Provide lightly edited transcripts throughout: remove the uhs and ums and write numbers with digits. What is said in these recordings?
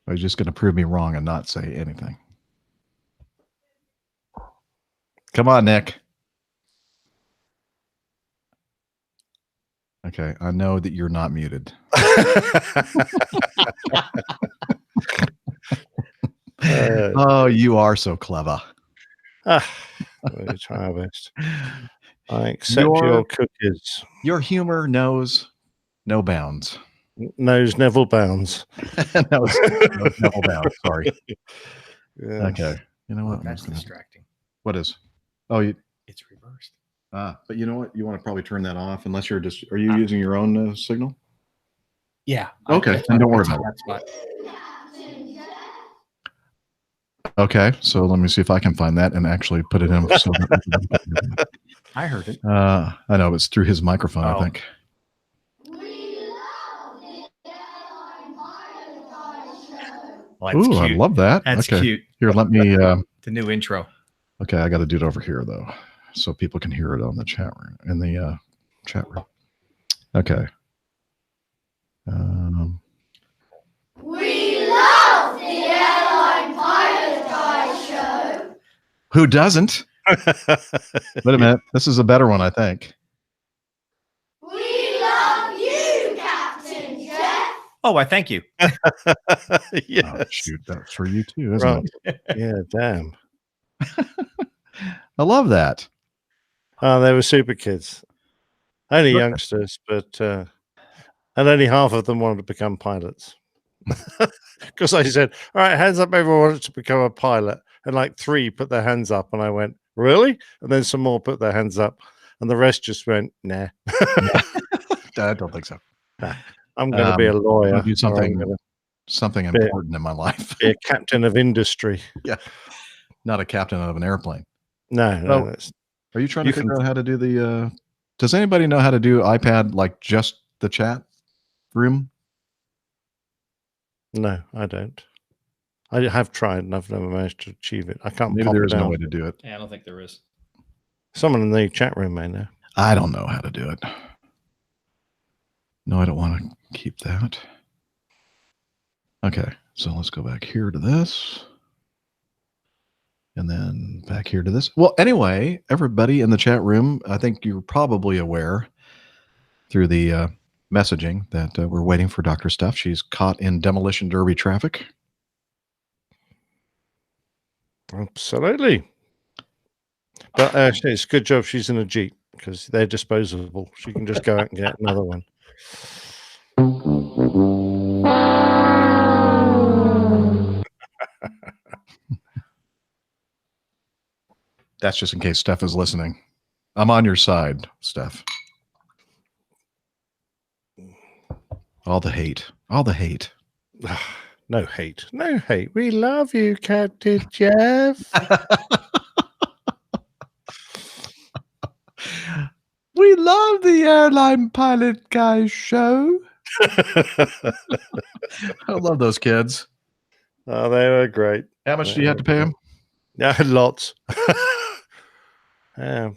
Or are you just going to prove me wrong and not say anything? Come on, Nick. Okay, I know that you're not muted. Oh, you are so clever. We try our best. I accept your cookies. Your humor knows no bounds. Knows Neville bounds. knows Neville bounds. Sorry. Yes. Okay. You know what? That's distracting. What is? Oh, it's reversed. But you know what? You want to probably turn that off unless you're just. Are you using your own signal? Yeah. Okay. Then don't worry about it. Okay, so let me see if I can find that and actually put it in. So I heard it. I know it's through his microphone. I think. Well, ooh, cute. I love that. That's okay. Cute. Here, let me. The new intro. Okay, I got to do it over here though, so people can hear it on the chat room. In the chat room. Okay. We love the Airline Pilot Guy Show. Who doesn't? Wait a minute. This is a better one, I think. We love you, Captain Jeff. Oh, I thank you. Yes. Oh, shoot, that's for you too, isn't it? Yeah, damn. I love that. Oh, they were super kids. Only youngsters, but and only half of them wanted to become pilots. Because I said, all right, hands up, everyone wants to become a pilot. And like 3 put their hands up, and I went, really? And then some more put their hands up, and the rest just went, nah. I don't think so. I'm going to be a lawyer. Do something important in my life. Be a captain of industry. Yeah. Not a captain of an airplane. No. Are you trying to figure out how to do the does anybody know how to do iPad like just the chat room? No, I don't. I have tried and I've never managed to achieve it. I can't. Maybe there is no way to do it. Yeah, I don't think there is. Someone in the chat room may know. I don't know how to do it. No, I don't want to keep that. Okay, so let's go back here to this. And then back here to this. Well, anyway, everybody in the chat room, I think you're probably aware through the messaging that we're waiting for Dr. Steph. She's caught in demolition derby traffic. Absolutely. But actually, it's a good job she's in a Jeep because they're disposable. She can just go out and get another one. That's just in case Steph is listening. I'm on your side, Steph. All the hate. All the hate. No hate. No hate. We love you, Captain Jeff. We love the Airline Pilot Guy Show. I love those kids. Oh, they were great. How much do you have to pay them? Yeah, lots. Yeah.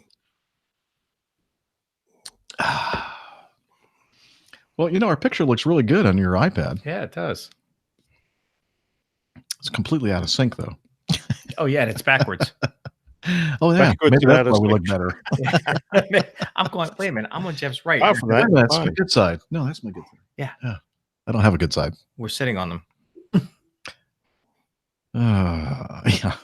Well, you know, our picture looks really good on your iPad. Yeah, it does. It's completely out of sync, though. Oh, yeah, and it's backwards. Oh, yeah. Backwards Maybe and out that's of why we look sync. better. I'm going, wait a minute, I'm on Jeff's right. Apart from that, That's fine. my good side. No, that's my good side. Yeah. I don't have a good side. We're sitting on them. Yeah.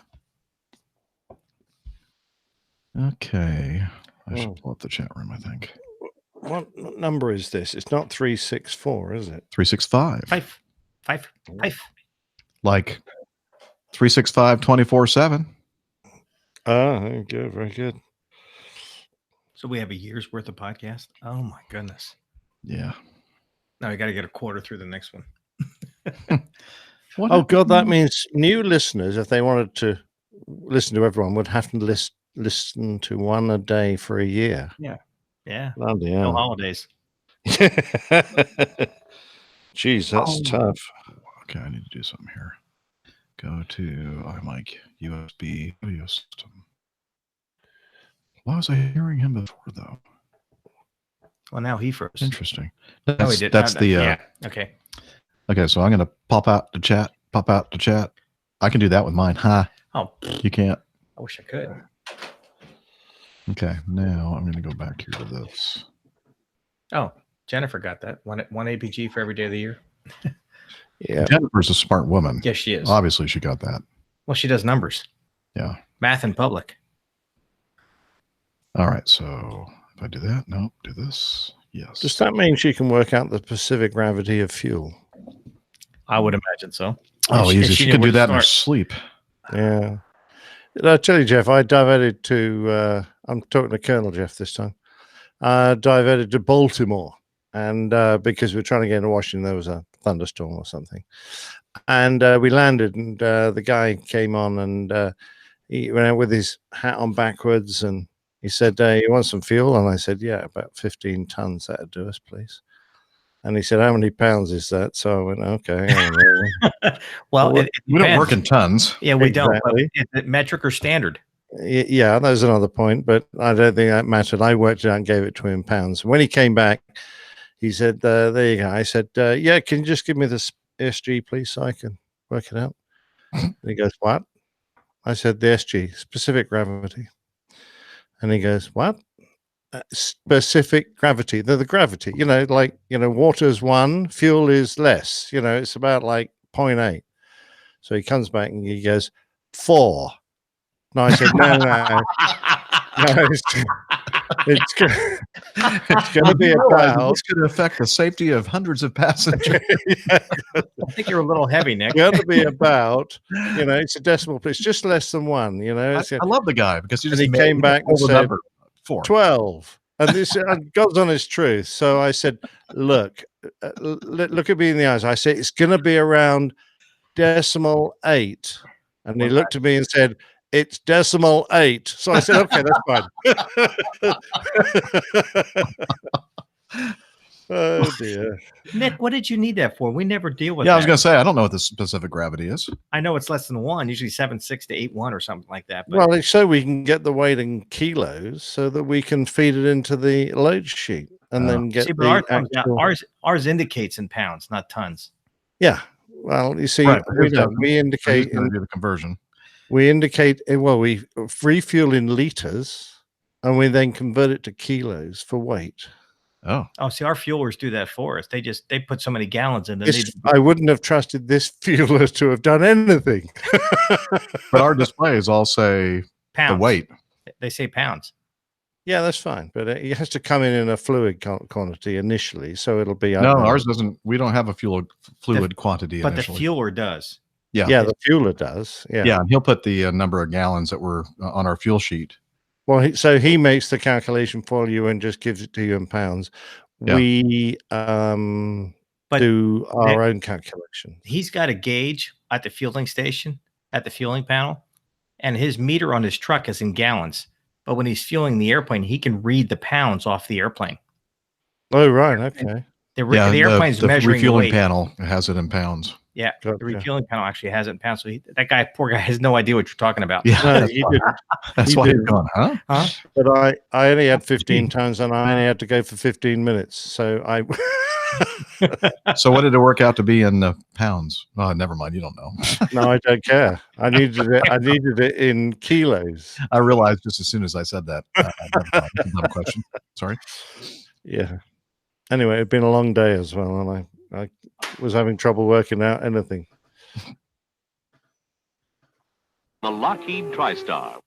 Okay. I should pull up the chat room, I think. What number is this? It's not 364, is it? 365. Five. Like 365 24/7. Oh, very good. Very good. So we have a year's worth of podcast. Oh my goodness. Yeah. Now we got to get a quarter through the next one. Oh God, that means new listeners, if they wanted to listen to everyone, would have to listen to one a day for a year. Yeah. Yeah. Bloody No hell. holidays. Jeez, that's tough. Okay, I need to do something here. Go to iMic USB audio system. Why was I hearing him before, though? Well, now he froze. Interesting. Oh, he did. That's the yeah. Okay. Okay, so I'm going to pop out the chat pop out to chat? I can do that with mine. Ha! Oh, You can't. I wish I could. Okay, now I'm going to go back here to this. Oh, Jennifer got that. One APG for every day of the year. Yeah. Jennifer's a smart woman. Yes, she is. Obviously, she got that. Well, she does numbers. Yeah. Math in public. All right, so if I do that, nope, do this. Yes. Does that mean she can work out the specific gravity of fuel? I would imagine so. Oh, If easy. She knew can where do to that in her start. sleep. Yeah. I tell you, Jeff, I diverted to, I'm talking to Colonel Jeff this time, diverted to Baltimore. And because we were trying to get into Washington, there was a thunderstorm or something. And we landed, and the guy came on, and he went out with his hat on backwards, and he said, you want some fuel? And I said, yeah, about 15 tons. That'd do us, please. And he said, how many pounds is that? So I went, okay. Well, Well, it We don't depends. work in tons. Yeah, we don't. But Exactly. is it metric or standard? Yeah, that was another point, but I don't think that mattered. I worked it out and gave it to him in pounds. When he came back, he said, there you go. I said, yeah, can you just give me this SG, please, so I can work it out? And he goes, what? I said, the SG, specific gravity. And he goes, what? Specific gravity. They're the gravity, water's 1, fuel is less, it's about like 0.8. So he comes back and he goes, 4. And I said, no, it's going to be about. This could affect the safety of hundreds of passengers. I think you're a little heavy, Nick. It's going to be about, it's a decimal place, just less than 1, I love the guy because he And just he came back and the said, number 4. 12. And this God's honest truth. So I said, look at me in the eyes. I said, it's going to be around 0.8. And he looked at me and said, it's 0.8. So I said, okay, that's fine. Oh dear. Nick, what did you need that for? We never deal with Yeah, that. I was going to say, I don't know what the specific gravity is. I know it's less than 1, usually 7.6 to 8.1 or something like that. But Well, it's so we can get the weight in kilos so that we can feed it into the load sheet and then get see, but the ours indicates in pounds, not tons. Yeah. Well, you see, Right, we indicate do the conversion. we refuel in liters, and we then convert it to kilos for weight. Oh, See, our fuelers do that for us. They put so many gallons in. I wouldn't have trusted this fueler to have done anything. but our displays all say pounds. the weight. They say pounds. Yeah, that's fine, but it has to come in a fluid quantity initially, so it'll be. No, ours doesn't. We don't have a fluid quantity But initially. the fueler does. Yeah, the fueler does. Yeah. Yeah, and he'll put the number of gallons that were on our fuel sheet. Well, so he makes the calculation for you and just gives it to you in pounds. Yeah. We But do our own calculation. He's got a gauge at the fueling station, at the fueling panel, and his meter on his truck is in gallons. But when he's fueling the airplane, he can read the pounds off the airplane. Oh, right. Okay. The airplane's the measuring the refueling weight. panel has it in pounds. Yeah, Gotcha. the refueling panel actually has it in pounds. So that poor guy has no idea what you're talking about. Yeah, No, that's he why, didn't. that's He why he's didn't. going, huh? Huh? But I only had 15 tons and I only had to go for 15 minutes. So I. So what did it work out to be in pounds? Oh, never mind. You don't know. No, I don't care. I needed it in kilos. I realized just as soon as I said that. Never mind. Another question. Sorry. Yeah. Anyway, it'd been a long day as well, and I was having trouble working out anything. The Lockheed TriStar.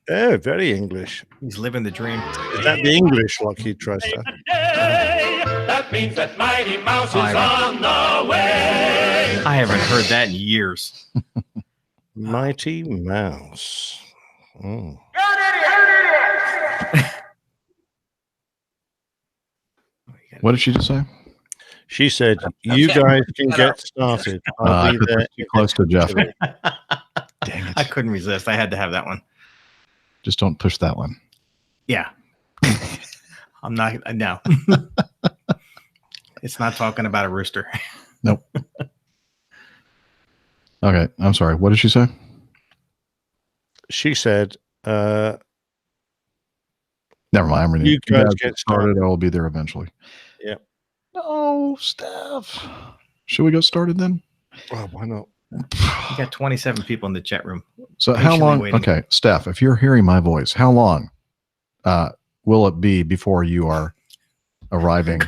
Oh, very English. He's living the dream. Is that the English Lockheed TriStar? That means that Mighty Mouse is on the way. I haven't heard that in years. Mighty Mouse. Mm. What did she just say? She said, "You guys can get started. I'll I be put there." this too close to Jeff. Dang I it. couldn't resist. I had to have that one. Just don't push that one. Yeah. I'm not. No. It's not talking about a rooster. Nope. Okay. I'm sorry. What did she say? She said, Never mind. I'm reading. You guys get started. I will be there eventually. Yep. No, Steph. Should we get started then? Oh, why not? We got 27 people in the chat room. So how Patiently long? waiting. Okay, Steph, if you're hearing my voice, how long will it be before you are arriving?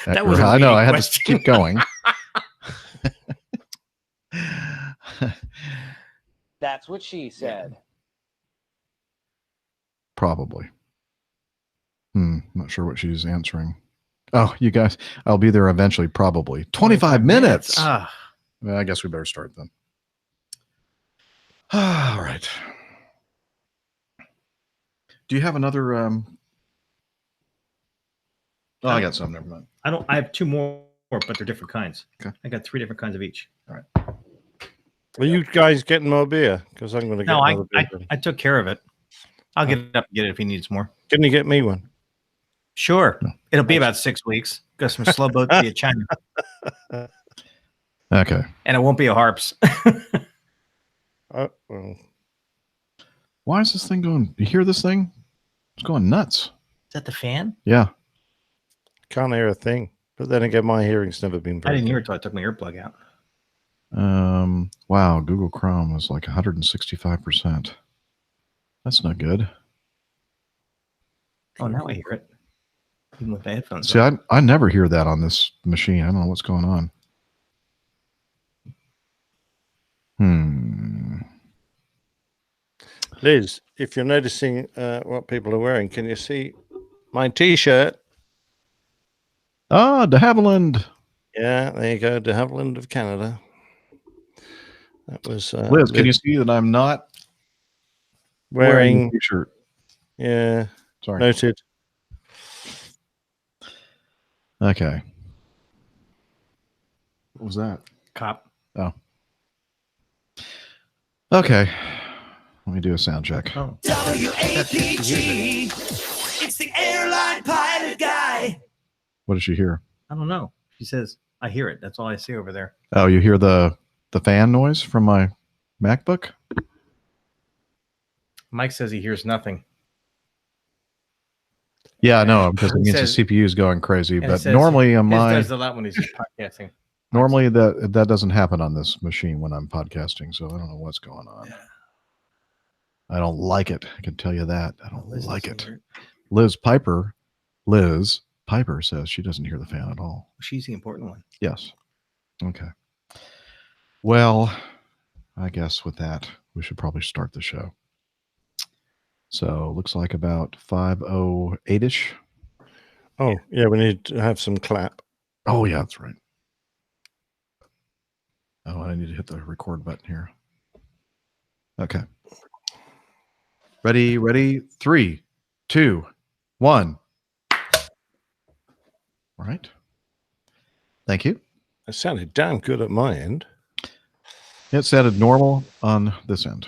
That was I know. I had question. to keep going. That's what she said. Probably. Not sure what she's answering. Oh, you guys, I'll be there eventually. Probably 25 minutes. Ah, Well, I guess we better start then. All right. Do you have another? Oh, I got some. Never mind. I have 2 more, but they're different kinds. Okay. I got 3 different kinds of each. All right. Are you guys getting more beer? Because I'm going to get No, another beer. I took care of it. I'll get it up and get it if he needs more. Can you get me one? Sure. It'll be about 6 weeks. Got some slow boat via China. Okay. And it won't be a harps. Well, Why is this thing going? You hear this thing? It's going nuts. Is that the fan? Yeah. can't hear a thing. But then again, my hearing's never been I very didn't hear it good. until I took my earplug out. Wow. Google Chrome was like 165%. That's not good. Oh, now I hear it. Even with the headphones. See, I never hear that on this machine. I don't know what's going on. Liz, if you're noticing what people are wearing, can you see my T-shirt? Ah, de Havilland. Yeah, there you go, de Havilland of Canada. That was Liz, can you see that I'm not wearing a t-shirt? Yeah, Sorry. noted. Okay. What was that? Cop. Oh. Okay. Let me do a sound check. Oh. WAPG. It's the airline pilot guy. What did she hear? I don't know. She says, I hear it. That's all I see over there. Oh, you hear the fan noise from my MacBook? Mike says he hears nothing. Yeah, I know, because it It means says- the CPU is going crazy. And it But says normally on his my does a lot when he's podcasting. normally that doesn't happen on this machine when I'm podcasting, so I don't know what's going on. I don't like it. I can tell you that. I don't Liz like doesn't it. hear it. Liz Piper says she doesn't hear the fan at all. She's the important one. Yes. Okay. Well, I guess with that, we should probably start the show. So looks like about 5:08ish. Oh, yeah, we need to have some clap. Oh yeah, that's right. Oh, I need to hit the record button here. Okay. Ready. 3, 2, 1. All right. Thank you. It sounded damn good at my end. It sounded normal on this end,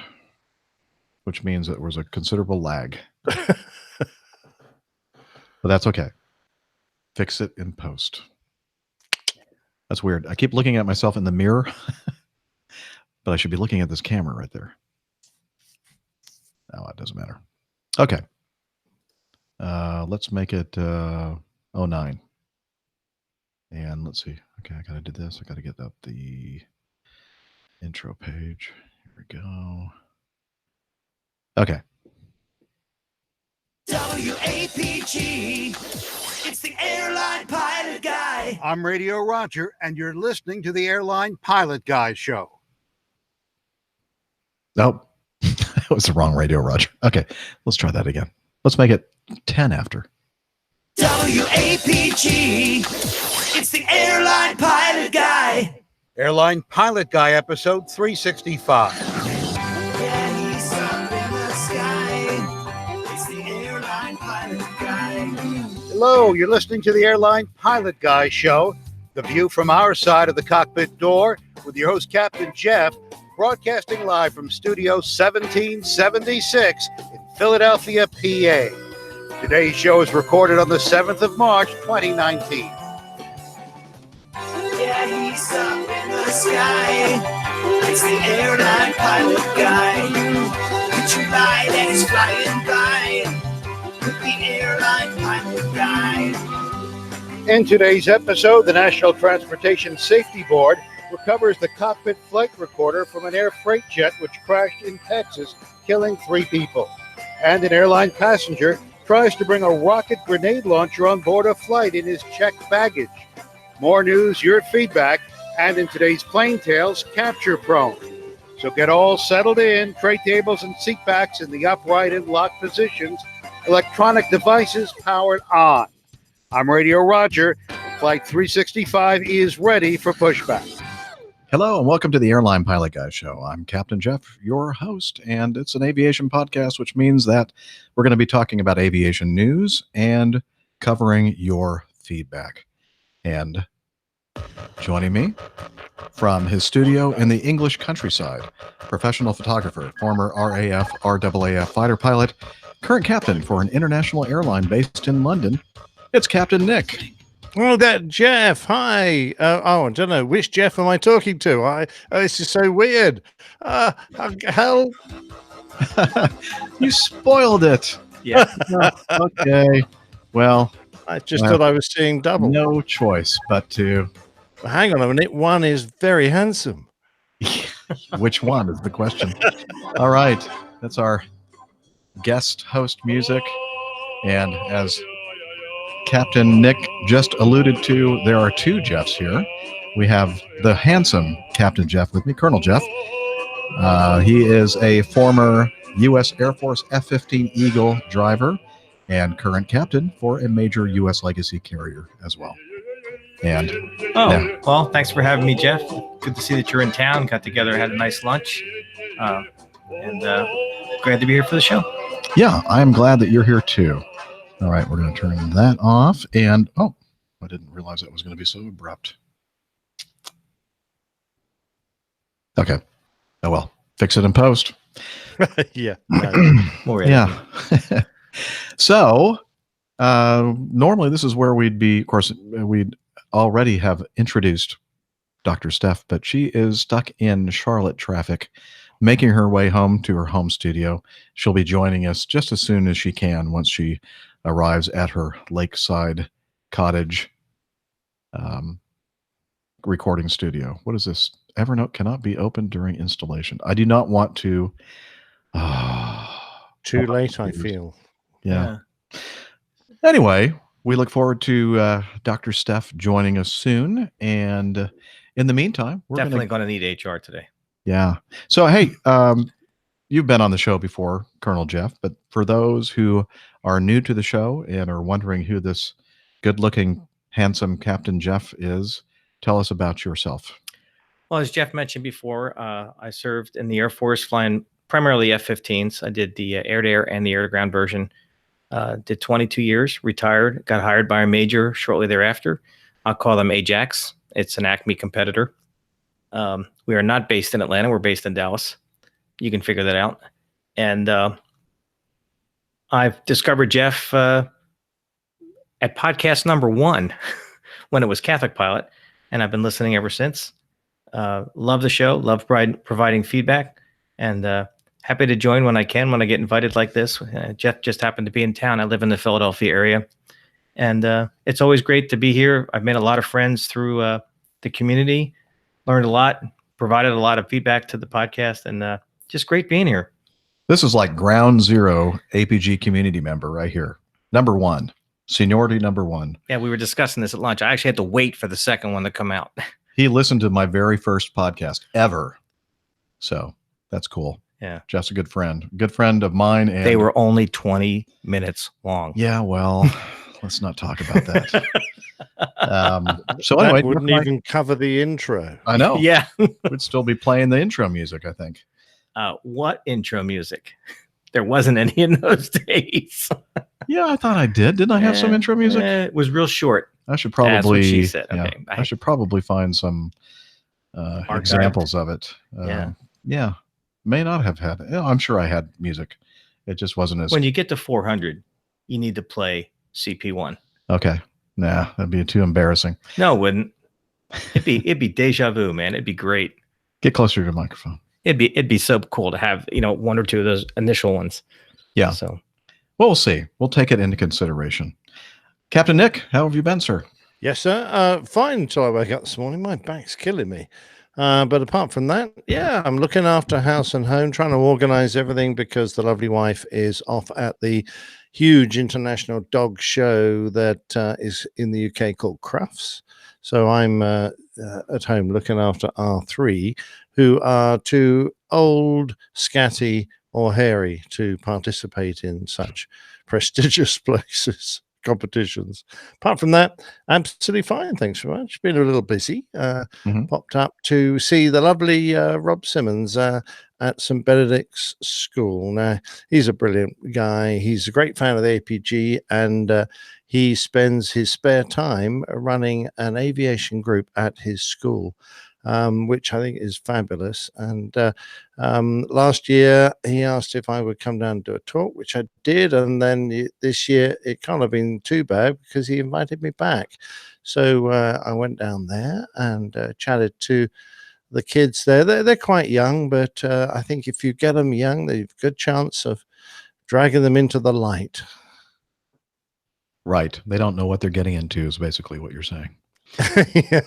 which means that there was a considerable lag. But that's okay. Fix it in post. That's weird. I keep looking at myself in the mirror, but I should be looking at this camera right there. No, it doesn't matter. Okay. Let's make it 09. And let's see. Okay, I got to do this. I got to get up the intro page. Here we go. Okay. WAPG. It's the airline pilot guy. I'm Radio Roger, and you're listening to the Airline Pilot Guy Show. Nope. That was the wrong Radio Roger. Okay, let's try that again. Let's make it 10 after. WAPG. It's the airline pilot guy. Airline Pilot Guy, episode 365. Yeah, he's up in the sky. It's the airline pilot guy. Hello, you're listening to the Airline Pilot Guy Show, the view from our side of the cockpit door, with your host, Captain Jeff, broadcasting live from Studio 1776 in Philadelphia, PA. Today's show is recorded on the 7th of March, 2019. Yeah, he's up in the sky. It's the airline pilot guy. Picture light and he's flying by. With the airline pilot guy. In today's episode, the National Transportation Safety Board recovers the cockpit flight recorder from an air freight jet which crashed in Texas, killing 3 people. And an airline passenger tries to bring a rocket grenade launcher on board a flight in his checked baggage. More news, your feedback, and in today's Plane Tales, Capture Prone. So get all settled in, tray tables and seat backs in the upright and locked positions, electronic devices powered on. I'm Radio Roger. Flight 365 is ready for pushback. Hello and welcome to the Airline Pilot Guy Show. I'm Captain Jeff, your host, and it's an aviation podcast, which means that we're going to be talking about aviation news and covering your feedback. And joining me from his studio in the English countryside, professional photographer, former RAF, RAAF fighter pilot, current captain for an international airline based in London, it's Captain Nick. Oh, that Jeff. Hi. I don't know. Which Jeff am I talking to? This is so weird. Hell. You spoiled it. Yeah. Okay. Well, I just thought I was seeing double. no choice but to. Hang on a minute. One is very handsome. Which one is the question? All right. That's our guest host music. And as Captain Nick just alluded to, there are 2 Jeffs here. We have the handsome Captain Jeff with me, Colonel Jeff. He is a former U.S. Air Force F-15 Eagle driver and current captain for a major U.S. legacy carrier as well. And well, thanks for having me, Jeff. Good to see that you're in town. Got together, had a nice lunch, and glad to be here for the show. yeah, I'm glad that you're here too. All right, we're going to turn that off. And, oh, I didn't realize that was going to be so abrupt. Okay. Oh, well, fix it in post. Yeah. More Yeah. So, normally this is where we'd be, of course, we'd already have introduced Dr. Steph, but she is stuck in Charlotte traffic, making her way home to her home studio. She'll be joining us just as soon as she can once she arrives at her lakeside cottage recording studio. What is this? Evernote cannot be opened during installation. I do not want to. Too late, I feel. Yeah. Anyway, we look forward to Dr. Steph joining us soon. And in the meantime, we're Definitely going to need HR today. Yeah. So, hey, you've been on the show before, Colonel Jeff, but for those who are new to the show and are wondering who this good-looking, handsome Captain Jeff is, tell us about yourself. Well, as Jeff mentioned before, I served in the Air Force flying primarily F-15s. I did the air-to-air and the air-to-ground version. Did 22 years, retired, got hired by a major shortly thereafter. I'll call them Ajax. It's an Acme competitor. We are not based in Atlanta. We're based in Dallas. You can figure that out. And I've discovered Jeff at podcast number 1 when it was Catholic Pilot, and I've been listening ever since. Love the show, love providing feedback, and happy to join when I can, when I get invited like this. Jeff just happened to be in town. I live in the Philadelphia area, and it's always great to be here. I've made a lot of friends through the community, learned a lot, provided a lot of feedback to the podcast, and just great being here. This is like ground zero APG community member right here. Number 1, seniority number 1. Yeah, we were discussing this at lunch. I actually had to wait for the second one to come out. He listened to my very first podcast ever. So that's cool. Yeah. Jeff's a good friend of mine. And they were only 20 minutes long. Yeah, well, let's not talk about that. So anyway, That wouldn't even cover the intro. I know. Yeah. We'd still be playing the intro music, I think. What intro music? There wasn't any in those days. Yeah, I thought I did. Didn't I have some intro music? It was real short. I should probably. That's what she said. Yeah, Okay. I should probably find some examples of it. Yeah. May not have had. I'm sure I had music. It just wasn't as. When you get to 400, you need to play CP1. Okay. Nah, that'd be too embarrassing. No, it wouldn't. It'd be deja vu, man. It'd be great. Get closer to the microphone. It'd be so cool to have, 1 or 2 of those initial ones. Yeah. So, well, we'll see. We'll take it into consideration. Captain Nick, how have you been, sir? Yes, sir. Fine until I woke up this morning. My back's killing me. But apart from that, yeah, I'm looking after house and home, trying to organize everything because the lovely wife is off at the huge international dog show that is in the UK called Crufts. So I'm at home looking after R3, who are too old, scatty, or hairy to participate in such prestigious places, competitions. Apart from that, absolutely fine. Thanks very much. Been a little busy. Popped up to see the lovely Rob Simmons at St. Benedict's School. Now, he's a brilliant guy. He's a great fan of the APG, and he spends his spare time running an aviation group at his school, which I think is fabulous. And last year, he asked if I would come down and do a talk, which I did. And then this year, it can't have been too bad because he invited me back. So I went down there and chatted to the kids there. They're quite young, but I think if you get them young, they've a good chance of dragging them into the light. Right. They don't know what they're getting into is basically what you're saying. Yeah,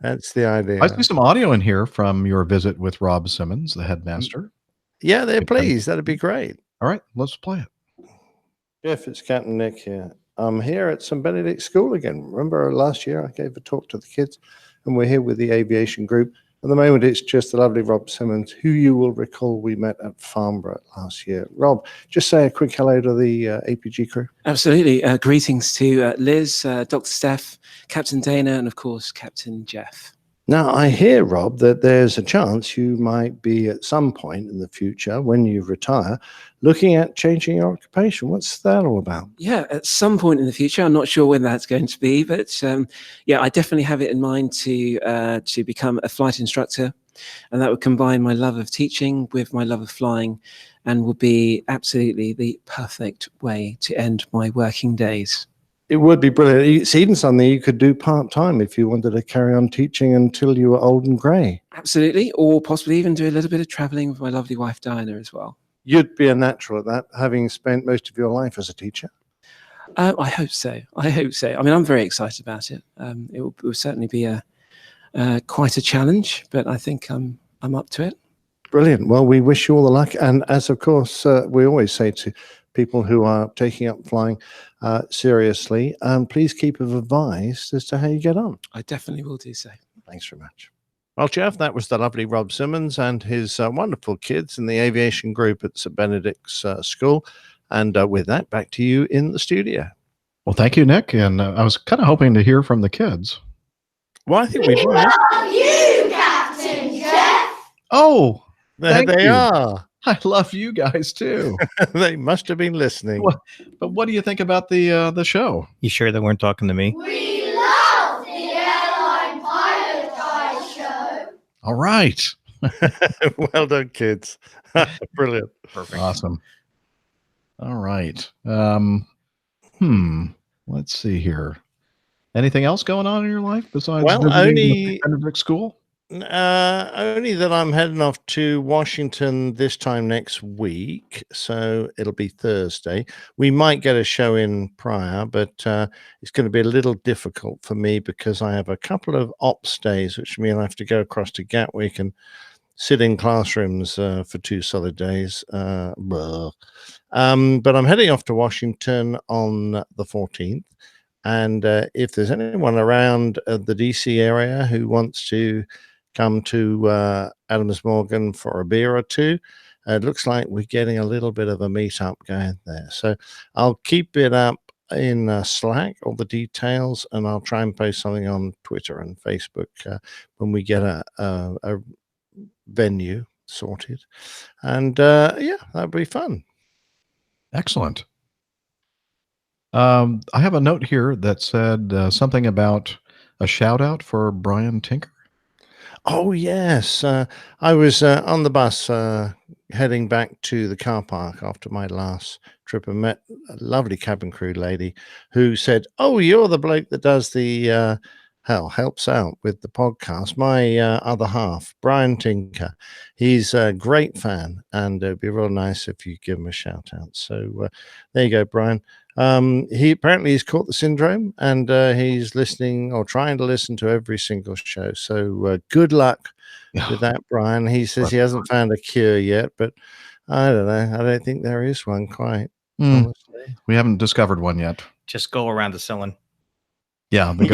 that's the idea. I see some audio in here from your visit with Rob Simmons, the headmaster. Yeah, they're pleased. That'd be great. All right, let's play it. Jeff, it's Captain Nick here. I'm here at St. Benedict's School again. Remember last year I gave a talk to the kids, and we're here with the aviation group. At the moment, it's just the lovely Rob Simmons, who you will recall we met at Farnborough last year. Rob, just say a quick hello to the APG crew. Absolutely. Greetings to Liz, Dr. Steph, Captain Dana, and of course, Captain Jeff. Now, I hear, Rob, that there's a chance you might be at some point in the future, when you retire, looking at changing your occupation. What's that all about? Yeah, at some point in the future. I'm not sure when that's going to be, but yeah, I definitely have it in mind to become a flight instructor, and that would combine my love of teaching with my love of flying, and would be absolutely the perfect way to end my working days. It would be brilliant. It's even something you could do part-time if you wanted to carry on teaching until you were old and grey. Absolutely, or possibly even do a little bit of travelling with my lovely wife, Diana, as well. You'd be a natural at that, having spent most of your life as a teacher. I hope so. I hope so. I mean, I'm very excited about it. It will certainly be quite a challenge, but I think I'm up to it. Brilliant. Well, we wish you all the luck. And as of course, we always say to people who are taking up flying seriously, please keep us advised as to how you get on. I definitely will do so. Thanks very much. Well, Jeff, that was the lovely Rob Simmons and his wonderful kids in the aviation group at St. Benedict's School. And with that, back to you in the studio. Well, thank you, Nick. And I was kind of hoping to hear from the kids. Well, I think we love you, Captain Jeff. Oh, there they are. I love you guys too. They must have been listening. But what do you think about the show? You sure they weren't talking to me? We love the Airline Pilot Guy show. All right. Well done, kids. Brilliant. Perfect. Awesome. All right. Let's see here. Anything else going on in your life besides only Benedict School? Only that I'm heading off to Washington this time next week, so it'll be Thursday. We might get a show in prior, but it's going to be a little difficult for me because I have a couple of ops days, which mean I have to go across to Gatwick and sit in classrooms for 2 solid days. But I'm heading off to Washington on the 14th. And if there's anyone around the DC area who wants to come to Adams Morgan for a beer or two, it looks like we're getting a little bit of a meetup going there. So I'll keep it up in Slack, all the details, and I'll try and post something on Twitter and Facebook when we get a venue sorted. And yeah, that'll be fun. Excellent. I have a note here that said something about a shout out for Brian Tinker. Oh, yes. I was on the bus heading back to the car park after my last trip and met a lovely cabin crew lady who said, "Oh, you're the bloke that does the helps out with the podcast. My other half, Brian Tinker. He's a great fan, and it'd be real nice if you give him a shout out." So there you go, Brian. He's caught the syndrome, and he's listening or trying to listen to every single show. So good luck with that, Brian. He says he hasn't found a cure yet, but I don't know. I don't think there is one quite. Honestly, we haven't discovered one yet. Just go around the ceiling. Yeah, I don't think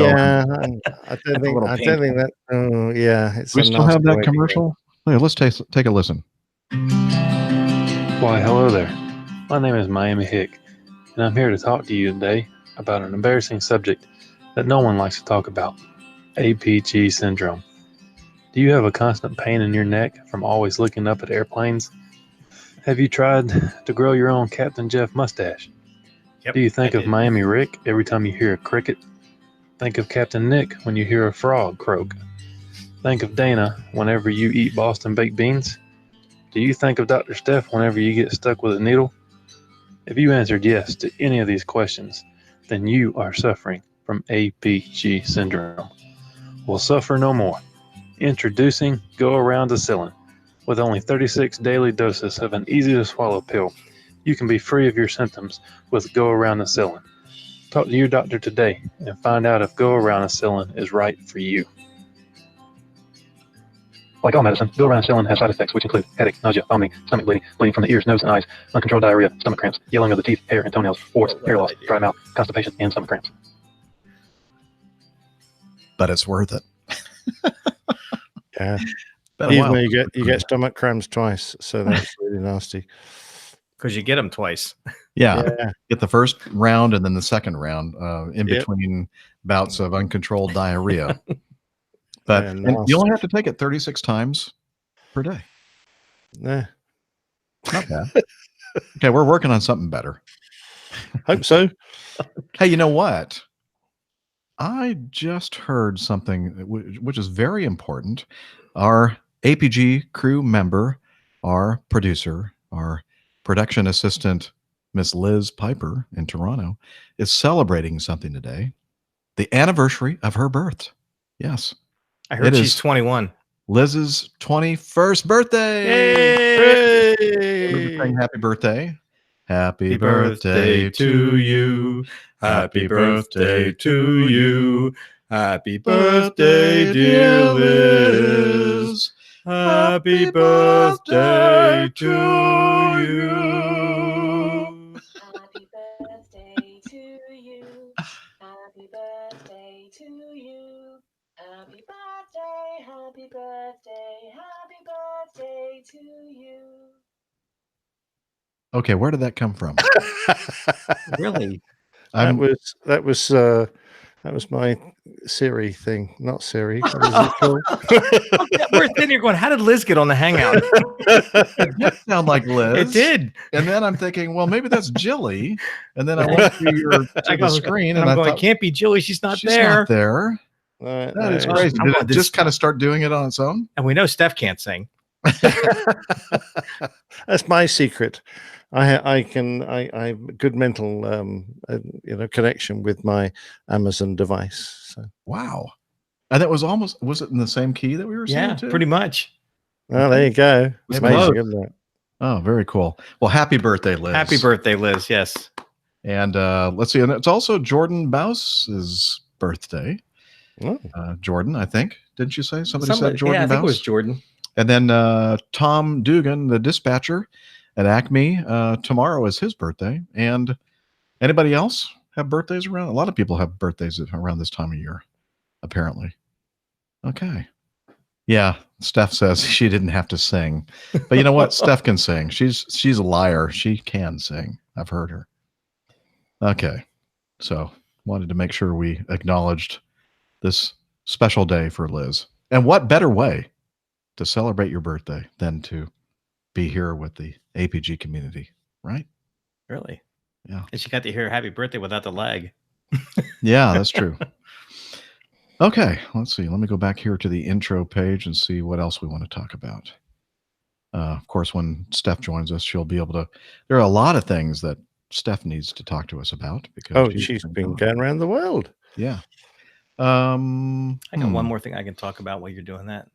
that. Oh, yeah, it's. We still have that commercial. Yeah, let's take a listen. Why, hello there. My name is Miami Hick, and I'm here to talk to you today about an embarrassing subject that no one likes to talk about: APG syndrome. Do you have a constant pain in your neck from always looking up at airplanes? Have you tried to grow your own Captain Jeff mustache? Yep, Do you think of Miami Rick every time you hear a cricket? Think of Captain Nick when you hear a frog croak. Think of Dana whenever you eat Boston baked beans. Do you think of Dr. Steph whenever you get stuck with a needle? If you answered yes to any of these questions, then you are suffering from APG syndrome. Well, suffer no more. Introducing Go Around the Ceiling. With only 36 daily doses of an easy-to-swallow pill, you can be free of your symptoms with Go Around the Ceiling. Talk to your doctor today and find out if Go Around the Ceiling is right for you. Like all medicine, Go Around the Ceiling has side effects which include headache, nausea, vomiting, stomach bleeding, bleeding from the ears, nose, and eyes, uncontrolled diarrhea, stomach cramps, yellowing of the teeth, hair, and toenails, warts, hair loss, dry mouth, constipation, and stomach cramps. But it's worth it. Yeah. Even though you get stomach cramps twice, so that's really nasty. Because you get them twice. Yeah. Get the first round and then the second round in Yep. between bouts of uncontrolled diarrhea. But Yeah, and you only have to take it 36 times per day. Yeah. Not bad. Okay, we're working on something better. Hope so. Hey, you know what? I just heard something which is very important. Our APG crew member, our producer, our production assistant, Miss Liz Piper in Toronto, is celebrating something today. The anniversary of her birth. Yes. I heard she's 21. Liz's 21st birthday. Yay! Everybody saying happy birthday. Happy birthday to you. Happy birthday to you. Happy birthday, dear Liz. Happy birthday to you. Happy birthday to you. Happy birthday to you. Happy birthday, happy birthday, happy birthday to you. Okay, where did that come from? Really? That was my Siri thing, not Siri. What is it called? We're sitting here going, how did Liz get on the Hangout? It did sound like Liz. It did. And then I'm thinking, well, maybe that's Jilly. And then I went to the screen and I'm I going, thought, can't be Jilly. She's not she's there. not there. That is crazy. Did it just kind of start doing it on its own? And we know Steph can't sing. That's my secret. I have good mental connection with my Amazon device. So. Wow. And that was it in the same key that we were singing to? Pretty much. Well, there you go. It's amazing, close. isn't it? Oh, very cool. Well, happy birthday, Liz. Happy birthday, Liz. Yes. And let's see. And it's also Jordan Baus's birthday. Oh. Jordan, I think. Didn't you say? Somebody said Jordan Yeah, I think Baus? it was Jordan. And then Tom Dugan, the dispatcher at Acme, tomorrow is his birthday. And anybody else have birthdays around? A lot of people have birthdays around this time of year, apparently. Okay. Yeah, Steph says she didn't have to sing. But you know what? Steph can sing. She's a liar. She can sing. I've heard her. Okay. So wanted to make sure we acknowledged this special day for Liz. And what better way to celebrate your birthday than to be here with the APG community, right? Really? Yeah. And she got to hear happy birthday without the lag. Yeah, that's true. Okay, let's see. Let me go back here to the intro page and see what else we want to talk about. Of course, when Steph joins us, she'll be able to. There are a lot of things that Steph needs to talk to us about because she's been going around the world. Yeah. I got one more thing I can talk about while you're doing that.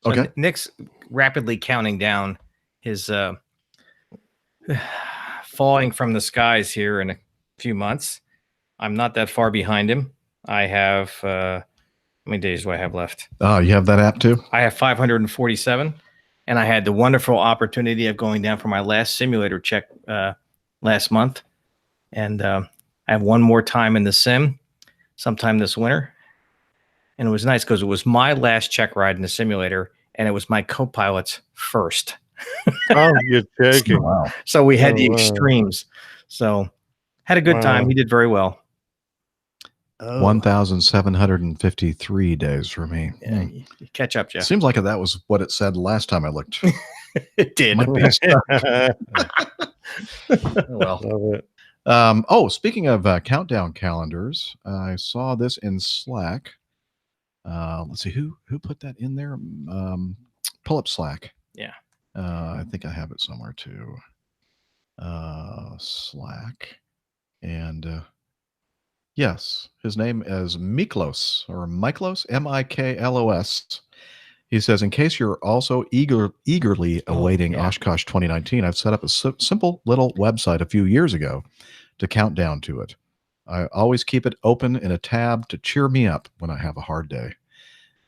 So okay. Nick's rapidly counting down his falling from the skies here in a few months. I'm not that far behind him. I have how many days do I have left? Oh, you have that app too? I have 547, and I had the wonderful opportunity of going down for my last simulator check last month, and I have one more time in the sim sometime this winter. And it was nice because it was my last check ride in the simulator, and it was my co-pilot's first. Oh, you're joking. Wow. So we had the wow. extremes. So had a good time. Wow. He did very well. Oh. 1,753 days for me. Yeah, you catch up, Jeff. Seems like that was what it said last time I looked. It did. Might be well. Love it. Speaking of countdown calendars, I saw this in Slack. Let's see who put that in there. Pull up Slack. Yeah. I think I have it somewhere too. Slack, and yes, his name is Miklos or Miklos, Miklos. He says, in case you're also eagerly awaiting Oshkosh 2019, I've set up a simple little website a few years ago to count down to it. I always keep it open in a tab to cheer me up when I have a hard day.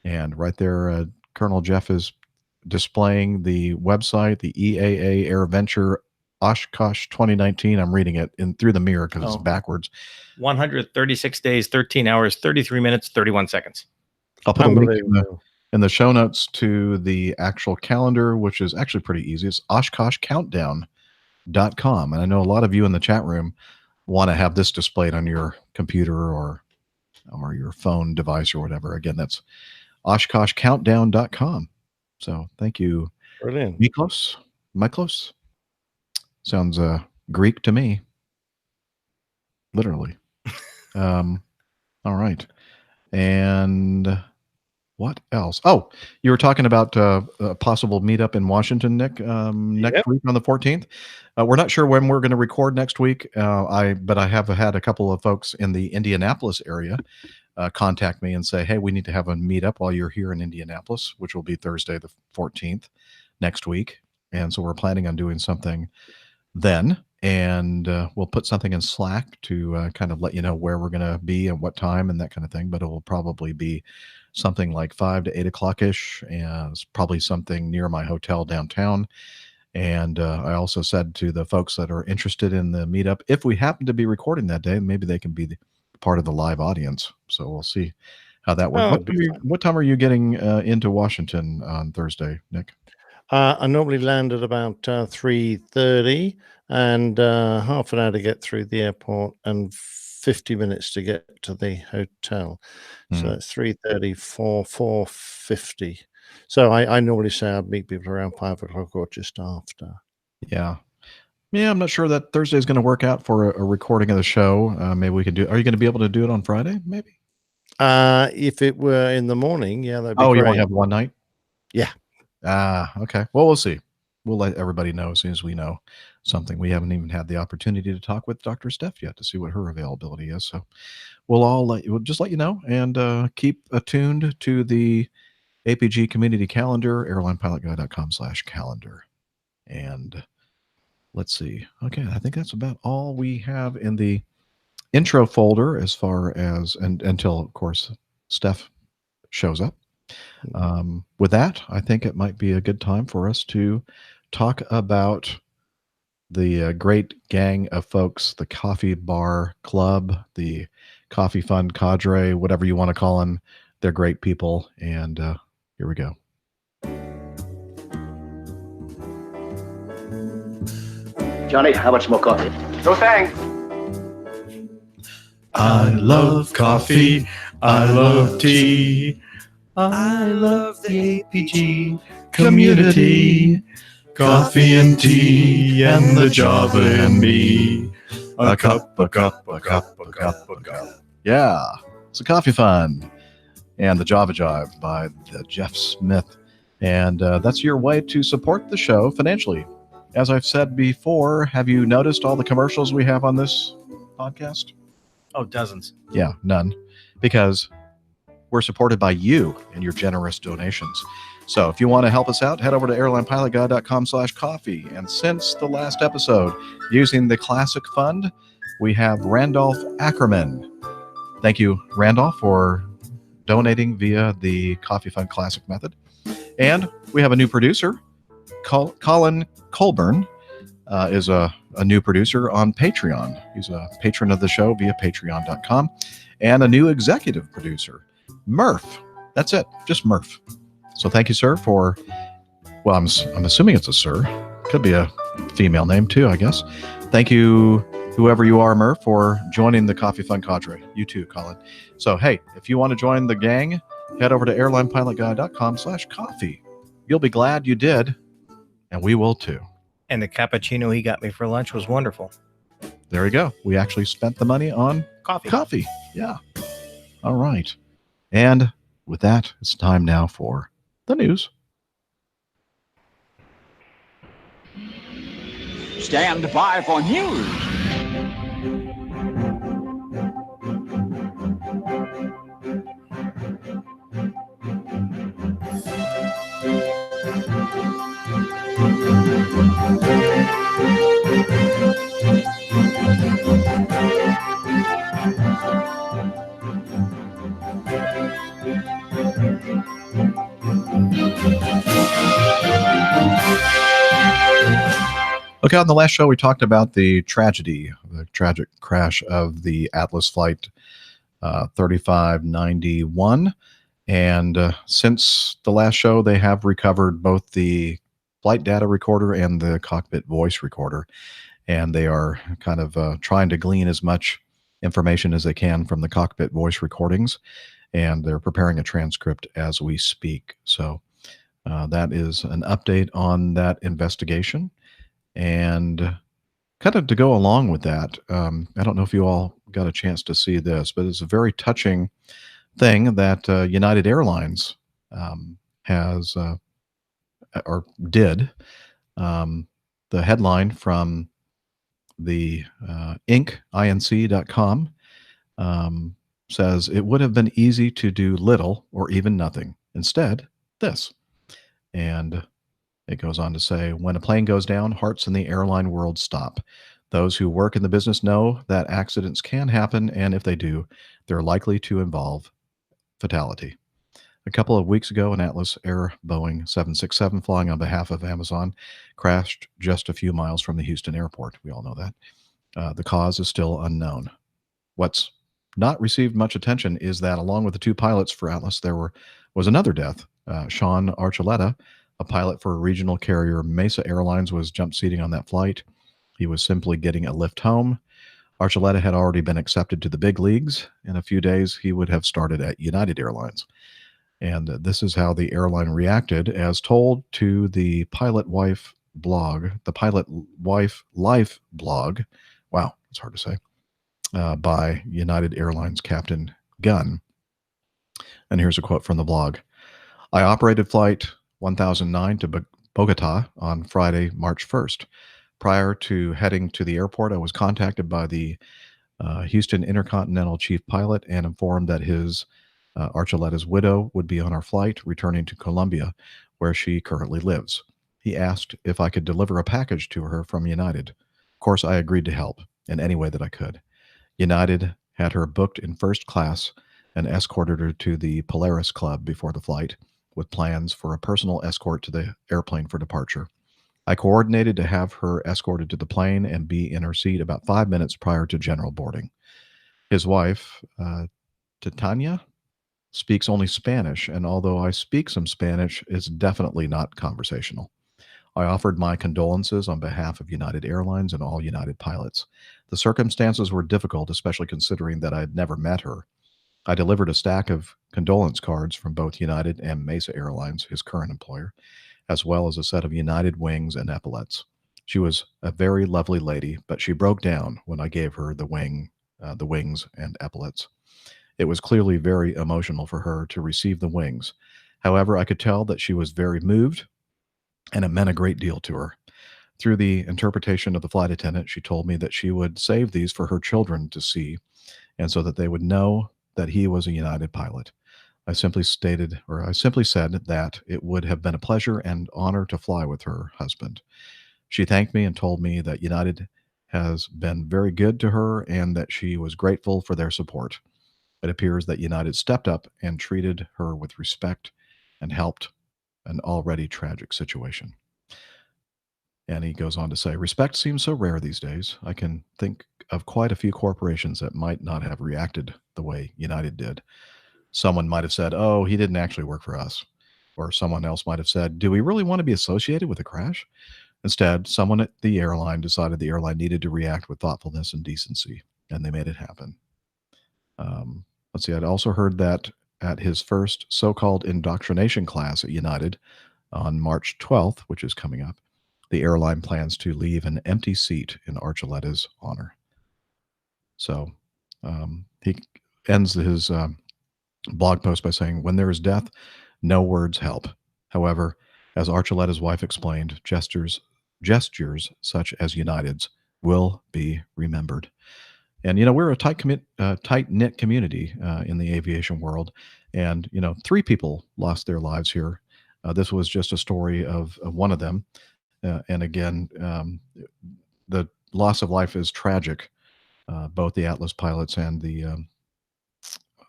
And right there, Colonel Jeff is displaying the website, the EAA Air Venture Oshkosh 2019. I'm reading it through the mirror because it's backwards. 136 days, 13 hours, 33 minutes, 31 seconds. I'll put a link in the show notes to the actual calendar, which is actually pretty easy. It's OshkoshCountdown.com. And I know a lot of you in the chat room want to have this displayed on your computer or your phone device or whatever. Again, that's OshkoshCountdown.com. So thank you. Brilliant. Miklos. Sounds Greek to me. Literally. All right. And what else? Oh, you were talking about a possible meetup in Washington, Nick, next week on the 14th. We're not sure when we're going to record next week. But I have had a couple of folks in the Indianapolis area contact me and say, hey, we need to have a meetup while you're here in Indianapolis, which will be Thursday the 14th next week. And so we're planning on doing something then. And we'll put something in Slack to kind of let you know where we're going to be and what time and that kind of thing. But it will probably be something like 5 to 8 o'clock-ish. And it's probably something near my hotel downtown. And I also said to the folks that are interested in the meetup, if we happen to be recording that day, maybe they can be part of the live audience. So we'll see how that works. What time are you getting into Washington on Thursday, Nick? I normally land at about 3:30 and half an hour to get through the airport and 50 minutes to get to the hotel. So that's 3:30, 4:50. So I normally say I'd meet people around 5 o'clock or just after. Yeah. Yeah, I'm not sure that Thursday is going to work out for a recording of the show. Maybe we could do. Are you going to be able to do it on Friday? Maybe. If it were in the morning, yeah, that'd be great. You only have one night? Yeah. Okay. Well, we'll see. We'll let everybody know as soon as we know something. We haven't even had the opportunity to talk with Dr. Steph yet to see what her availability is. So we'll just let you know and keep attuned to the APG community calendar, airlinepilotguy.com/calendar. And let's see. Okay. I think that's about all we have in the intro folder as far as, until of course, Steph shows up. With that, I think it might be a good time for us to talk about the great gang of folks, the Coffee Bar Club, the Coffee Fund Cadre, whatever you want to call them. They're great people. And here we go. Johnny, how much more coffee? No thanks. I love coffee. I love tea. I love the APG community. Coffee and tea and the Java and me. A cup, a cup, a cup, a cup, a cup. Yeah, it's a Coffee Fund and the Java Jive by the Jeff Smith. And that's your way to support the show financially. As I've said before, have you noticed all the commercials we have on this podcast? Oh, dozens. Yeah, none. Because we're supported by you and your generous donations. So if you want to help us out, head over to airlinepilotguy.com/coffee. And since the last episode, using the Classic Fund, we have Randolph Ackerman. Thank you, Randolph, for donating via the Coffee Fund Classic method. And we have a new producer. Colin Colburn is a new producer on Patreon. He's a patron of the show via patreon.com. And a new executive producer, Murph. That's it, just Murph. So thank you, sir, for, well, I'm assuming it's a sir. Could be a female name too, I guess. Thank you, whoever you are, Murph, for joining the Coffee Fund cadre. You too, Colin. So, hey, if you want to join the gang, head over to airlinepilotguy.com/coffee. You'll be glad you did, and we will too. And the cappuccino he got me for lunch was wonderful. There you go. We actually spent the money on coffee. Yeah. All right. And with that, it's time now for the news. Stand by for news. Okay, on the last show, we talked about the tragic crash of the Atlas Flight 3591. And since the last show, they have recovered both the flight data recorder and the cockpit voice recorder. And they are kind of trying to glean as much information as they can from the cockpit voice recordings. And they're preparing a transcript as we speak. So that is an update on that investigation. And kind of to go along with that, I don't know if you all got a chance to see this, but it's a very touching thing that United Airlines has or did. The headline from the inc.com says it would have been easy to do little or even nothing. Instead, this. And it goes on to say, when a plane goes down, hearts in the airline world stop. Those who work in the business know that accidents can happen, and if they do, they're likely to involve fatality. A couple of weeks ago, an Atlas Air Boeing 767 flying on behalf of Amazon crashed just a few miles from the Houston airport. We all know that. The cause is still unknown. What's not received much attention is that along with the two pilots for Atlas, there was another death. Sean Archuleta, a pilot for regional carrier Mesa Airlines, was jump seating on that flight. He was simply getting a lift home. Archuleta had already been accepted to the big leagues. In a few days, he would have started at United Airlines. And this is how the airline reacted, as told to the Pilot Wife blog, the Pilot Wife Life blog. Wow, it's hard to say. By United Airlines Captain Gunn. And here's a quote from the blog. I operated flight 1009 to Bogota on Friday, March 1st. Prior to heading to the airport, I was contacted by the Houston Intercontinental chief pilot and informed that his Archuleta's widow would be on our flight returning to Colombia, where she currently lives. He asked if I could deliver a package to her from United. Of course, I agreed to help in any way that I could. United had her booked in first class and escorted her to the Polaris Club before the flight, with plans for a personal escort to the airplane for departure. I coordinated to have her escorted to the plane and be in her seat about 5 minutes prior to general boarding. His wife, Titania, speaks only Spanish, and although I speak some Spanish, it's definitely not conversational. I offered my condolences on behalf of United Airlines and all United pilots. The circumstances were difficult, especially considering that I had never met her. I delivered a stack of condolence cards from both United and Mesa Airlines, his current employer, as well as a set of United wings and epaulets. She was a very lovely lady, but she broke down when I gave her the wings and epaulets. It was clearly very emotional for her to receive the wings. However, I could tell that she was very moved, and it meant a great deal to her. Through the interpretation of the flight attendant, she told me that she would save these for her children to see, and so that they would know that he was a United pilot. I simply said that it would have been a pleasure and honor to fly with her husband. She thanked me and told me that United has been very good to her and that she was grateful for their support. It appears that United stepped up and treated her with respect and helped an already tragic situation. And he goes on to say, respect seems so rare these days. I can think of quite a few corporations that might not have reacted the way United did. Someone might have said, oh, he didn't actually work for us. Or someone else might have said, do we really want to be associated with a crash? Instead, someone at the airline decided the airline needed to react with thoughtfulness and decency, and they made it happen. Let's see, I'd also heard that at his first so-called indoctrination class at United on March 12th, which is coming up, the airline plans to leave an empty seat in Archuleta's honor. So he ends his blog post by saying, when there is death, no words help. However, as Archuleta's wife explained, gestures such as United's will be remembered. And, we're a tight-knit community in the aviation world. And, 3 people lost their lives here. This was just a story of one of them. And again, the loss of life is tragic, both the Atlas pilots and the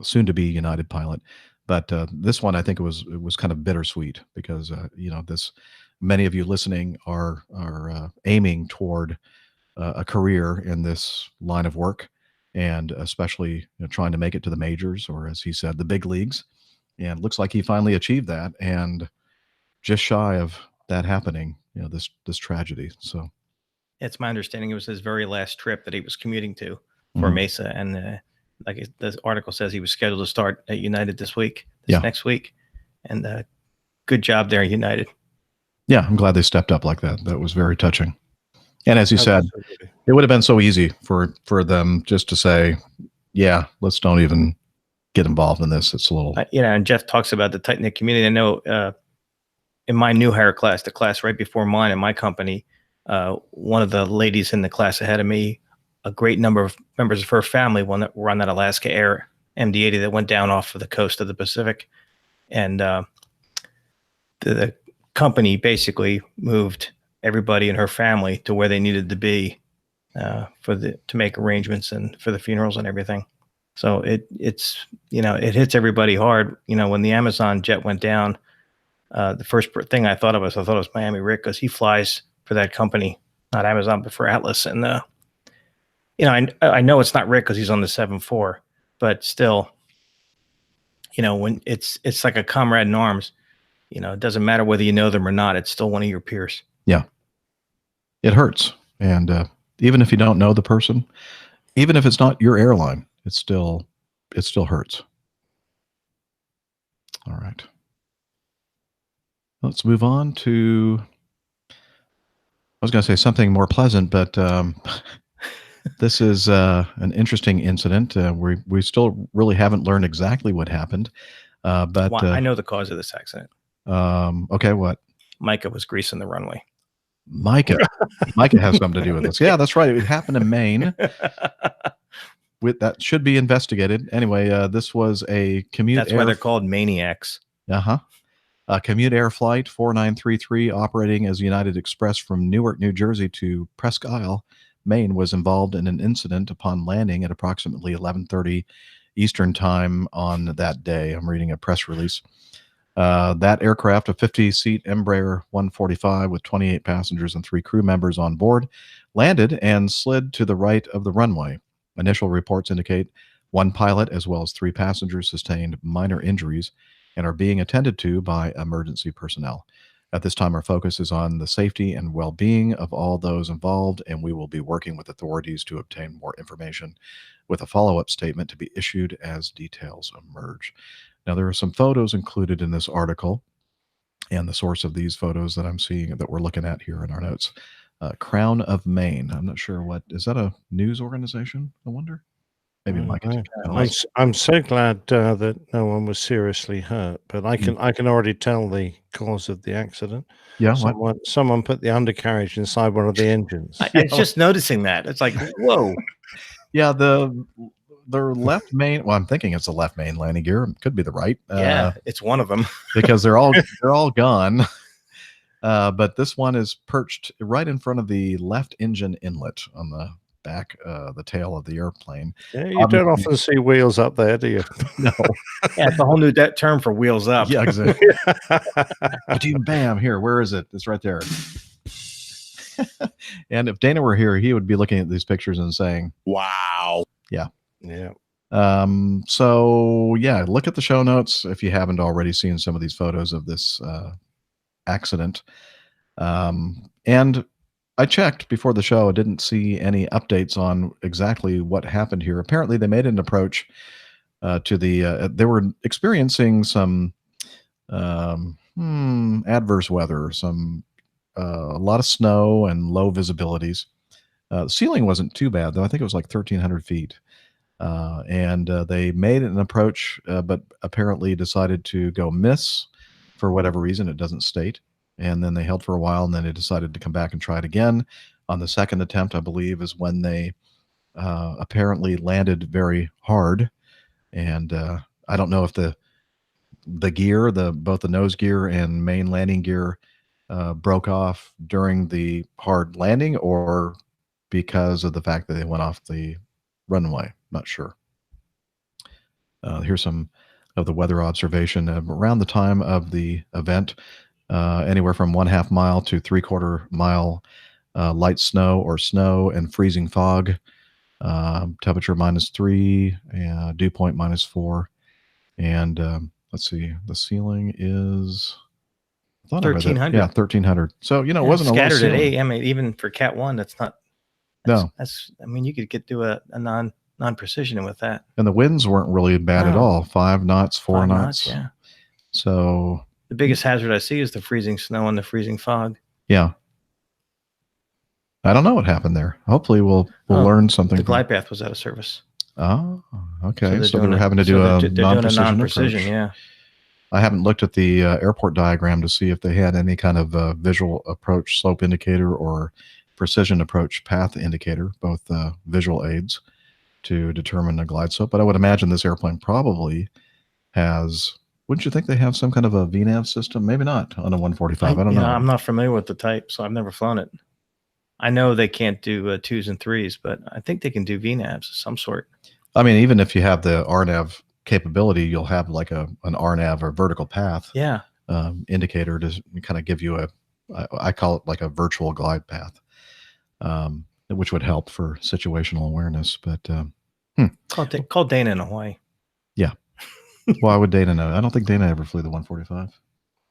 soon-to-be United pilot. But this one, I think it was kind of bittersweet because, many of you listening are aiming toward a career in this line of work, and especially trying to make it to the majors, or as he said, the big leagues. And looks like he finally achieved that. And just shy of that happening, this tragedy. So it's my understanding it was his very last trip that he was commuting to for Mesa, and like the article says, he was scheduled to start at United this next week. And good job there, United. Yeah, I'm glad they stepped up like that. That was very touching. And as you said, it would have been so easy for them just to say, yeah, let's don't even get involved in this. It's a little... and Jeff talks about the tight-knit community. I know in my new hire class, the class right before mine in my company, one of the ladies in the class ahead of me, a great number of members of her family were on that Alaska Air MD-80 that went down off of the coast of the Pacific. And the company basically moved everybody in her family to where they needed to be to make arrangements and for the funerals and everything. So it hits everybody hard. When the Amazon jet went down, the first thing I thought it was Miami Rick, because he flies for that company, not Amazon, but for Atlas. And I know it's not Rick because he's on the 747, but still, when it's like a comrade in arms. It doesn't matter whether you know them or not. It's still one of your peers. Yeah, it hurts. And even if you don't know the person, even if it's not your airline, it still hurts. All right. Let's move on to, I was going to say something more pleasant, but this is an interesting incident. We still really haven't learned exactly what happened. But I know the cause of this accident. Okay, what? Micah was greasing the runway. Micah has something to do with this. Yeah, that's right. It happened in Maine. That should be investigated. Anyway, this was a commute. That's why they're called maniacs. A commute air flight 4933 operating as United Express from Newark, New Jersey to Presque Isle, Maine, was involved in an incident upon landing at approximately 11:30 Eastern time on that day. I'm reading a press release. That aircraft, a 50-seat Embraer 145 with 28 passengers and 3 crew members on board, landed and slid to the right of the runway. Initial reports indicate 1 pilot as well as 3 passengers sustained minor injuries and are being attended to by emergency personnel. At this time, our focus is on the safety and well-being of all those involved, and we will be working with authorities to obtain more information with a follow-up statement to be issued as details emerge. Now, there are some photos included in this article, and the source of these photos that I'm seeing that we're looking at here in our notes, Crown of Maine. I'm not sure is that a news organization, I wonder? Maybe Mike. I'm so glad that no one was seriously hurt, but I can already tell the cause of the accident. Yeah, someone put the undercarriage inside one of the engines. I was just noticing that. It's like, whoa. Yeah, the left main. Well, I'm thinking it's the left main landing gear. It could be the right. Yeah, it's one of them because they're all gone. But this one is perched right in front of the left engine inlet on the back, the tail of the airplane. Yeah, you don't often see wheels up there, do you? No. Yeah, it's a whole new term for wheels up. Yeah, exactly. Bam, here, where is it? It's right there. And if Dana were here, he would be looking at these pictures and saying, wow. Yeah. Yeah. So yeah, look at the show notes if you haven't already seen some of these photos of this accident. And I checked before the show. I didn't see any updates on exactly what happened here. Apparently they made an approach to the, they were experiencing some adverse weather, a lot of snow and low visibilities. The ceiling wasn't too bad, though. I think it was like 1,300 feet. And they made an approach, but apparently decided to go miss for whatever reason. It doesn't state. And then they held for a while, and then they decided to come back and try it again. On the second attempt, I believe, is when they apparently landed very hard. And I don't know if the gear, both the nose gear and main landing gear broke off during the hard landing or because of the fact that they went off the runway. Not sure. Here's some of the weather observation around the time of the event. Anywhere from 1/2 mile to 3/4 mile light snow or snow and freezing fog. Temperature -3, dew point -4. And let's see, the ceiling is 1,300. Yeah, 1,300. So, it wasn't scattered a at low 8. I mean, even for Cat 1, that's not. No. I mean, you could get to a non-precision with that. And the winds weren't really bad at all. 5 knots, 4 5 knots. Yeah. So The biggest hazard I see is the freezing snow and the freezing fog. yeah. I don't know what happened there. Hopefully we'll learn something. The glide path was out of service. Oh, okay. they're So they were doing having to do they're a doing non-precision approach. yeah. I haven't looked at the airport diagram to see if they had any kind of visual approach slope indicator or precision approach path indicator, both visual aids to determine the glide slope. But I would imagine this airplane probably has, wouldn't you think they have some kind of a VNAV system? Maybe not on a 145. I don't know. I'm not familiar with the type, so I've never flown it. I know they can't do 2s and 3s, but I think they can do VNAVs of some sort. I mean, even if you have the RNAV capability, you'll have like an RNAV or vertical path indicator to kind of give you I call it like a virtual glide path, which would help for situational awareness. But Call Dana in Hawaii. Yeah. Why would Dana know? I don't think Dana ever flew the 145.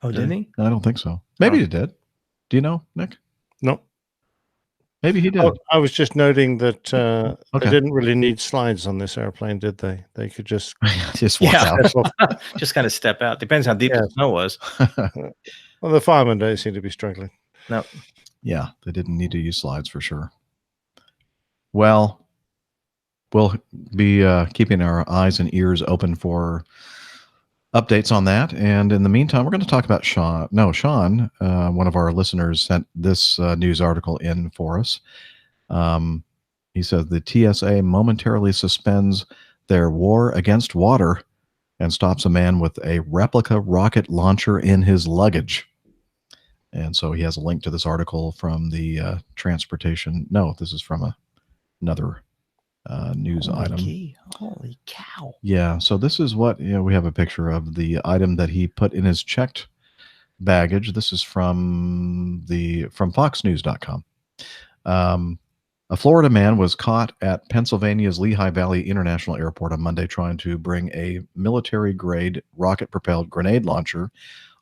Oh, did he? I don't think so. Maybe he did. Do you know, Nick? No. Maybe he did. I was just noting that Okay. they didn't really need slides on this airplane, did they? They could just walk out. Just kind of step out. Depends how deep the snow was. Well, the firemen don't seem to be struggling. No. Yeah, they didn't need to use slides for sure. Well, we'll be keeping our eyes and ears open for updates on that. And in the meantime, we're going to talk about Sean. No, Sean, one of our listeners, sent this news article in for us. He says the TSA momentarily suspends their war against water and stops a man with a replica rocket launcher in his luggage. And so he has a link to this article from the transportation. No, this is from another news item. Holy cow. Yeah, so this is what, we have a picture of the item that he put in his checked baggage. This is from foxnews.com. A Florida man was caught at Pennsylvania's Lehigh Valley International Airport on Monday trying to bring a military-grade rocket-propelled grenade launcher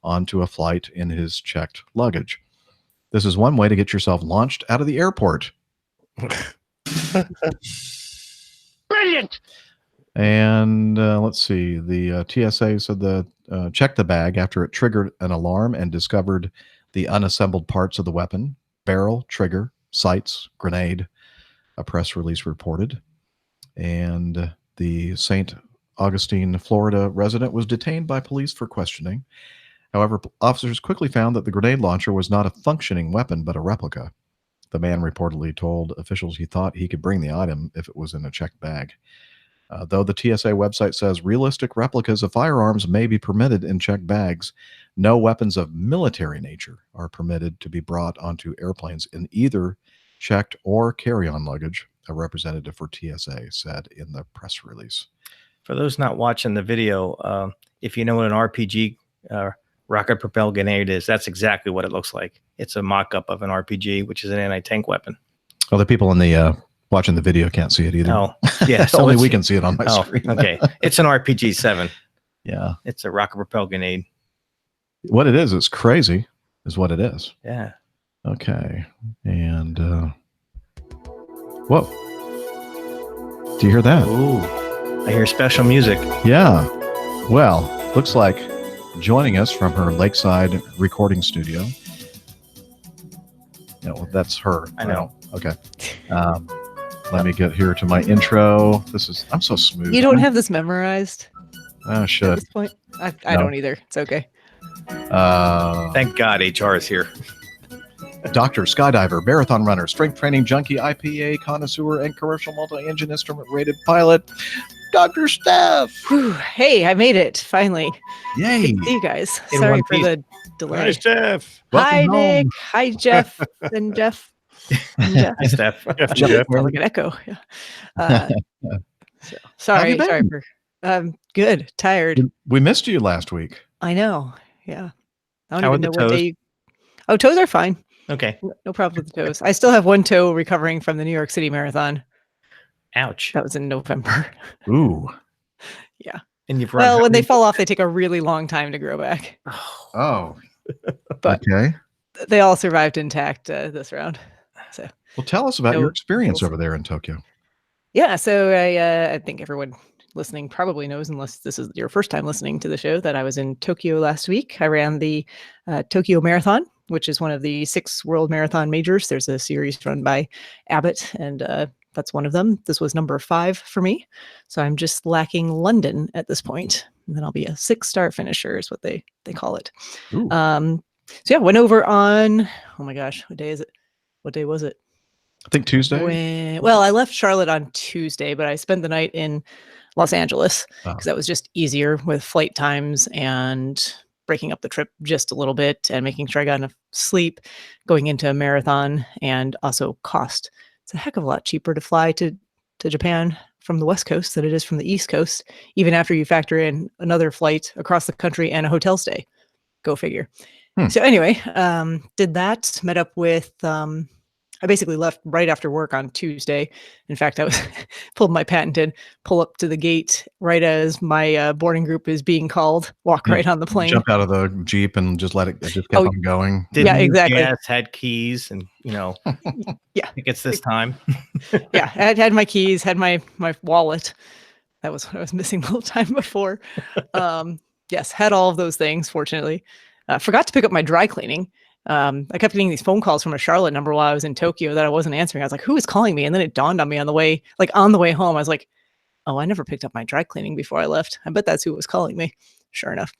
onto a flight in his checked luggage. This is one way to get yourself launched out of the airport. Brilliant. And let's see. The TSA said checked the bag after it triggered an alarm and discovered the unassembled parts of the weapon: barrel, trigger, sights, grenade. A press release reported. And the St. Augustine, Florida resident was detained by police for questioning. However, officers quickly found that the grenade launcher was not a functioning weapon, but a replica. The man reportedly told officials he thought he could bring the item if it was in a checked bag. Though the TSA website says realistic replicas of firearms may be permitted in checked bags, no weapons of military nature are permitted to be brought onto airplanes in either checked or carry-on luggage, a representative for TSA said in the press release. For those not watching the video, if you know what an RPG, rocket propelled grenade is, that's exactly what it looks like. It's a mock-up of an RPG, which is an anti-tank weapon. Well, the people in the watching the video can't see it either. Oh, yeah. So Only we can see it on my screen. Okay. It's an RPG-7. Yeah. It's a rocket propelled grenade. What it is, it's crazy, is what it is. Yeah. Okay. And, whoa. Do you hear that? Ooh. I hear special music. Yeah. Well, looks like joining us from her lakeside recording studio. No, that's her. I know. Okay. Let me get here to my intro. I'm so smooth. You don't have this memorized I at should. this point? I No. don't either. It's okay. Thank God HR is here. Doctor, skydiver, marathon runner, strength training junkie, IPA connoisseur, and commercial multi-engine instrument rated pilot, Dr. Steph. Whew. Hey, I made it finally. Yay. Good to see you guys. In Sorry one for piece. the delay. Hi, Steph. Hi, Welcome Nick. home. Hi, Jeff. And Jeff. And Jeff. Hi, Steph. Jeff. Felt like an echo. Yeah. Sorry. you been? Sorry for. Good. Tired. We missed you last week. I know. Yeah. I don't How are even the know what toes? day. Oh, toes are fine. Okay. No problem with the toes. I still have one toe recovering from the New York City Marathon. Ouch. That was in November. Ooh. Yeah. And you've run Well, how when they many- fall off, they take a really long time to grow back. Oh. But Okay. they all survived intact this round. So Well, tell us about No your experience rules. over there in Tokyo. yeah, so I think everyone listening probably knows, unless this is your first time listening to the show, that I was in Tokyo last week. I ran the Tokyo Marathon, which is one of the 6 world marathon majors. There's a series run by Abbott, and that's one of them. This was number 5 for me. So I'm just lacking London at this point. And then I'll be a 6-star finisher is what they call it. Ooh. So yeah, went over on, oh my gosh, what day is it? What day was it? I think Tuesday. Well, I left Charlotte on Tuesday, but I spent the night in Los Angeles Oh. because that was just easier with flight times and breaking up the trip just a little bit and making sure I got enough sleep going into a marathon, and also cost. It's a heck of a lot cheaper to fly to Japan from the West Coast than it is from the East Coast, even after you factor in another flight across the country and a hotel stay. Go figure. So anyway, did that, met up with, I basically left right after work on Tuesday. In fact, I was pulled my patented pull up to the gate right as my boarding group is being called, walk right on the plane. Jump out of the Jeep and just let it just kept on going. Yeah, exactly. Gas, had keys, and Yeah. I think it's this time. Yeah, I had my keys, had my wallet. That was what I was missing the whole time before. Yes, had all of those things, fortunately. Forgot to pick up my dry cleaning. I kept getting these phone calls from a Charlotte number while I was in Tokyo that I wasn't answering. I was like, who is calling me? And then it dawned on me on the way home. I was like, oh, I never picked up my dry cleaning before I left. I bet that's who was calling me. Sure enough.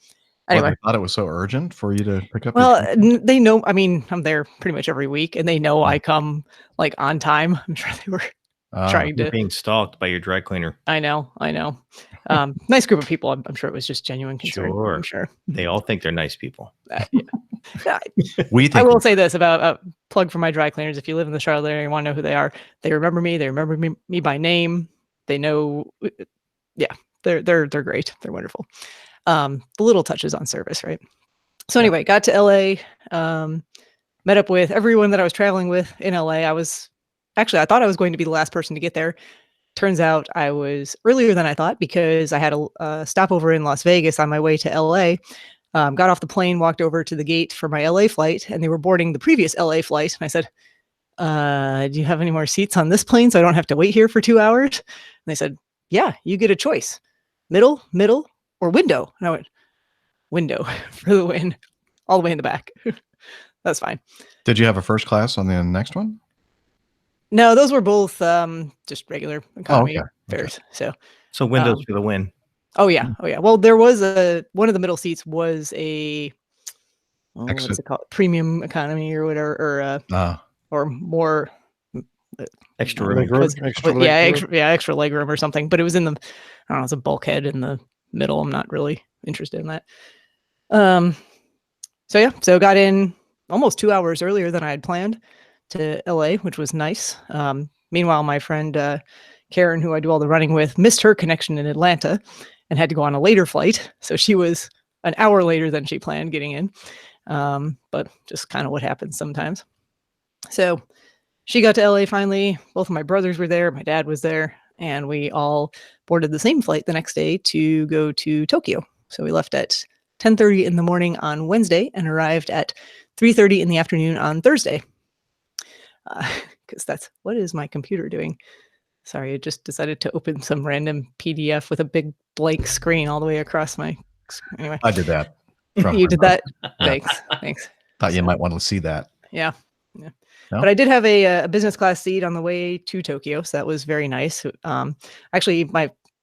Anyway. Well, I thought it was so urgent for you to pick up. Well, they know, I mean, I'm there pretty much every week and they know I come like on time. I'm sure they were trying You're to. being stalked by your dry cleaner. I know. Nice group of people. I'm sure it was just genuine concern. Sure. I'm sure. They all think they're nice people. Yeah. We I think will say this about plug for my dry cleaners. If you live in the Charlotte area and want to know who they are, they remember me. They remember me by name. They know. Yeah, they're great. They're wonderful. The little touches on service, right? So anyway, got to LA. Met up with everyone that I was traveling with in LA. I thought I was going to be the last person to get there. Turns out I was earlier than I thought because I had a stopover in Las Vegas on my way to LA. Got off the plane, walked over to the gate for my LA flight, and they were boarding the previous LA flight. And I said, do you have any more seats on this plane so I don't have to wait here for 2 hours? And they said, yeah, you get a choice. Middle, or window. And I went, window for the win, all the way in the back. That's fine. Did you have a first class on the next one? No, those were both just regular economy okay. fares. So windows for the win. Oh yeah. Well, there was one of the middle seats was a what's it called? Premium economy or whatever, or more Extra Leg room. room, extra leg room. extra leg room or something. But it was in the, I don't know, it's a bulkhead in the middle. I'm not really interested in that. So got in almost 2 hours earlier than I had planned to LA, which was nice. Meanwhile, my friend Karen, who I do all the running with, missed her connection in Atlanta and had to go on a later flight. So she was an hour later than she planned getting in. But just kind of what happens sometimes. So she got to LA finally. Both of my brothers were there. My dad was there. And we all boarded the same flight the next day to go to Tokyo. So we left at 10:30 in the morning on Wednesday and arrived at 3:30 in the afternoon on Thursday. Because what is my computer doing? Sorry, it just decided to open some random PDF with a big blank screen all the way across my screen. Anyway. I did that. You did that? Thanks. Thought you might want to see that. Yeah. No? But I did have a business class seat on the way to Tokyo, so that was very nice. Actually,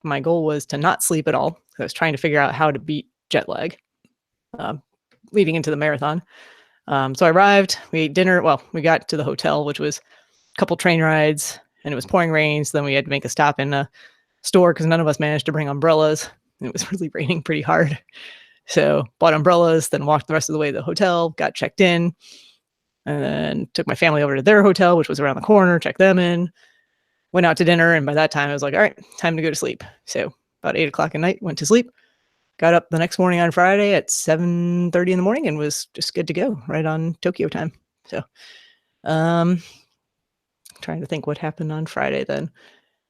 my goal was to not sleep at all. I was trying to figure out how to beat jet lag leading into the marathon. So I arrived, we ate dinner. Well, we got to the hotel, which was a couple train rides, and it was pouring rain. So then we had to make a stop in a store because none of us managed to bring umbrellas. It was really raining pretty hard. So bought umbrellas, then walked the rest of the way to the hotel, got checked in, and then took my family over to their hotel, which was around the corner, checked them in, went out to dinner. And by that time I was like, all right, time to go to sleep. So about 8 o'clock at night, went to sleep, got up the next morning on Friday at 7:30 in the morning and was just good to go right on Tokyo time. So, trying to think what happened on Friday then.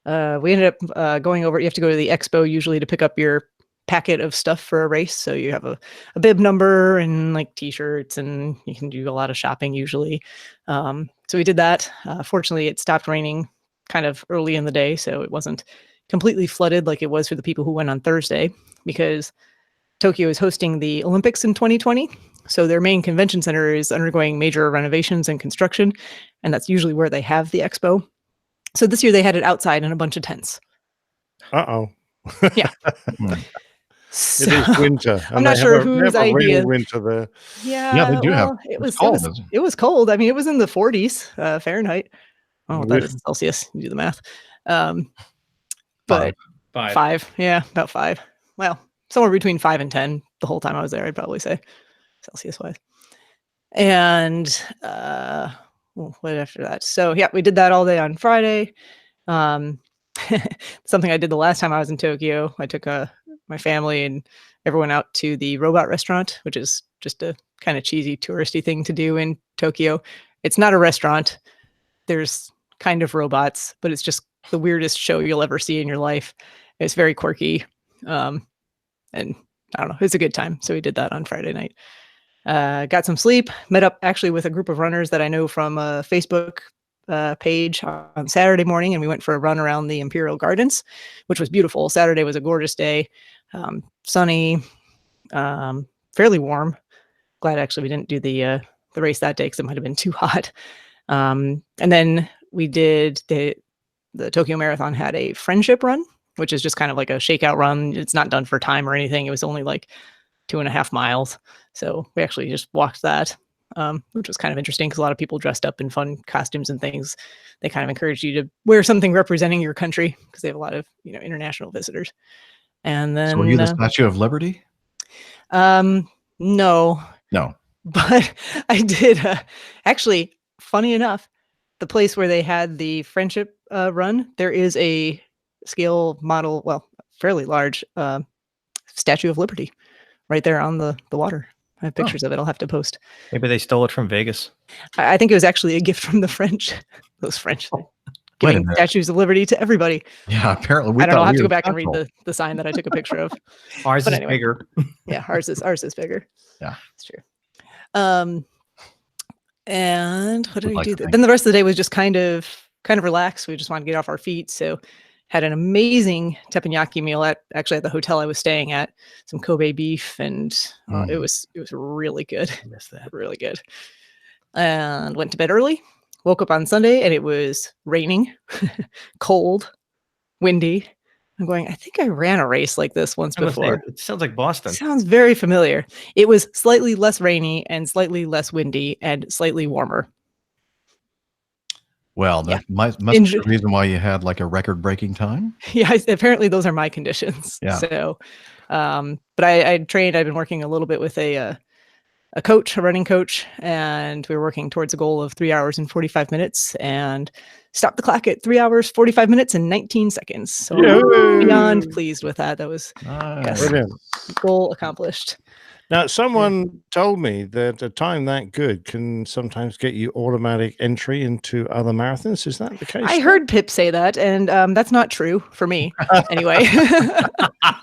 We ended up going over, you have to go to the expo usually to pick up your packet of stuff for a race. So you have a bib number and like t-shirts, and you can do a lot of shopping usually. So we did that. Fortunately, it stopped raining kind of early in the day, so it wasn't completely flooded like it was for the people who went on Thursday, because Tokyo is hosting the Olympics in 2020. So their main convention center is undergoing major renovations and construction, and that's usually where they have the expo. So this year they had it outside in a bunch of tents. Uh-oh. Yeah. So, it is winter. I'm not sure whose idea. Winter there. Yeah, they do have. It was cold. It was cold. I mean, it was in the 40s Fahrenheit. Oh, that is Celsius. You do the math. But five. Yeah, about 5. Well, somewhere between 5 and 10 the whole time I was there, I'd probably say, Celsius wise. And what after that? So yeah, we did that all day on Friday. Something I did the last time I was in Tokyo, I took my family and everyone out to the robot restaurant, which is just a kind of cheesy touristy thing to do in Tokyo. It's not a restaurant. There's kind of robots, but it's just the weirdest show you'll ever see in your life. It's very quirky. And I don't know, it's a good time. So we did that on Friday night. Got some sleep, met up actually with a group of runners that I know from a Facebook page on Saturday morning, and we went for a run around the Imperial Gardens, which was beautiful. Saturday was a gorgeous day, sunny, fairly warm. Glad actually we didn't do the race that day because it might have been too hot. And then we did the Tokyo Marathon had a friendship run, which is just kind of like a shakeout run. It's not done for time or anything. It was only like 2.5 miles. So we actually just walked that, which was kind of interesting because a lot of people dressed up in fun costumes and things. They kind of encourage you to wear something representing your country because they have a lot of, international visitors. And then, so were you the Statue of Liberty? No, but I did. Actually, funny enough, the place where they had the friendship run, there is a scale model, well, fairly large Statue of Liberty right there on the water. I have pictures of it. I'll have to post. Maybe they stole it from Vegas. I think it was actually a gift from the French. Those French giving statues of liberty to everybody. Yeah, apparently. I don't know. I'll have to go back and read the sign that I took a picture of. Ours is bigger. Yeah, ours is bigger. Yeah, it's true. And what did we do? Then the rest of the day was just kind of relaxed. We just wanted to get off our feet. So had an amazing teppanyaki meal at the hotel I was staying at. Some Kobe beef, and it was really good. I missed that. Really good. And went to bed early. Woke up on Sunday and it was raining, cold, windy. I'm going, I think I ran a race like this once before. It sounds like Boston. Sounds very familiar. It was slightly less rainy and slightly less windy and slightly warmer. Well, that must be the reason why you had like a record-breaking time. Yeah, apparently those are my conditions. Yeah. So, but I trained. I've been working a little bit with a coach, a running coach, and we were working towards a goal of 3 hours and 45 minutes, and stopped the clock at 3 hours 45 minutes and 19 seconds. So I'm beyond pleased with that. That was Brilliant. Goal accomplished. Now, someone told me that a time that good can sometimes get you automatic entry into other marathons. Is that the case? I heard Pip say that, and that's not true for me. Anyway.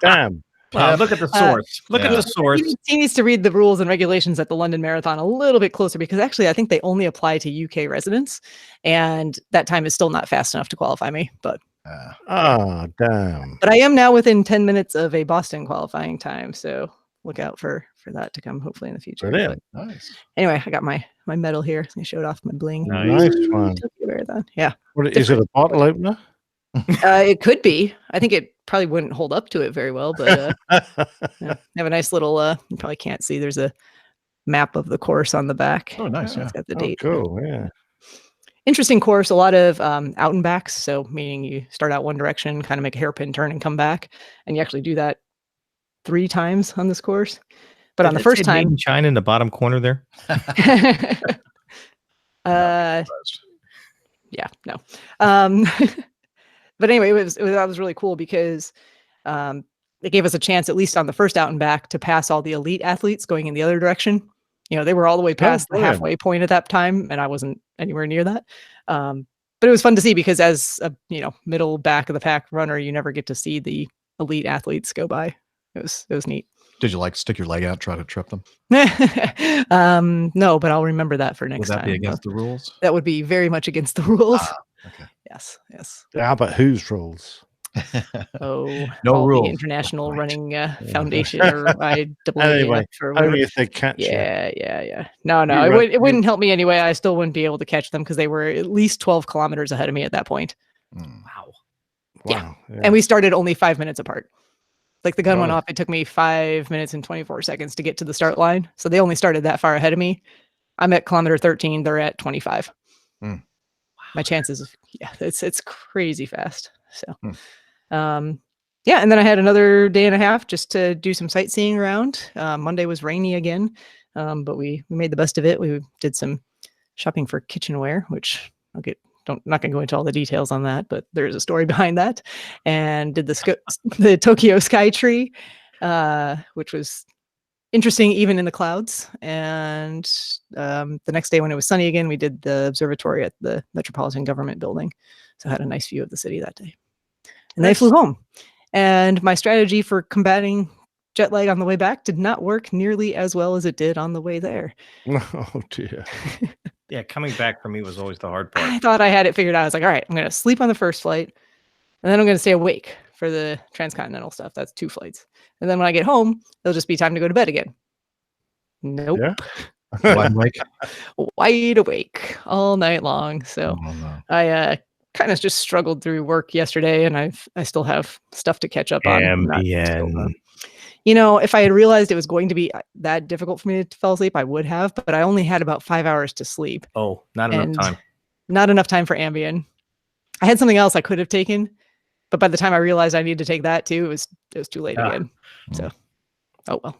Damn. Well, look at the source. Look at the source. He needs to read the rules and regulations at the London Marathon a little bit closer, because actually I think they only apply to UK residents, and that time is still not fast enough to qualify me. But damn. But I am now within 10 minutes of a Boston qualifying time, so look out for that to come hopefully in the future. Brilliant. But Nice. anyway, I got my medal here. I showed off my bling. Nice one. Yeah. What is it? A bottle opener? It could be. I think it probably wouldn't hold up to it very well, but yeah, they have a nice little you probably can't see, there's a map of the course on the back. Oh, nice. It's got the date. Cool. Yeah. Interesting course, a lot of out and backs. So meaning you start out one direction, kind of make a hairpin turn and come back. And you actually do that 3 times on this course. But on the first time, shine in the bottom corner there. Yeah, no. But anyway, that was really cool because it gave us a chance, at least on the first out and back, to pass all the elite athletes going in the other direction. You know, they were all the way past the halfway point at that time, and I wasn't anywhere near that. But it was fun to see because as a middle back of the pack runner, you never get to see the elite athletes go by. It was neat. Did you like stick your leg out, try to trip them? No, but I'll remember that for next time. Would that be against the rules? That would be very much against the rules. Okay. Yes. How about whose rules? Oh, no rules. The International Running Foundation or IAAF Anyway, or whatever. only if they catch you. Yeah. No, You it wouldn't help me anyway. I still wouldn't be able to catch them because they were at least 12 kilometers ahead of me at that point. Wow. Yeah. And we started only 5 minutes apart. Like the gun went off, it took me 5 minutes and 24 seconds to get to the start line. So they only started that far ahead of me. I'm at kilometer 13. They're at 25. My chances, it's crazy fast. So, and then I had another day and a half just to do some sightseeing around. Monday was rainy again, but we made the best of it. We did some shopping for kitchenware, which not going to go into all the details on that, but there is a story behind that. And did the Tokyo Sky Tree, which was interesting even in the clouds. And the next day when it was sunny again, we did the observatory at the Metropolitan Government Building. So I had a nice view of the city that day. And then I flew home. And my strategy for combating jet lag on the way back did not work nearly as well as it did on the way there. Oh, dear. Yeah, coming back for me was always the hard part. I thought I had it figured out. I was like, all right, I'm going to sleep on the first flight, and then I'm going to stay awake for the transcontinental stuff. That's 2 flights. And then when I get home, it'll just be time to go to bed again. Nope. Wide awake all night long. So I kind of just struggled through work yesterday, and I still have stuff to catch up on. If I had realized it was going to be that difficult for me to fall asleep, I would have, but I only had about 5 hours to sleep. Oh, not enough time. Not enough time for Ambien. I had something else I could have taken, but by the time I realized I needed to take that too, it was too late again. So, oh well.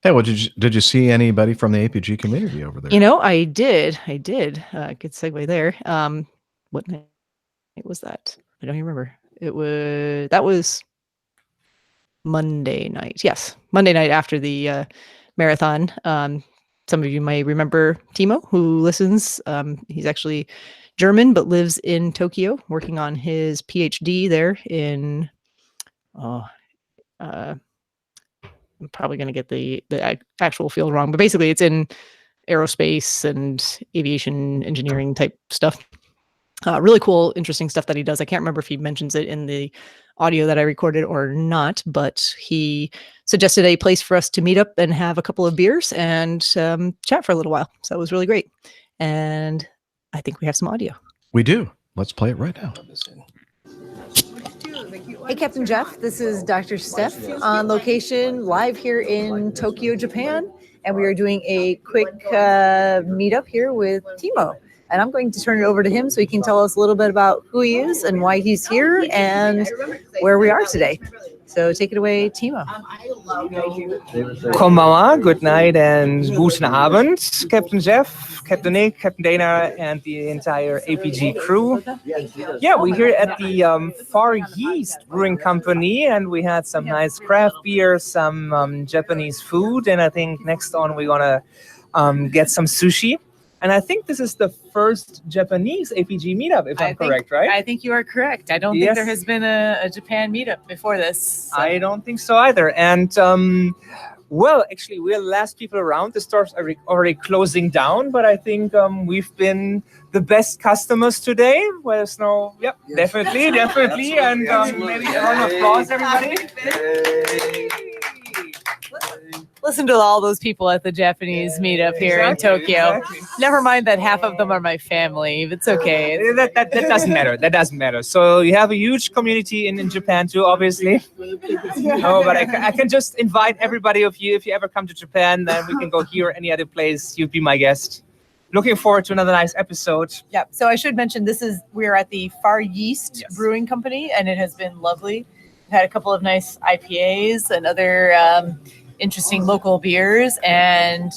Hey, well, did you see anybody from the APG community over there? I did. Good segue there. What night was that? I don't even remember. That was Monday night. Yes, Monday night after the marathon. Some of you may remember Timo, who listens. He's actually German, but lives in Tokyo, working on his PhD there in. I'm probably going to get the actual field wrong, but basically it's in aerospace and aviation engineering type stuff. Really cool, interesting stuff that he does. I can't remember if he mentions it in the audio that I recorded or not, but he suggested a place for us to meet up and have a couple of beers and chat for a little while. So that was really great. And I think we have some audio. We do. Let's play it right now. Hey, Captain Jeff. This is Dr. Steph on location live here in Tokyo, Japan. And we are doing a quick meetup here with Timo. And I'm going to turn it over to him so he can tell us a little bit about who he is and why he's here and where we are today. So take it away, Timo. Konbanwa, good night and guten Abend, Captain Jeff, Captain Nick, Captain Dana, and the entire APG crew. Yeah, we're here at the Far East Brewing Company, and we had some nice craft beer, some Japanese food, and I think next on we're gonna get some sushi. And I think this is the first Japanese APG meetup, if I'm correct, right? I think you are correct. I don't think there has been a Japan meetup before this. I don't think so either. And well, actually, we're the last people around. The stores are already closing down, but I think we've been the best customers today. Well, there's no, yep, definitely. And maybe a round of applause, everybody. Listen to all those people at the Japanese meetup here in Tokyo. Exactly. Never mind that half of them are my family. It's okay. That doesn't matter. That doesn't matter. So you have a huge community in Japan too, obviously. Oh, but I can just invite everybody of you. If you ever come to Japan, then we can go here or any other place. You'd be my guest. Looking forward to another nice episode. Yeah. So I should mention we're at the Far East Brewing Company, and it has been lovely. We've had a couple of nice IPAs and other interesting local beers, and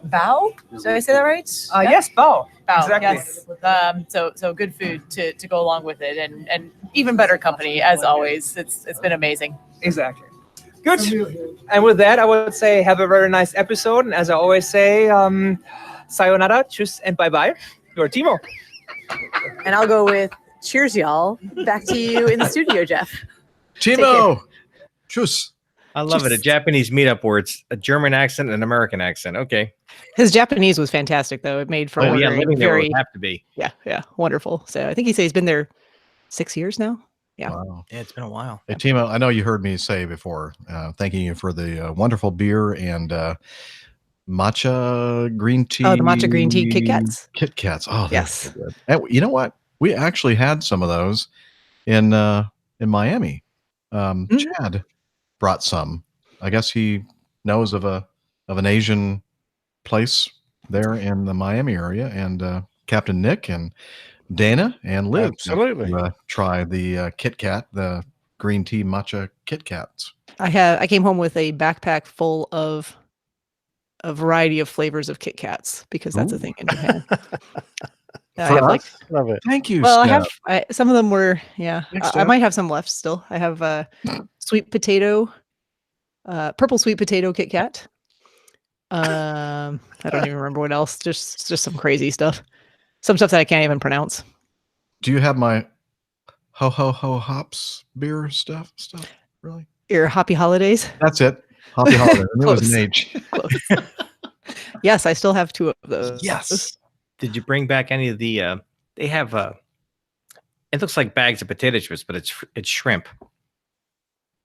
Bao. Did I say that right? Yes, Bao. Exactly. Exactly. Yes. So good food to go along with it, and even better company as always. It's been amazing. Exactly. Good. And with that, I would say have a very nice episode. And as I always say, sayonara, tschüss, and bye-bye. Your Timo. And I'll go with cheers, y'all. Back to you in the studio, Jeff. Timo, tschüss. I love it. A Japanese meetup where it's a German accent and an American accent. Okay. His Japanese was fantastic, though. It made for living there would have to be. Yeah, wonderful. So I think he said he's been there 6 years now. Yeah. Wow. Yeah, it's been a while. Hey, Timo, I know you heard me say before, thanking you for the wonderful beer and matcha green tea. Oh, the matcha green tea Kit Kats. Kit Kats. Oh, yes. So good. And you know what? We actually had some of those in Miami. Chad brought some. I guess he knows of an Asian place there in the Miami area, and Captain Nick and Dana and Liv absolutely try the Kit Kat, the green tea matcha Kit Kats. I came home with a backpack full of a variety of flavors of Kit Kats because that's a thing in Japan. I have love it. Thank you. Well, Steph. I have some of them were I might have some left still. I have sweet potato, purple sweet potato Kit Kat. I don't even remember what else. Just some crazy stuff. Some stuff that I can't even pronounce. Do you have my ho hops beer stuff? Really? Your Happy Holidays? That's it. Happy Holidays. It was an H. Close. Yes, I still have two of those. Yes. Did you bring back any of the? They have it looks like bags of potato chips, but it's shrimp.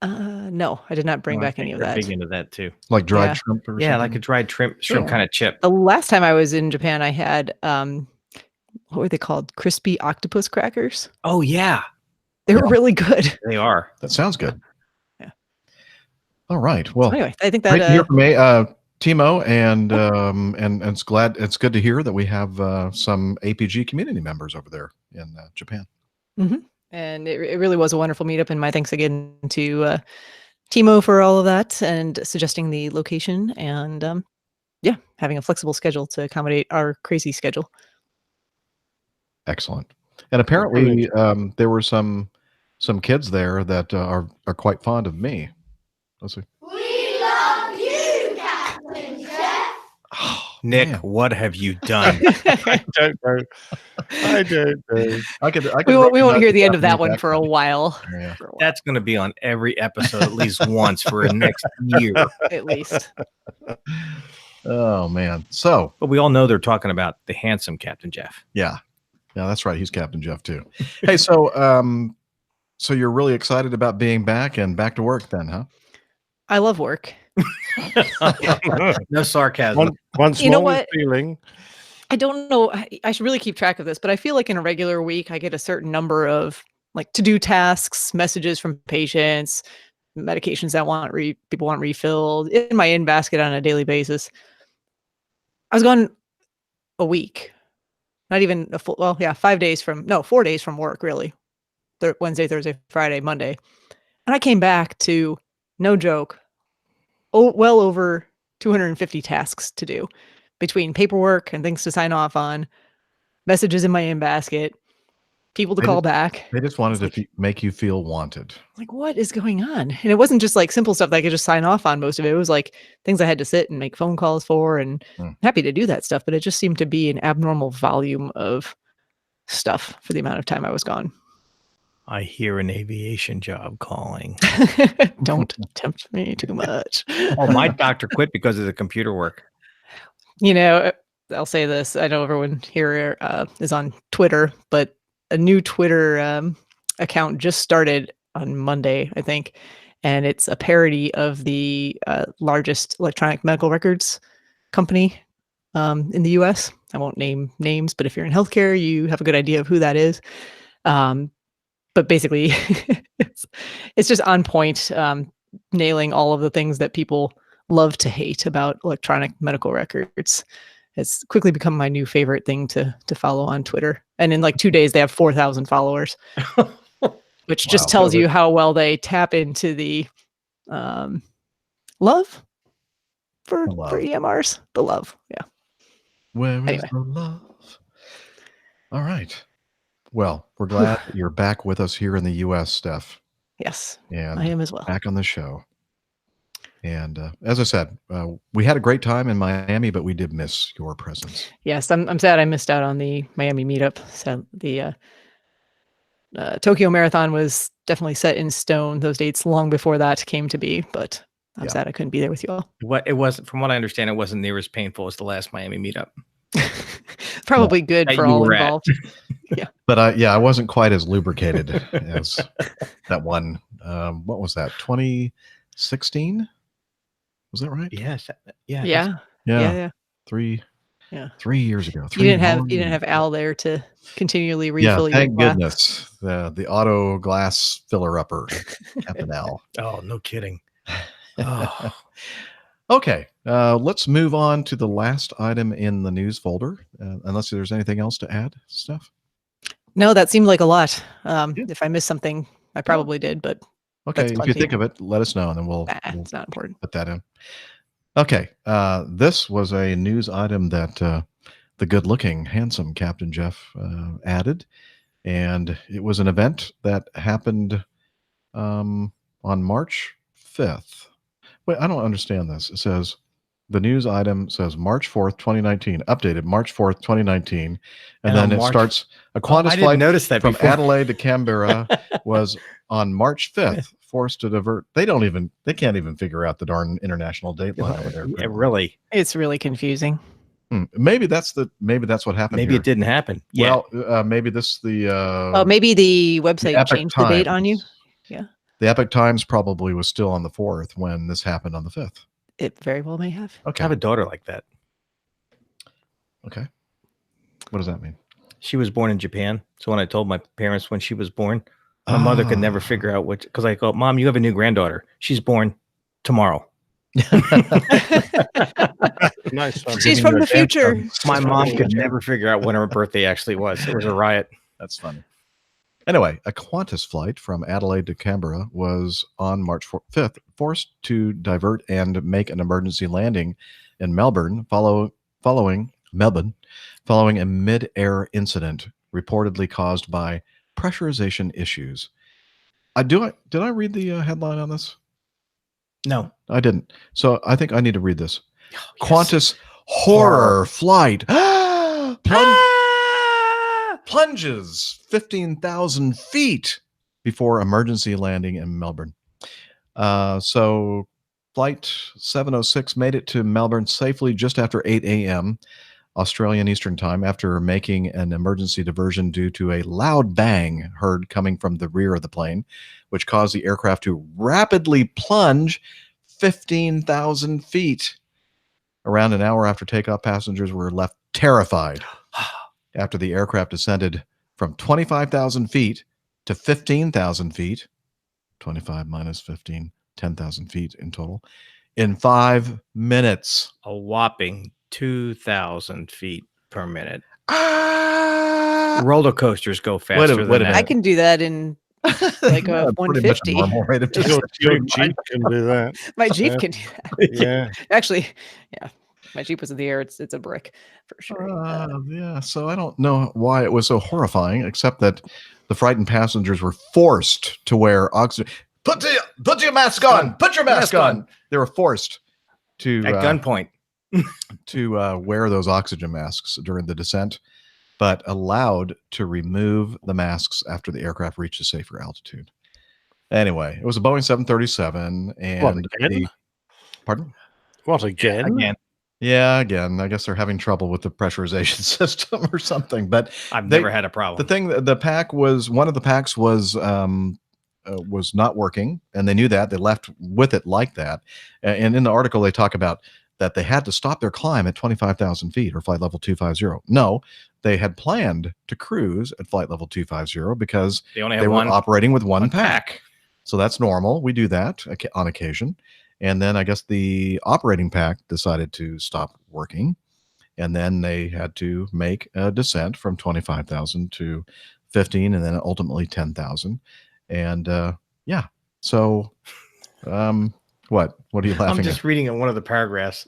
No, I did not bring back any of that. Big into that too. Like dried shrimp or something? Yeah, like a dried shrimp kind of chip. The last time I was in Japan, I had what were they called? Crispy octopus crackers. Oh yeah, they were really good. They are. That sounds good. Yeah. All right. Well, so anyway, I think that great to hear from Timo, and it's good to hear that we have some APG community members over there in Japan. Mm-hmm. And it really was a wonderful meetup. And my thanks again to Timo for all of that and suggesting the location and having a flexible schedule to accommodate our crazy schedule. Excellent. And apparently there were some kids there that are quite fond of me. Let's see. We love you, Captain Jeff. Oh, Nick, man. What have you done? I don't know. I don't know. We won't hear the end of that one for a while. Yeah. That's going to be on every episode at least once for the next year. At least. Oh, man. So. But we all know they're talking about the handsome Captain Jeff. Yeah. Yeah, that's right. He's Captain Jeff, too. Hey, so you're really excited about being back and back to work then, huh? I love work. No sarcasm. One You know small what? feeling. I don't know. I should really keep track of this, but I feel like in a regular week, I get a certain number of like to-do tasks, messages from patients, medications that people want refilled in my in basket on a daily basis. I was gone a week. not even a full, well, yeah, 4 days from work, really. Wednesday, Thursday, Friday, Monday. And I came back to, no joke, well over 250 tasks to do between paperwork and things to sign off on, messages in my in-basket, people to call back. They just wanted to make you feel wanted. Like, what is going on? And it wasn't just like simple stuff that I could just sign off on. Most of it was like things I had to sit and make phone calls for, and happy to do that stuff. But it just seemed to be an abnormal volume of stuff for the amount of time I was gone. I hear an aviation job calling. Don't tempt me too much. Oh, my doctor quit because of the computer work. You know, I'll say this. I know everyone here is on Twitter, but a new Twitter account just started on Monday, I think. And it's a parody of the largest electronic medical records company in the US. I won't name names, but if you're in healthcare, you have a good idea of who that is. But basically, it's just on point, nailing all of the things that people love to hate about electronic medical records. It's quickly become my new favorite thing to follow on Twitter. And in like 2 days, they have 4,000 followers, which just tells you how well they tap into the love for EMRs. The love, yeah. Where is the love? All right. Well, we're glad that you're back with us here in the U.S., Steph. Yes, and I am as well. Back on the show. And as I said, we had a great time in Miami, but we did miss your presence. Yes, I'm sad I missed out on the Miami meetup. So the Tokyo Marathon was definitely set in stone. Those dates long before that came to be, but I'm sad I couldn't be there with you all. It wasn't, from what I understand, it wasn't near as painful as the last Miami meetup. Probably good for all involved. Yeah. But I wasn't quite as lubricated as that one. What was that? 2016? Was that right? Yes. Yeah. 3 years ago. You didn't have Al there to continually refill your thank glass. goodness. The auto glass filler upper, Captain Al. Oh, no kidding. Oh. Okay, let's move on to the last item in the news folder. Unless there's anything else to add, Steph. No, that seemed like a lot. If I missed something, I probably did, but okay, if you think of it, let us know, and then we'll it's not important. Put that in. Okay, this was a news item that the good-looking, handsome Captain Jeff added, and it was an event that happened on March 5th. Wait, I don't understand this. It says, the news item says March 4th, 2019, updated March 4th, 2019. And then it starts, a Qantas flight from Adelaide to Canberra was on March 5th, forced to divert. They can't even figure out the darn international date line over there. Yeah, really. It's really confusing. Maybe that's what happened. Maybe here. It didn't happen. Well, maybe maybe the website changed the date on you. Yeah. The Epic Times probably was still on the 4th when this happened on the 5th. It very well may have. Okay. I have a daughter like that. Okay. What does that mean? She was born in Japan. So when I told my parents when she was born, my mother could never figure out which, because I go, Mom, you have a new granddaughter. She's born tomorrow. Nice. She's from the future. My mom could never figure out when her birthday actually was. It was a riot. That's funny. Anyway, a Qantas flight from Adelaide to Canberra was on March 5th forced to divert and make an emergency landing in Melbourne following a mid-air incident reportedly caused by pressurization issues. Did I read the headline on this? No, I didn't. So I think I need to read this. Oh, yes. Qantas horror flight plunges 15,000 feet before emergency landing in Melbourne. So flight 706 made it to Melbourne safely just after 8 a.m. Australian Eastern Time after making an emergency diversion due to a loud bang heard coming from the rear of the plane, which caused the aircraft to rapidly plunge 15,000 feet. Around an hour after takeoff, passengers were left terrified after the aircraft descended from 25,000 feet to 15,000 feet, 25 minus 15, 10,000 feet in total, in 5 minutes. A whopping 2,000 feet per minute. Roller coasters go faster than that. I can do that in like a Pretty much a 150. normal rate of Your descent. Jeep can do that. My Jeep Yeah. can do that. Yeah. Actually, yeah. My Jeep was in the air. It's a brick for sure. Yeah, so I don't know why it was so horrifying, except that the frightened passengers were forced to wear oxygen. Put your mask on. Put your mask on. They were forced to At gunpoint to wear those oxygen masks during the descent, but allowed to remove the masks after the aircraft reached a safer altitude. Anyway, it was a Boeing 737, and What, again? Pardon? What, again? Yeah, again. I guess they're having trouble with the pressurization system or something. But I've never had a problem. The thing, the pack was one of the packs was not working, and they knew that. They left with it like that. And in the article, they talk about that they had to stop their climb at 25,000 feet or flight level 250. No, they had planned to cruise at flight level 250 because They only had they were one- operating with one pack. So that's normal. We do that on occasion. And then I guess the operating pack decided to stop working. And then they had to make a descent from 25,000 to 15 and then ultimately 10,000. And yeah. So what are you laughing I'm just at? reading in one of the paragraphs.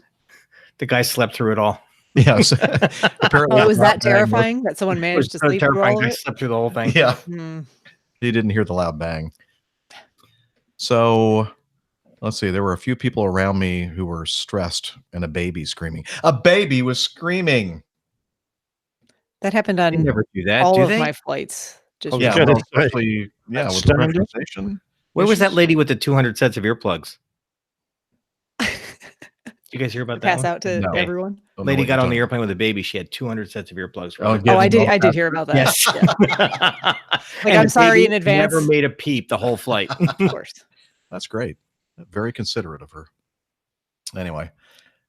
The guy slept through it all. Yes. Apparently Oh, was that loud bang terrifying that someone managed to so sleep through terrifying. all of I it? slept through the whole thing. Yeah. Hmm. He didn't hear the loud bang. So let's see. There were a few people around me who were stressed and a baby screaming. A baby was screaming. That happened on never do that, all do of they? my flights. Just Yeah, Good. well, especially That's with standard. pressurization. Where was that lady with the 200 sets of earplugs? You guys hear about that? pass one? out to No. everyone. Don't know Lady what got you're on the talking airplane with a baby. She had 200 sets of earplugs. For Oh, her. get Oh, I them did. all I did hear about that. Yes. Yeah. And I'm the sorry baby in advance. Never made a peep the whole flight. Of course. That's great. Very considerate of her. Anyway,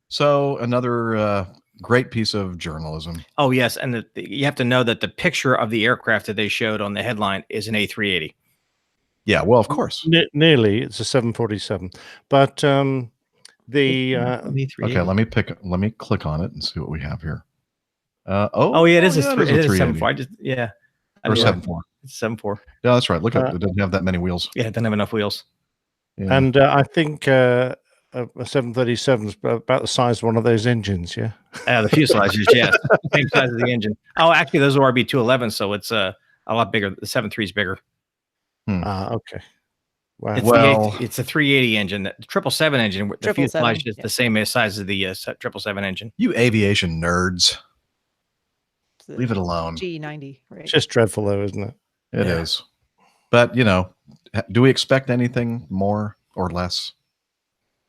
so another great piece of journalism. Oh yes, and you have to know that the picture of the aircraft that they showed on the headline is an A380. Yeah, well, of course. Nearly, it's a 747. But the Okay, let me click on it and see what we have here. Oh yeah, it is a yeah, 7.4. I just or 7.4. It's 7.4. Yeah, that's right. Look at it. It doesn't have that many wheels. Yeah, it doesn't have enough wheels. Yeah. And I think a 737 is about the size of one of those engines, yeah? The fuselage is, yes. Same size as the engine. Oh, actually, those are RB211, so it's a lot bigger. The 7.3 is bigger. Okay. Wow. It's a 380 engine. The 777 engine, the 777, fuselage is the same size as the 777 engine. You aviation nerds. Leave it alone. G90, right? It's just dreadful, though, isn't it? It is. But, do we expect anything more or less?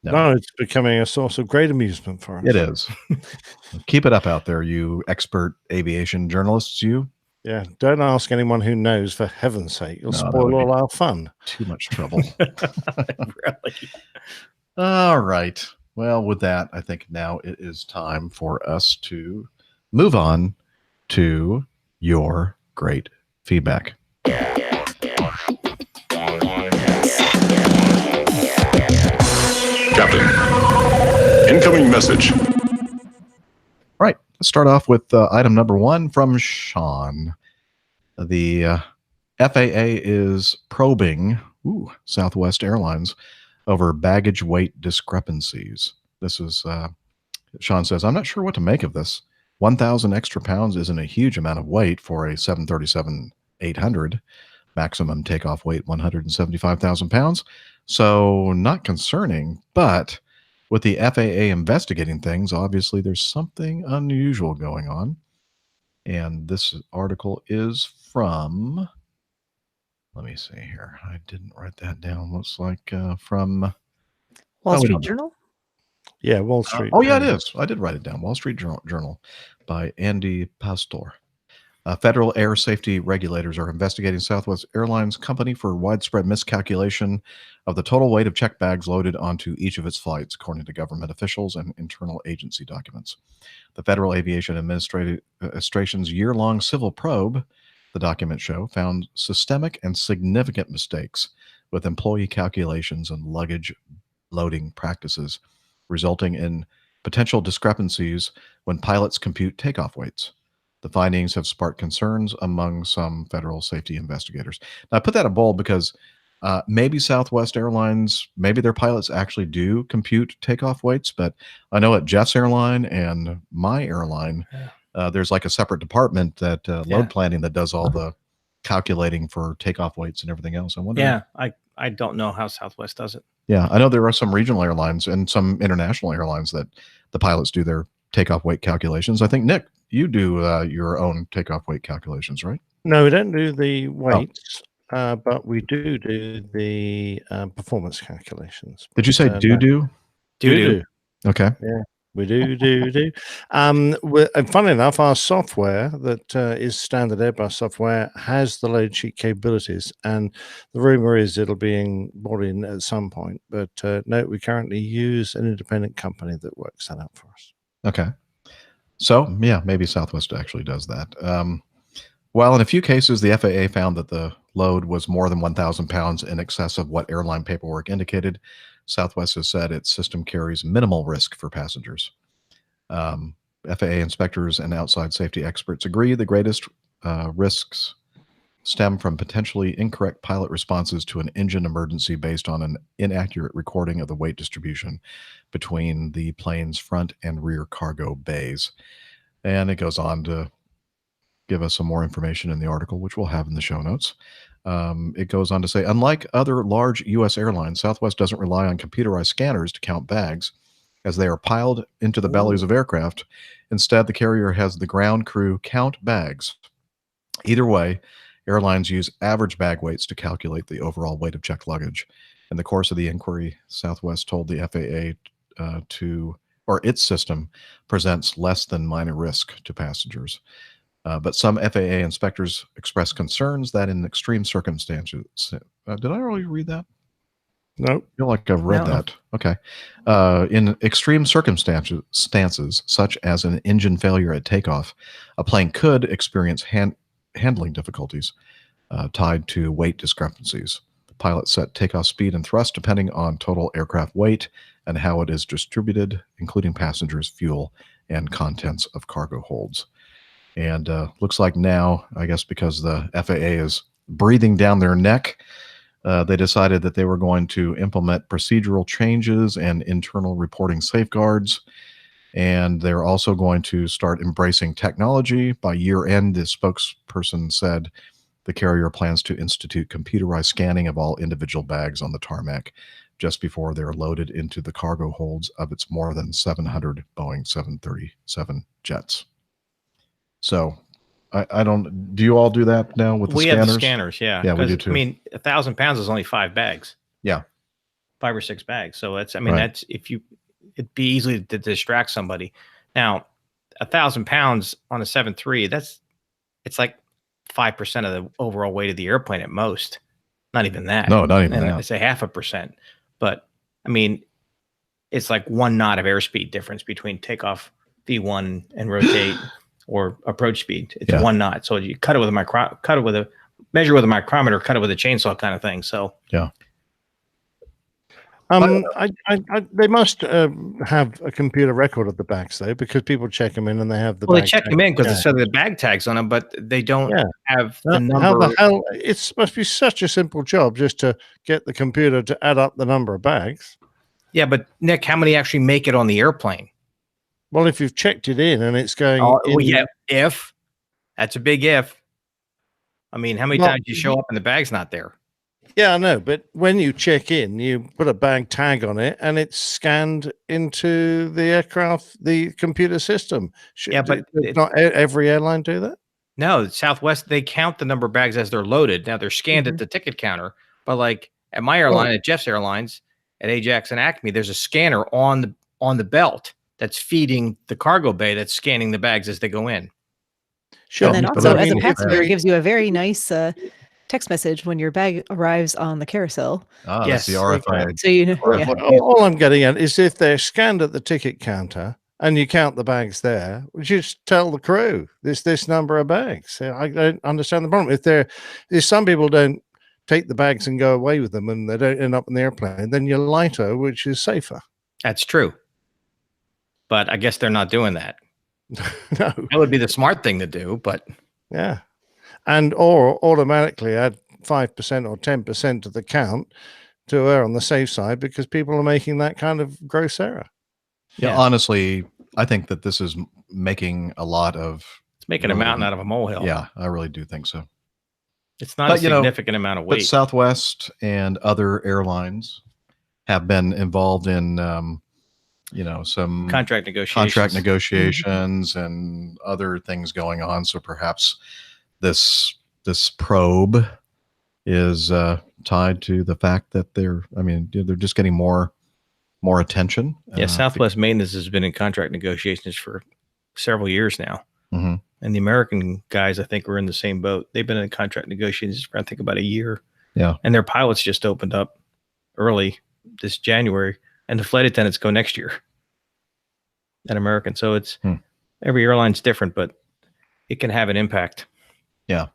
No, it's becoming a source of great amusement for us. It is. Keep it up out there, you expert aviation journalists, you. Yeah, don't ask anyone who knows, for heaven's sake. You'll No, that spoil would be all our fun. Too much trouble. Really? All right. Well, with that, I think now it is time for us to move on to your great feedback. Captain, incoming message. All right. Let's start off with item number 1 from Sean. The FAA is probing Southwest Airlines over baggage weight discrepancies. This is, Sean says, I'm not sure what to make of this. 1,000 extra pounds isn't a huge amount of weight for a 737-800. Maximum takeoff weight, 175,000 pounds. So not concerning, but with the FAA investigating things, obviously there's something unusual going on. And this article is from, let me see here. I didn't write that down. Looks like from Wall we Street don't know. Journal. Yeah, Wall Street. Oh, yeah, it is. I did write it down. Wall Street Journal by Andy Pastor. Federal air safety regulators are investigating Southwest Airlines company for widespread miscalculation of the total weight of checked bags loaded onto each of its flights, according to government officials and internal agency documents. The Federal Aviation Administration's year-long civil probe, the documents show, found systemic and significant mistakes with employee calculations and luggage loading practices, resulting in potential discrepancies when pilots compute takeoff weights. The findings have sparked concerns among some federal safety investigators. Now, I put that in bold because maybe Southwest Airlines, maybe their pilots actually do compute takeoff weights, but I know at Jeff's airline and my airline, there's like a separate department that load planning that does all the calculating for takeoff weights and everything else. I wonder. Yeah, I don't know how Southwest does it. Yeah, I know there are some regional airlines and some international airlines that the pilots do their takeoff weight calculations. I think, Nick, you do your own takeoff weight calculations, right? No, we don't do the weights, but we do the performance calculations. Did you say do? Do. Okay. Yeah, we do. And funnily enough, our software that is standard Airbus software has the load sheet capabilities, and the rumor is it'll be brought in at some point. But no, we currently use an independent company that works that out for us. Okay. So, yeah, maybe Southwest actually does that. Well, in a few cases, the FAA found that the load was more than 1,000 pounds in excess of what airline paperwork indicated. Southwest has said its system carries minimal risk for passengers. FAA inspectors and outside safety experts agree the greatest risks stem from potentially incorrect pilot responses to an engine emergency based on an inaccurate recording of the weight distribution between the plane's front and rear cargo bays. And it goes on to give us some more information in the article, which we'll have in the show notes. It goes on to say, unlike other large U.S. airlines, Southwest doesn't rely on computerized scanners to count bags as they are piled into the bellies of aircraft. Instead, the carrier has the ground crew count bags. Either way, airlines use average bag weights to calculate the overall weight of checked luggage. In the course of the inquiry, Southwest told the FAA its system presents less than minor risk to passengers. But some FAA inspectors expressed concerns that in extreme circumstances, did I already read that? No. I feel like I've read that. Okay. In extreme circumstances, such as an engine failure at takeoff, a plane could experience handling difficulties tied to weight discrepancies. The pilot set takeoff speed and thrust depending on total aircraft weight and how it is distributed, including passengers, fuel, and contents of cargo holds. And looks like now, I guess because the FAA is breathing down their neck, they decided that they were going to implement procedural changes and internal reporting safeguards. And they're also going to start embracing technology. By year end, the spokesperson said the carrier plans to institute computerized scanning of all individual bags on the tarmac just before they're loaded into the cargo holds of its more than 700 Boeing 737 jets. So I don't, do you all do that now with the scanners? We have the scanners, yeah. Yeah, we do too. I mean, 1,000 pounds is only 5 bags. Yeah. 5 or 6 bags. So it's, I mean, that's, it'd be easy to distract somebody. Now, 1,000 pounds on a 7.3, it's like 5% of the overall weight of the airplane at most. Not even that. No, not even that. It's a 0.5%. But I mean, it's like 1 knot of airspeed difference between takeoff V1 and rotate or approach speed. It's 1 knot. So you cut it with a measure with a micrometer, cut it with a chainsaw kind of thing. So yeah. They must have a computer record of the bags though, because people check them in and they have the. Well, bag they check tag. them in because it's the bag tags on them, but they don't have the number. How the hell? It must be such a simple job just to get the computer to add up the number of bags. Yeah, but Nick, how many actually make it on the airplane? Well, if you've checked it in and it's going. If that's a big if. I mean, how many times you show up and the bag's not there? Yeah, I know, but when you check in, you put a bag tag on it, and it's scanned into the aircraft, the computer system. Yeah, but not every airline do that. No, Southwest, they count the number of bags as they're loaded. Now they're scanned at the ticket counter, but like at my airline, at Jeff's Airlines, at Ajax and Acme, there's a scanner on the belt that's feeding the cargo bay that's scanning the bags as they go in. Sure. And then also, as a passenger, it gives you a very nice text message when your bag arrives on the carousel. Yes, the RFID. So you know, all I'm getting at is if they're scanned at the ticket counter and you count the bags there, would you just tell the crew this number of bags? I don't understand the problem. If some people don't take the bags and go away with them and they don't end up in the airplane, then you're lighter, which is safer. That's true. But I guess they're not doing that. No. That would be the smart thing to do, but Yeah. And or automatically add 5% or 10% to the count to err on the safe side because people are making that kind of gross error. Yeah, honestly, I think that this is making a lot of. It's making a mountain out of a molehill. Yeah, I really do think so. It's not a significant amount of weight. But Southwest and other airlines have been involved in, some contract negotiations, and other things going on. So perhaps this probe is tied to the fact that they're just getting more attention. Yeah, Southwest Maintenance has been in contract negotiations for several years now. Mm-hmm. And the American guys, I think, were in the same boat. They've been in contract negotiations for, I think, about a year. Yeah. And their pilots just opened up early this January, and the flight attendants go next year at American. So it's every airline's different, but it can have an impact. Yeah.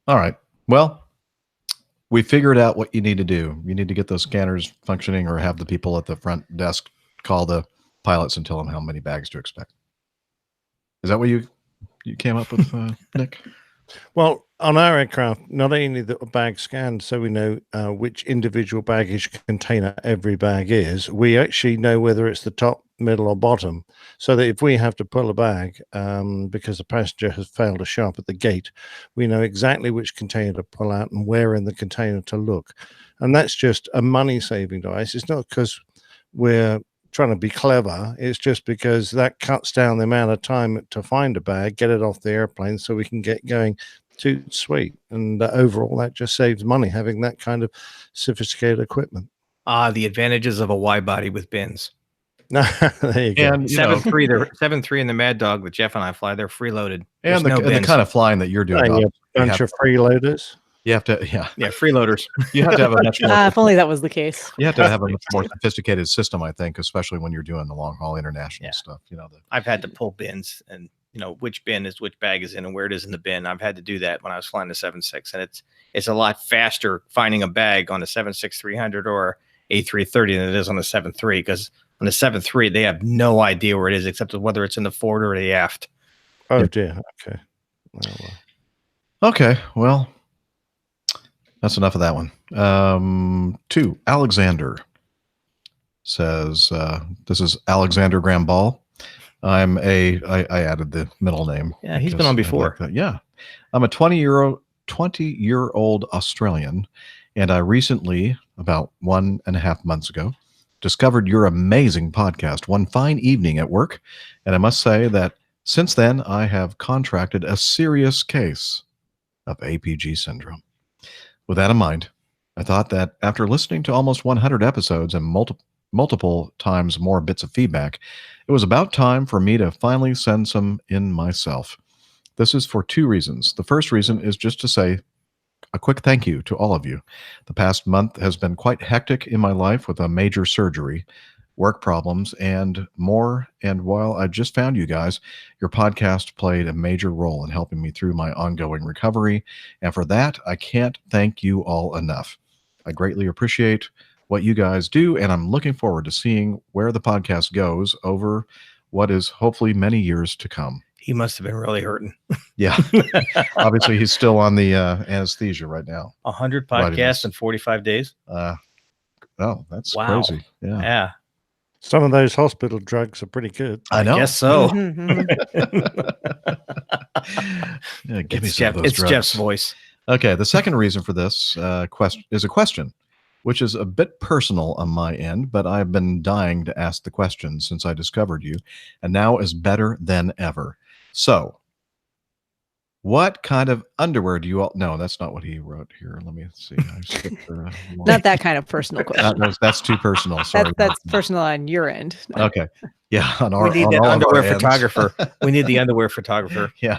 All right. Well, we figured out what you need to do. You need to get those scanners functioning or have the people at the front desk call the pilots and tell them how many bags to expect. Is that what you came up with, Nick? Well, on our aircraft, not only the bag scanned so we know which individual baggage container every bag is, we actually know whether it's the top, middle, or bottom. So that if we have to pull a bag because the passenger has failed to show up at the gate, we know exactly which container to pull out and where in the container to look. And that's just a money-saving device. It's not because we're trying to be clever. It's just because that cuts down the amount of time to find a bag, get it off the airplane so we can get going. Too sweet. And overall, that just saves money having that kind of sophisticated equipment. The advantages of a wide body with bins. There you go. And 7.3 in the Mad Dog that Jeff and I fly, they're freeloaded. And the kind of flying that you're doing. A bunch of freeloaders. You have to, freeloaders. You have to have a much more. If only that was the case. You have to have a much more sophisticated system, I think, especially when you're doing the long haul international stuff. I've had to pull bins and which bin is which bag is in and where it is in the bin. I've had to do that when I was flying the 7.6, and it's a lot faster finding a bag on a 7.6-300 or A330 than it is on a 7.3, because on the 7.3 they have no idea where it is except whether it's in the forward or the aft. Oh dear. Okay. Okay. Well, that's enough of that one. 2, Alexander says, this is Alexander Graham Ball. I added the middle name. Yeah, he's been on before. Yeah. I'm a 20-year-old Australian, and I recently, about 1.5 months ago, discovered your amazing podcast one fine evening at work, and I must say that since then I have contracted a serious case of APG syndrome. With that in mind, I thought that after listening to almost 100 episodes and multiple times more bits of feedback, it was about time for me to finally send some in myself. This is for 2 reasons. The first reason is just to say a quick thank you to all of you. The past month has been quite hectic in my life with a major surgery, work problems, and more. And while I just found you guys, your podcast played a major role in helping me through my ongoing recovery. And for that, I can't thank you all enough. I greatly appreciate what you guys do, and I'm looking forward to seeing where the podcast goes over what is hopefully many years to come. He must have been really hurting. Yeah. Obviously, he's still on the anesthesia right now. 100 podcasts in 45 days? Oh, that's wow. crazy. Yeah. Yeah. Some of those hospital drugs are pretty good. I know. I guess so. Yeah, give me It's some of those drugs. Jeff's voice. Okay, the second reason for this is a question, which is a bit personal on my end, but I've been dying to ask the question since I discovered you, and now is better than ever. So, what kind of underwear do you all... No, that's not what he wrote here. Let me see. I skipped for Not that kind of personal question. That's too personal. Sorry. That's personal on your end. Okay. Yeah, on our We need the underwear photographer. We need the underwear photographer. Yeah.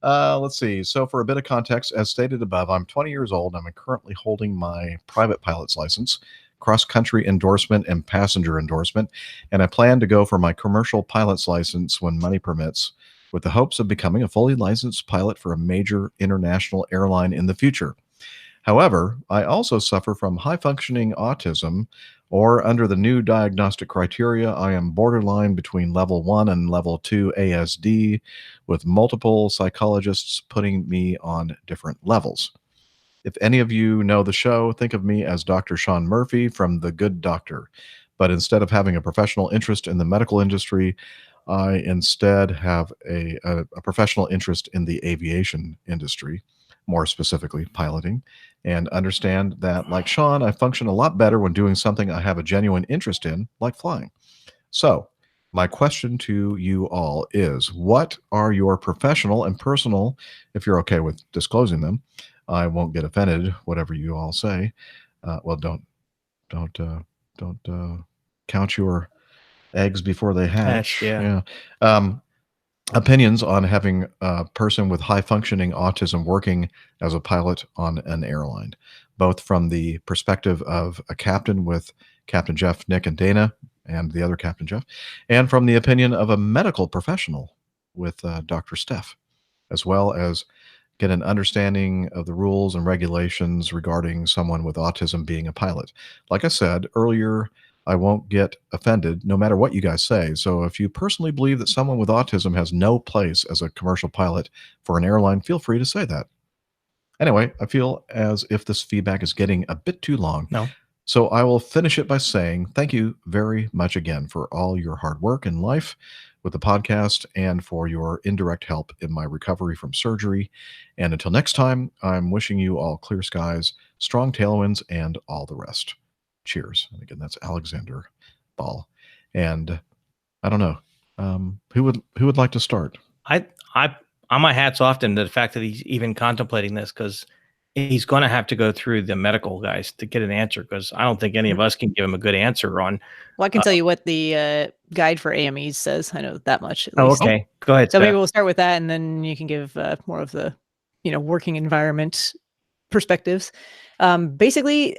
Let's see. So for a bit of context, as stated above, I'm 20 years old. I'm currently holding my private pilot's license, cross-country endorsement, and passenger endorsement, and I plan to go for my commercial pilot's license when money permits, with the hopes of becoming a fully licensed pilot for a major international airline in the future. However, I also suffer from high-functioning autism, or under the new diagnostic criteria, I am borderline between level 1 and level 2 ASD, with multiple psychologists putting me on different levels. If any of you know the show, think of me as Dr. Sean Murphy from The Good Doctor. But instead of having a professional interest in the medical industry, I instead have a professional interest in the aviation industry, more specifically piloting, and understand that, like Sean, I function a lot better when doing something I have a genuine interest in, like flying. So, my question to you all is, what are your professional and personal, if you're okay with disclosing them? I won't get offended, whatever you all say. Well, don't count your eggs before they hatch. Yeah. Opinions on having a person with high functioning autism working as a pilot on an airline, both from the perspective of a captain with Captain Jeff, Nick, and Dana, and the other Captain Jeff, and from the opinion of a medical professional with Dr. Steph, as well as get an understanding of the rules and regulations regarding someone with autism being a pilot. Like I said earlier, I won't get offended no matter what you guys say. So if you personally believe that someone with autism has no place as a commercial pilot for an airline, feel free to say that. Anyway, I feel as if this feedback is getting a bit too long. No. So I will finish it by saying thank you very much again for all your hard work in life with the podcast and for your indirect help in my recovery from surgery. And until next time, I'm wishing you all clear skies, strong tailwinds, and all the rest. Cheers. And again, that's Alexander Ball. And I don't know, who would like to start? On my hats off to him, the fact that he's even contemplating this, because he's going to have to go through the medical guys to get an answer, because I don't think any of us can give him a good answer on. Well, I can tell you what the guide for AMEs says. I know that much. At Oh, least. okay. Go ahead. So maybe we'll start with that, and then you can give more of the, working environment perspectives. Basically,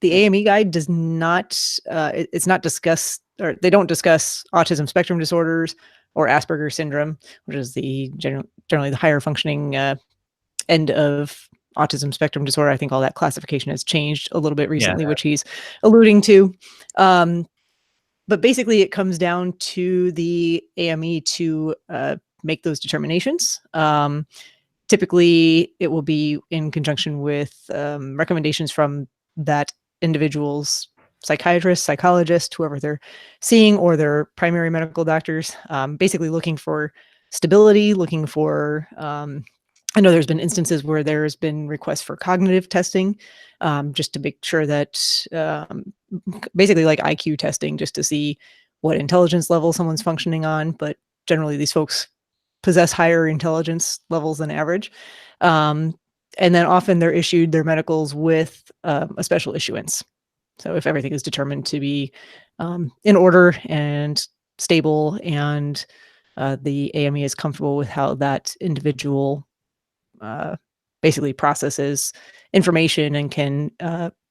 the AME guide does not. It's not discuss, or they don't discuss autism spectrum disorders or Asperger's syndrome, which is the generally the higher functioning end of autism spectrum disorder. I think all that classification has changed a little bit recently, which he's alluding to. But basically, it comes down to the AME to make those determinations. Typically, it will be in conjunction with recommendations from that individual's psychiatrist, psychologist, whoever they're seeing, or their primary medical doctors, basically looking for stability, looking for, I know there's been instances where there's been requests for cognitive testing, just to make sure that, basically like IQ testing, just to see what intelligence level someone's functioning on. But generally these folks possess higher intelligence levels than average. And then often they're issued their medicals with a special issuance. So if everything is determined to be in order and stable, and the AME is comfortable with how that individual basically processes information and can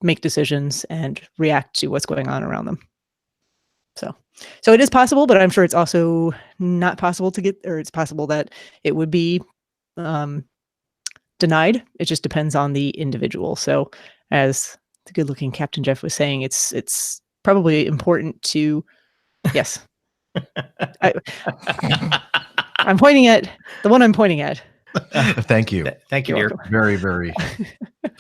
make decisions and react to what's going on around them. So it is possible, but I'm sure it's also not possible to get, or it's possible that it would be denied. It just depends on the individual. So as the good-looking Captain Jeff was saying, it's probably important to, yes. I'm pointing at the one I'm pointing at. Thank you. Thank you, dear. Very, very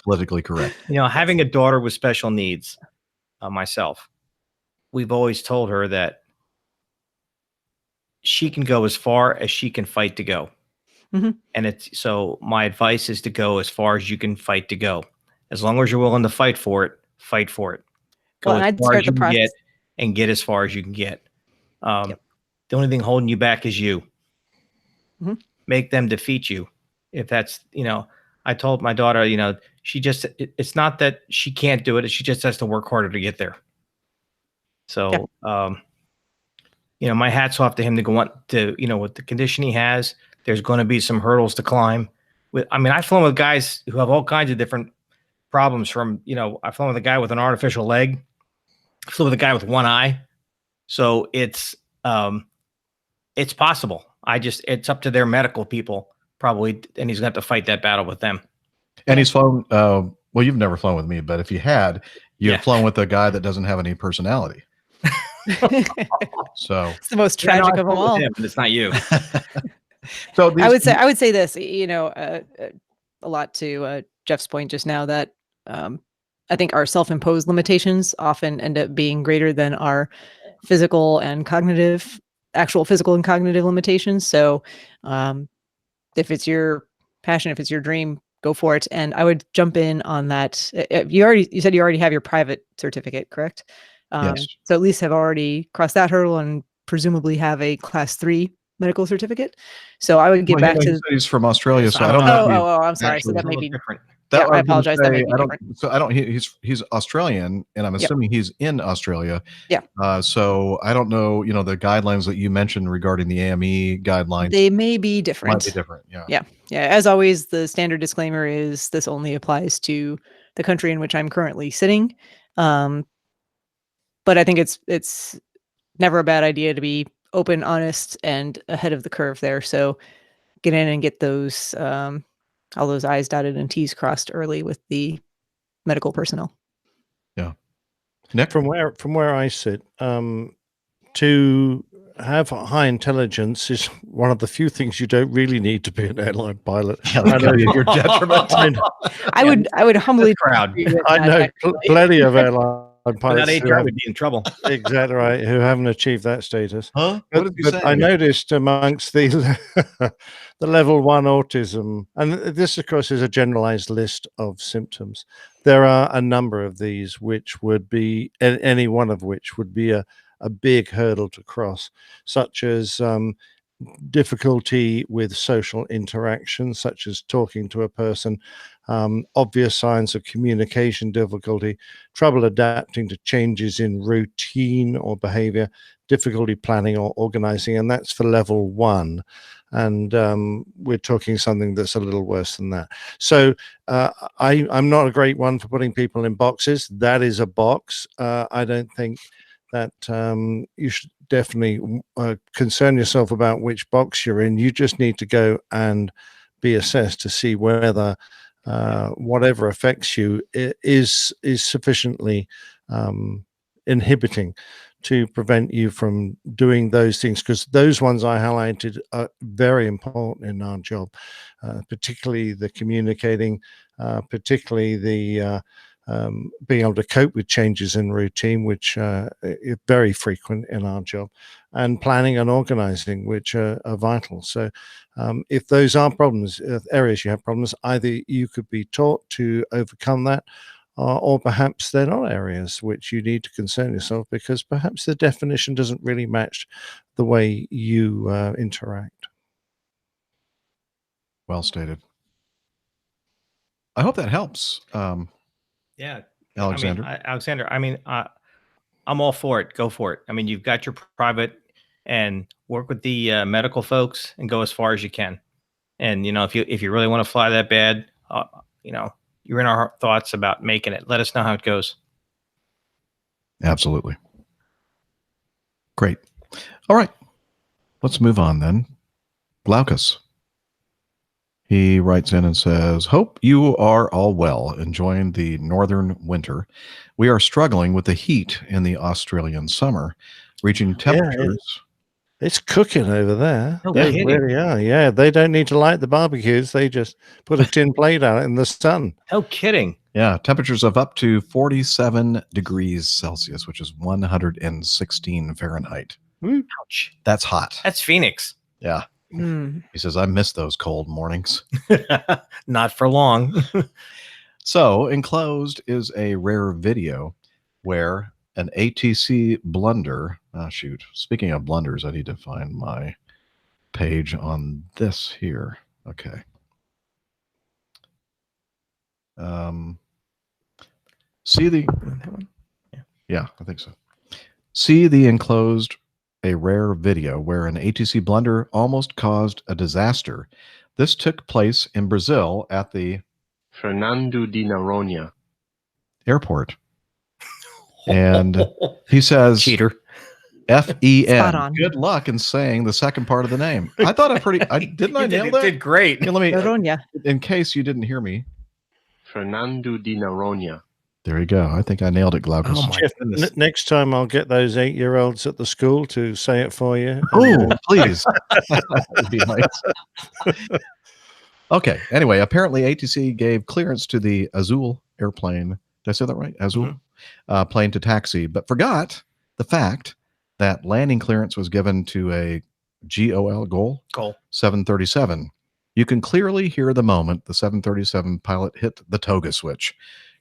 politically correct. Having a daughter with special needs, myself, we've always told her that she can go as far as she can fight to go. Mm-hmm. And so my advice is to go as far as you can fight to go. As long as you're willing to fight for it, fight for it. Go as far as you can get, and get as far as you can get. The only thing holding you back is you. Mm-hmm. Make them defeat you. If that's, I told my daughter, it's not that she can't do it. She just has to work harder to get there. So, my hat's off to him to go on to, with the condition he has, there's going to be some hurdles to climb. I've flown with guys who have all kinds of different problems from, I've flown with a guy with an artificial leg. I flew with a guy with one eye. So it's possible. It's up to their medical people probably, and he's going to have to fight that battle with them. And he's flown Well, you've never flown with me, but if you had, you've flown with a guy that doesn't have any personality. So it's the most tragic of them all. Him, and it's not you. So I would say this, a lot to Jeff's point just now that I think our self-imposed limitations often end up being greater than our actual physical and cognitive limitations. So if it's your passion, if it's your dream, go for it. And I would jump in on that. You said you already have your private certificate, correct? Yes. So at least have already crossed that hurdle and presumably have a class 3 medical certificate. So I would get back to. He's from Australia, so I don't know. I'm sorry. So that may be different. That I apologize. That may be different. So I don't. He's Australian, and I'm assuming he's in Australia. Yeah. So I don't know. The guidelines that you mentioned regarding the AME guidelines. They may be different. Might be different. Yeah. Yeah. Yeah. As always, the standard disclaimer is this only applies to the country in which I'm currently sitting. But I think it's never a bad idea to be open, honest, and ahead of the curve there. So get in and get those all those I's dotted and T's crossed early with the medical personnel. Yeah. Nick? From where I sit, to have high intelligence is one of the few things you don't really need to be an airline pilot. I know your detriment. I would humbly proud. I know plenty of airline pilots. That HR would be in trouble. Exactly right. Who haven't achieved that status. Huh? What did you say? I noticed amongst the the level 1 autism, and this of course is a generalized list of symptoms. There are a number of these which would be, any one of which would be a big hurdle to cross, such as difficulty with social interaction, such as talking to a person, obvious signs of communication difficulty, trouble adapting to changes in routine or behavior, difficulty planning or organizing, and that's for level 1. And we're talking something that's a little worse than that. So I'm not a great one for putting people in boxes. That is a box. I don't think that you should definitely concern yourself about which box you're in. You just need to go and be assessed to see whether whatever affects you is sufficiently inhibiting to prevent you from doing those things, because those ones I highlighted are very important in our job, particularly the communicating, particularly the being able to cope with changes in routine, which are very frequent in our job, and planning and organizing, which are vital. So if those are problems, areas you have problems, either you could be taught to overcome that, or perhaps they're not areas which you need to concern yourself, because perhaps the definition doesn't really match the way you interact. Well stated. I hope that helps. Yeah. Alexander. Alexander, I'm all for it. Go for it. You've got your private, and work with the medical folks and go as far as you can. And, if you really want to fly that bad, you're in our thoughts about making it. Let us know how it goes. Absolutely. Great. All right. Let's move on then. Glaucus. He writes in and says, hope you are all well, enjoying the northern winter. We are struggling with the heat in the Australian summer, reaching temperatures. It's cooking over there. No They kidding. really are. Yeah, they don't need to light the barbecues. They just put a tin plate out in the sun. No kidding. Yeah, temperatures of up to 47 degrees Celsius, which is 116 Fahrenheit. Ouch. That's hot. That's Phoenix. Yeah. Mm. He says, I miss those cold mornings. Not for long. So enclosed is a rare video where an ATC blunder. Speaking of blunders, I need to find my page on this here. Okay. See the. Yeah, I think so. See the enclosed, a rare video where an ATC blunder almost caused a disaster. This took place in Brazil at the Fernando de Noronha airport. And he says, cheater. F-E-N. Spot on. Good luck in saying the second part of the name. I thought I nail that? Did great. Here, let me, Noronha. in case you didn't hear me. Fernando de Noronha. There you go. I think I nailed it, Glaucus. Oh my Jeff, goodness. next time I'll get those 8-year-olds at the school to say it for you. Oh, please. That would be nice. Okay. Anyway, apparently ATC gave clearance to the Azul airplane. Did I say that right? Azul plane to taxi, but forgot the fact that landing clearance was given to a GOL 737. You can clearly hear the moment the 737 pilot hit the toga switch.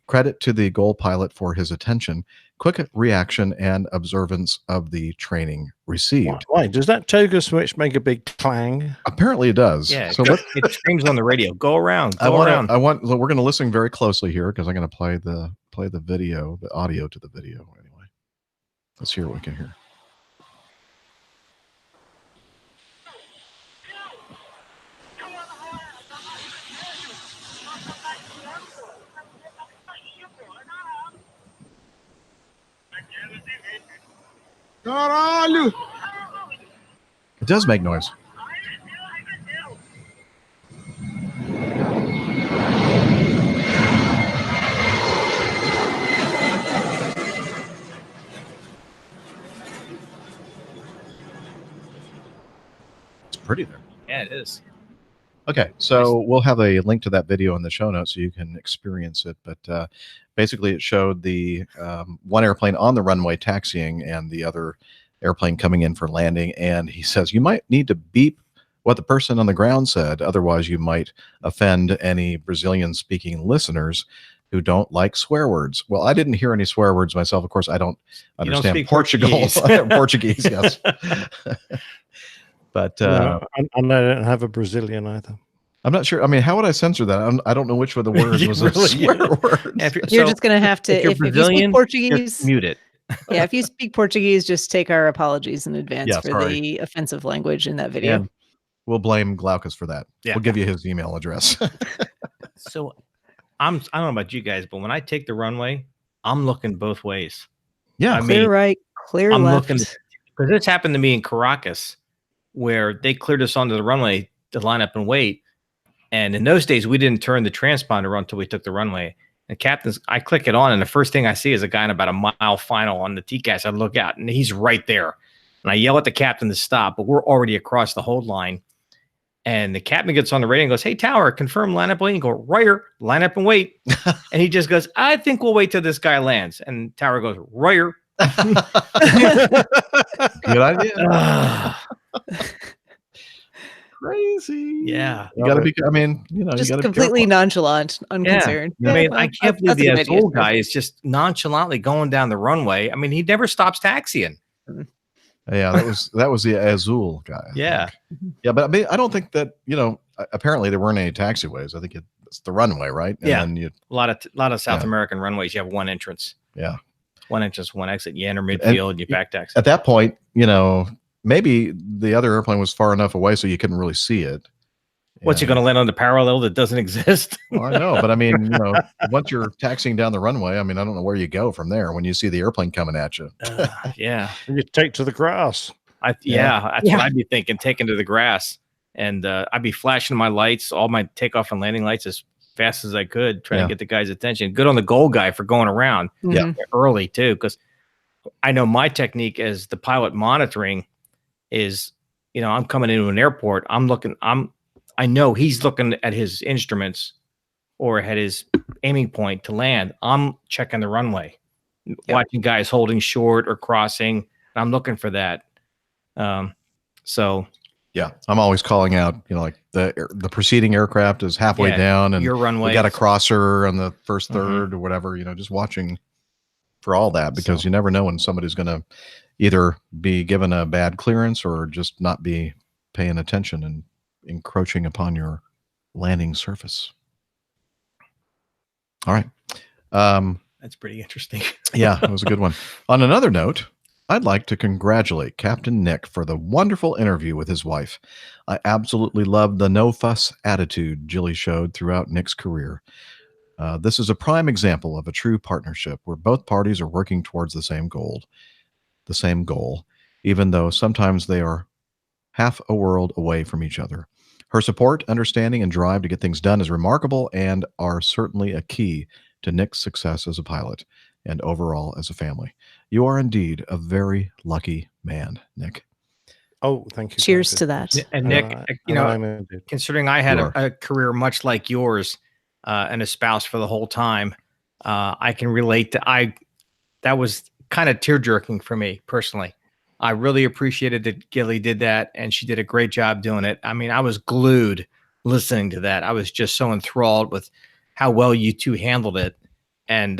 Credit to the GOL pilot for his attention, quick reaction, and observance of the training received. Why? Does that toga switch make a big clang? Apparently it does. Yeah, So it screams on the radio. Go around. we're Around. going to listen very closely here because I'm going to play the video, the audio to the video anyway. Let's hear what we can hear. Caralho! It does make noise. It's pretty there. Yeah, it is. Okay, so we'll have a link to that video in the show notes so you can experience it. But basically, it showed the one airplane on the runway taxiing and the other airplane coming in for landing. And he says, you might need to beep what the person on the ground said. Otherwise, you might offend any Brazilian-speaking listeners who don't like swear words. Well, I didn't hear any swear words myself. Of course, I don't understand speak Portugal. Portuguese. Portuguese, yes. But No, and I don't have a Brazilian either. I'm not sure. I mean, how would I censor that? I don't know which of the words was a swear word. You're just going to have to, if if you're you speak Brazilian, Portuguese, just mute it. yeah, if you speak Portuguese, just take our apologies in advance Yeah, for sorry. the offensive language in that video. Yeah. We'll blame Glaucus for that. Yeah. We'll give you his email address. So I don't know about you guys, but when I take the runway, I'm looking both ways. Yeah. Clear right, clear I'm left. looking because this happened to me in Caracas, where they cleared us onto the runway to line up and wait. And in those days, we didn't turn the transponder on until we took the runway. And I click it on, and the first thing I see is a guy in about a mile final on the TCAS. I look out, and he's right there. And I yell at the captain to stop, but we're already across the hold line. And the captain gets on the radio and goes, "Hey, Tower, confirm line up and wait." And go, "Royer, line up and wait." And he just goes, "I think we'll wait till this guy lands." And Tower goes, "Royer." Good idea. Crazy. Yeah. You got to be, I mean, you know, Just you got to completely nonchalant, unconcerned. I mean, well, I can't believe that's a the good idea. Azul guy is just nonchalantly going down the runway. I mean, he never stops taxiing. Yeah, that was the Azul guy. Yeah. Yeah, but I mean, I don't think that, you know, apparently there weren't any taxiways. I think it's the runway, right? And Yeah. then you, A lot of South American runways, you have one entrance. Yeah. One entrance, one exit. You enter midfield, you back taxi. At that point, you know, maybe the other airplane was far enough away so you couldn't really see it. What's he going to land on the parallel that doesn't exist? Well, I know, but I mean, you know, once you're taxiing down the runway, I mean, I don't know where you go from there when you see the airplane coming at you. Yeah. You take to the grass. That's what I'd be thinking, taking to the grass. And I'd be flashing my lights, all my takeoff and landing lights as fast as I could, trying to get the guy's attention. Good on the goal guy for going around early too, because I know my technique as the pilot monitoring is, you know, I'm coming into an airport, I know he's looking at his instruments or at his aiming point to land. I'm checking the runway, watching guys holding short or crossing. I'm looking for that. So yeah, I'm always calling out, you know, like the preceding aircraft is halfway down and your runway, we got a crosser on the first third or whatever, you know, just watching for all that, because you never know when somebody's going to either be given a bad clearance or just not be paying attention and encroaching upon your landing surface. All right. That's pretty interesting. Yeah, it was a good one. On another note, I'd like to congratulate Captain Nick for the wonderful interview with his wife. I absolutely loved the no-fuss attitude Jilly showed throughout Nick's career. This is a prime example of a true partnership where both parties are working towards the same goal, even though sometimes they are half a world away from each other. Her support, understanding, and drive to get things done is remarkable and are certainly a key to Nick's success as a pilot and overall as a family. You are indeed a very lucky man, Nick. Oh, thank you. Cheers David. to that. And Nick, And I'm indeed. considering I had You are. a career much like yours and a spouse for the whole time, I can relate to that was kind of tear jerking for me personally. I really appreciated that Gilly did that, and she did a great job doing it. I mean, I was glued listening to that. I was just so enthralled with how well you two handled it, and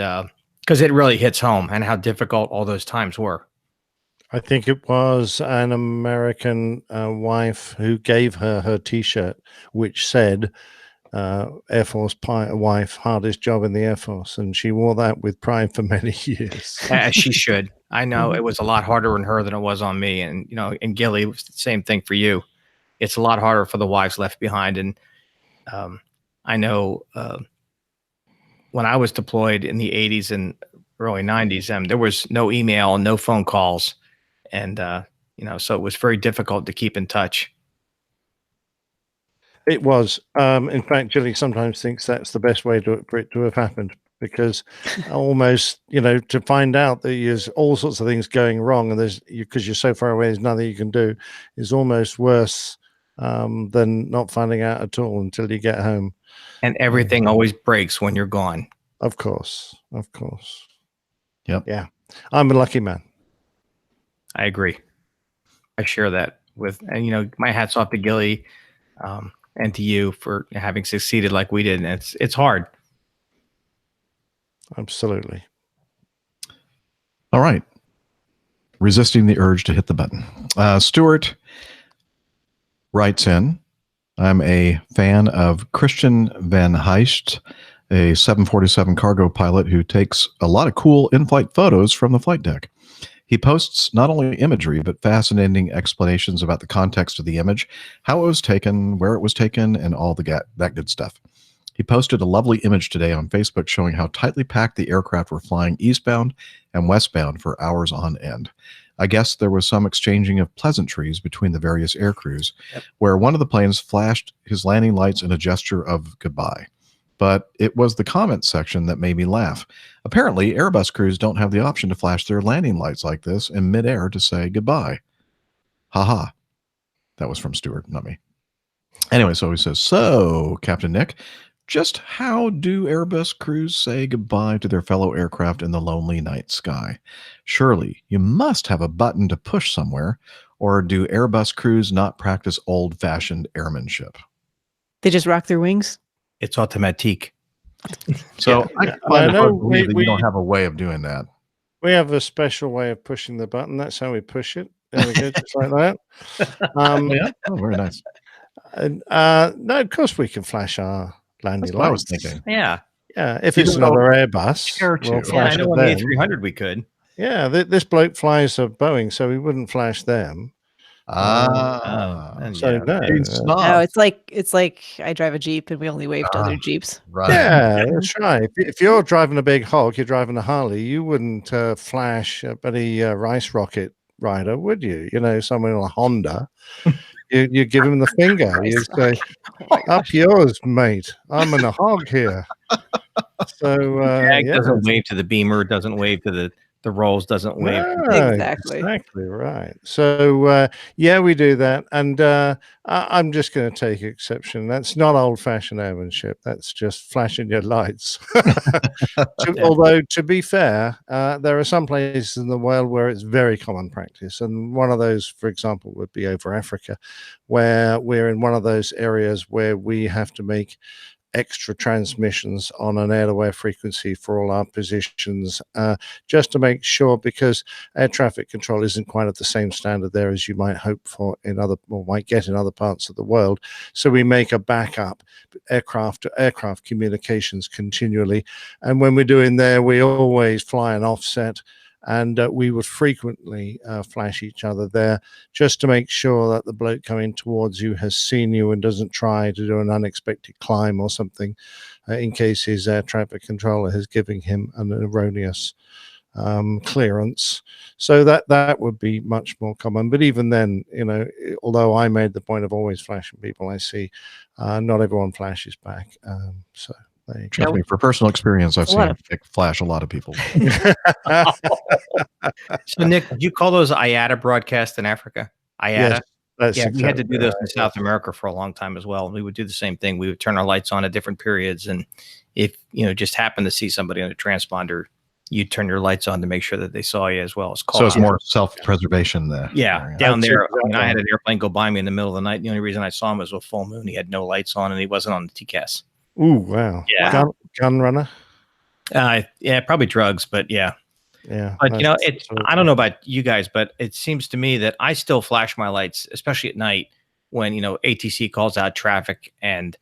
because it really hits home and how difficult all those times were. I think it was an American wife who gave her T-shirt, which said, Air Force wife, hardest job in the Air Force. And she wore that with pride for many years. As she should. I know it was a lot harder on her than it was on me. And, and Gilly, it was the same thing for you. It's a lot harder for the wives left behind. And I know when I was deployed in the 80s and early 90s, there was no email, no phone calls. And, so it was very difficult to keep in touch. It was. In fact, Gilly sometimes thinks that's the best way for it to have happened, because almost, to find out that there's all sorts of things going wrong and because you're so far away, there's nothing you can do, is almost worse than not finding out at all until you get home. And everything always breaks when you're gone. Of course. Yep. Yeah. I'm a lucky man. I agree. I share that and my hat's off to Gilly and to you for having succeeded like we did. And it's hard. Absolutely. All right. Resisting the urge to hit the button. Stuart writes in, I'm a fan of Christian Van Heist, a 747 cargo pilot who takes a lot of cool in-flight photos from the flight deck. He posts not only imagery, but fascinating explanations about the context of the image, how it was taken, where it was taken, and all that good stuff. He posted a lovely image today on Facebook showing how tightly packed the aircraft were flying eastbound and westbound for hours on end. I guess there was some exchanging of pleasantries between the various air crews, where one of the planes flashed his landing lights in a gesture of goodbye. But it was the comments section that made me laugh. Apparently, Airbus crews don't have the option to flash their landing lights like this in midair to say goodbye. Haha. That was from Stuart, not me. Anyway, so he says, so, Captain Nick, just how do Airbus crews say goodbye to their fellow aircraft in the lonely night sky? Surely you must have a button to push somewhere, or do Airbus crews not practice old-fashioned airmanship? They just rock their wings? It's automatique. So I know we don't have a way of doing that. We have a special way of pushing the button. That's how we push it. There we go, just like that. Yeah. Oh, very nice. No, of course we can flash our landing That's what I was lights. thinking. Yeah. Yeah, if it's another Airbus, we'll flash I know it on the then. A300 we could. Yeah, this bloke flies a Boeing, so we wouldn't flash them. So no, No, it's like I drive a Jeep and we only wave to other Jeeps. Right. Yeah, that's right. If you're driving a big hog, you're driving a Harley, you wouldn't flash a bloody rice rocket rider, would you? Someone in a Honda. You give him the finger. You say, up yours, mate. I'm in a hog here. So Jag doesn't wave to the Beamer, doesn't wave to the Rolls, doesn't wave. Exactly right. So yeah, we do that, and I'm just going to take exception. That's not old-fashioned airmanship. That's just flashing your lights. Although, to be fair, there are some places in the world where it's very common practice, and one of those, for example, would be over Africa, where we're in one of those areas where we have to make extra transmissions on an air-to-air frequency for all our positions, just to make sure, because air traffic control isn't quite at the same standard there as you might hope for might get in other parts of the world. So we make a backup aircraft to aircraft communications continually, and when we're doing there, we always fly an offset. And we would frequently flash each other there just to make sure that the bloke coming towards you has seen you and doesn't try to do an unexpected climb or something, in case his air traffic controller is giving him an erroneous clearance. So that would be much more common. But even then, although I made the point of always flashing people I see, not everyone flashes back. So there you go. Trust me, for personal experience, I've seen Nick flash a lot of people. So, Nick, did you call those IATA broadcasts in Africa? IATA? Yes, yeah, we had to exactly do those right, in South America for a long time as well. We would do the same thing. We would turn our lights on at different periods, and if just happened to see somebody on a transponder, you'd turn your lights on to make sure that they saw you as well as call. So it's more self-preservation there. Yeah, down there. I mean, I had an airplane go by me in the middle of the night. The only reason I saw him was a full moon. He had no lights on, and he wasn't on the TCAS. Ooh, wow. Yeah. Gun runner? Yeah, probably drugs, but yeah. Yeah. But I don't know about you guys, but it seems to me that I still flash my lights, especially at night when, ATC calls out traffic and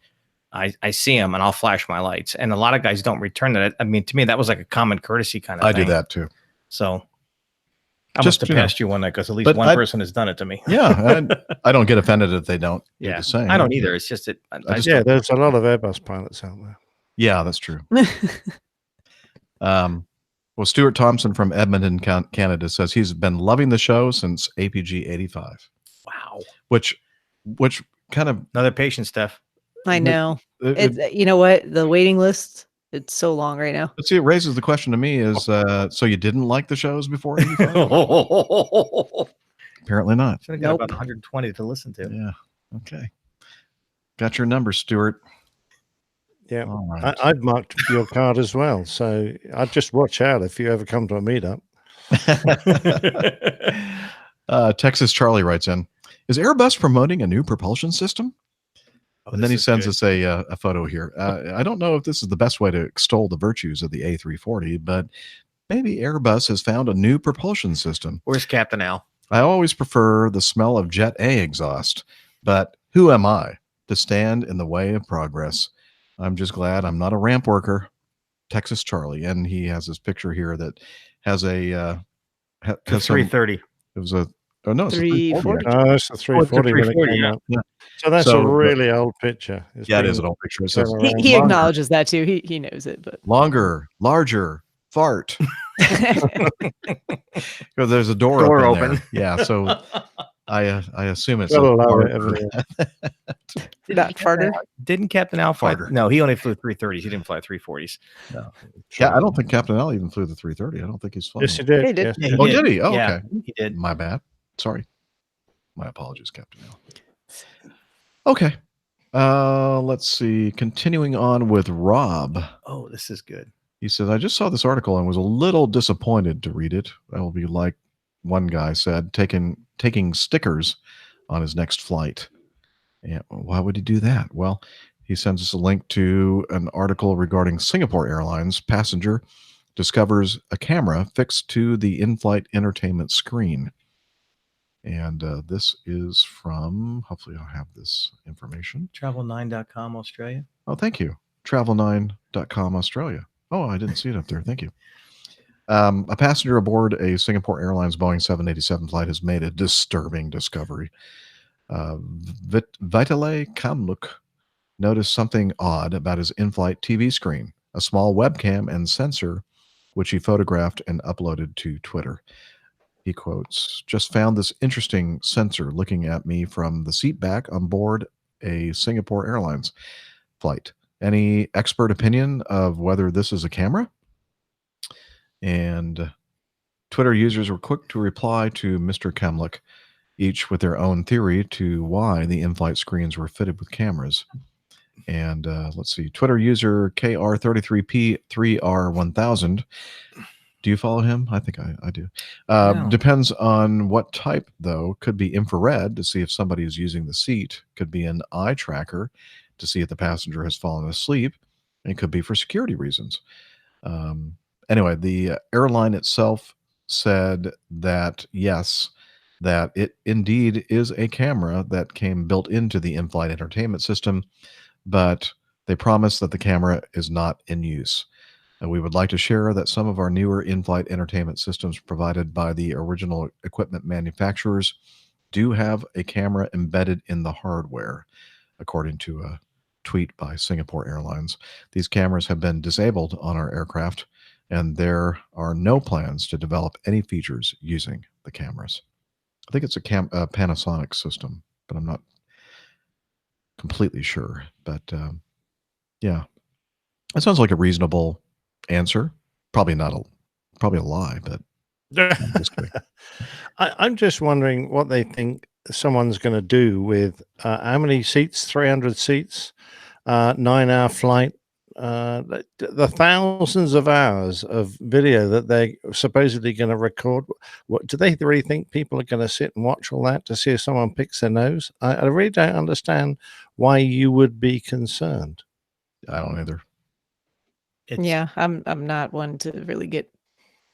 I see them and I'll flash my lights. And a lot of guys don't return that. I mean, to me, that was like a common courtesy kind of thing. I do that too. So I must have passed you one night because at least one person has done it to me. Yeah. I don't get offended if they don't do Yeah, the same. I don't either. It's just that. There's a lot of Airbus pilots out there. Yeah, that's true. Well, Stuart Thompson from Edmonton, Canada says he's been loving the show since APG 85. Wow. Which kind of another patient, Steph. I know. You know what? The waiting list, it's so long right now. See, it raises the question to me is, so you didn't like the shows before 85? Apparently not. Should have got about 120 to listen to. Yeah. Okay. Got your number, Stuart. Yeah, right. I've marked your card as well. So I'd just watch out if you ever come to a meetup. Texas Charlie writes in, is Airbus promoting a new propulsion system? And then he sends us a photo here. I don't know if this is the best way to extol the virtues of the A340, but maybe Airbus has found a new propulsion system. Where's Captain Al? I always prefer the smell of Jet A exhaust, but who am I to stand in the way of progress? I'm just glad I'm not a ramp worker. Texas Charlie. And he has this picture here that has a 330. It was a it's a 340. Oh, that's the 340 when it came out. Yeah. So that's a really old picture. It is an old picture. It says He acknowledges that too. He knows it, but longer, larger, fart. Because there's a door open. There. Yeah, so I assume it's not farter. Didn't Captain Al fly? No, he only flew 330s. He didn't fly 340s. No. Yeah, I don't think Captain Al even flew the 330. I don't think he's flown. Yes, he did. He did. Yeah, oh, did he? Oh, yeah, okay. He did. My bad. Sorry. My apologies, Captain Al. Okay. Let's see. Continuing on with Rob. Oh, this is good. He says, I just saw this article and was a little disappointed to read it. I will be like one guy said, taking stickers on his next flight. And why would he do that? Well, he sends us a link to an article regarding Singapore Airlines. Passenger discovers a camera fixed to the in-flight entertainment screen. And this is from, hopefully I'll have this information. Travel9.com Australia. Oh, thank you. Travel9.com Australia. Oh, I didn't see it up there. Thank you. A passenger aboard a Singapore Airlines Boeing 787 flight has made a disturbing discovery. Vitale Kamluk noticed something odd about his in-flight TV screen, a small webcam and sensor, which he photographed and uploaded to Twitter. He quotes, just found this interesting sensor looking at me from the seat back on board a Singapore Airlines flight. Any expert opinion of whether this is a camera? And Twitter users were quick to reply to Mr. Kamlik, each with their own theory to why the in-flight screens were fitted with cameras. And let's see, Twitter user KR33P3R1000. Do you follow him? I think I do. No. Depends on what type, though. Could be infrared to see if somebody is using the seat. Could be an eye tracker to see if the passenger has fallen asleep. It could be for security reasons. Anyway, the airline itself said that, yes, that it indeed is a camera that came built into the in-flight entertainment system, but they promise that the camera is not in use. And we would like to share that some of our newer in-flight entertainment systems provided by the original equipment manufacturers do have a camera embedded in the hardware, according to a tweet by Singapore Airlines. These cameras have been disabled on our aircraft and there are no plans to develop any features using the cameras. I think it's a Panasonic system, but I'm not completely sure. But yeah, that sounds like a reasonable answer. Probably a lie, but I'm just wondering what they think someone's going to do with how many seats? 300 seats, 9-hour flight, the thousands of hours of video that they're supposedly going to record. What do they really think people are going to sit and watch all that to see if someone picks their nose? I really don't understand why you would be concerned. I don't either. Yeah, I'm not one to really get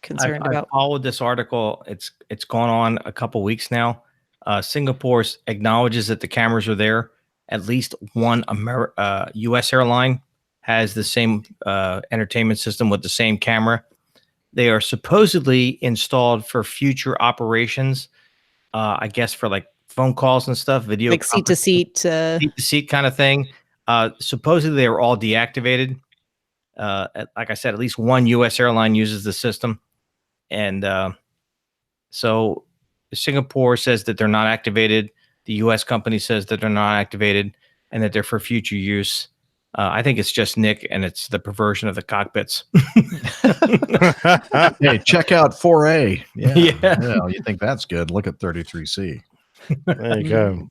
concerned I've about. followed this article. It's gone on a couple weeks now. Singapore acknowledges that the cameras are there. At least one U.S. airline has the same entertainment system with the same camera. They are supposedly installed for future operations. I guess for like phone calls and stuff, video, Like seat to seat kind of thing. Supposedly they were all deactivated. Like I said, at least one U.S. airline uses the system. And so Singapore says that they're not activated. The U.S. company says that they're not activated and that they're for future use. I think it's just Nick, and it's the perversion of the cockpits. Hey, check out 4A. Yeah. Well, you think that's good? Look at 33C. There you go.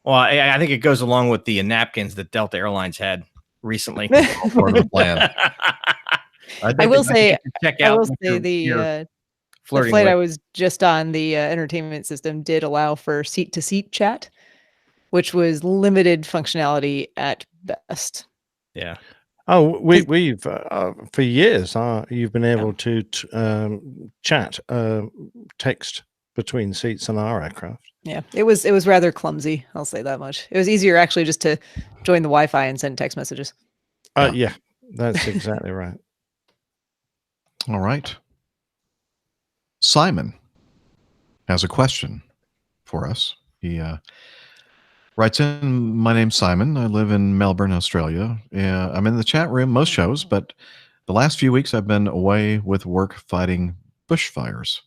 Well, I think it goes along with the napkins that Delta Airlines had recently. Part of the plan. I will say the the flight I was just on, the entertainment system did allow for seat to seat chat, which was limited functionality at best. Yeah. Oh, we've for years you've been able to chat text between seats on our aircraft. Yeah, it was rather clumsy. I'll say that much. It was easier actually just to join the Wi-Fi and send text messages. Yeah, that's exactly right. All right. Simon has a question for us. He writes in, my name's Simon. I live in Melbourne, Australia. I'm in the chat room most shows, but the last few weeks I've been away with work fighting bushfires.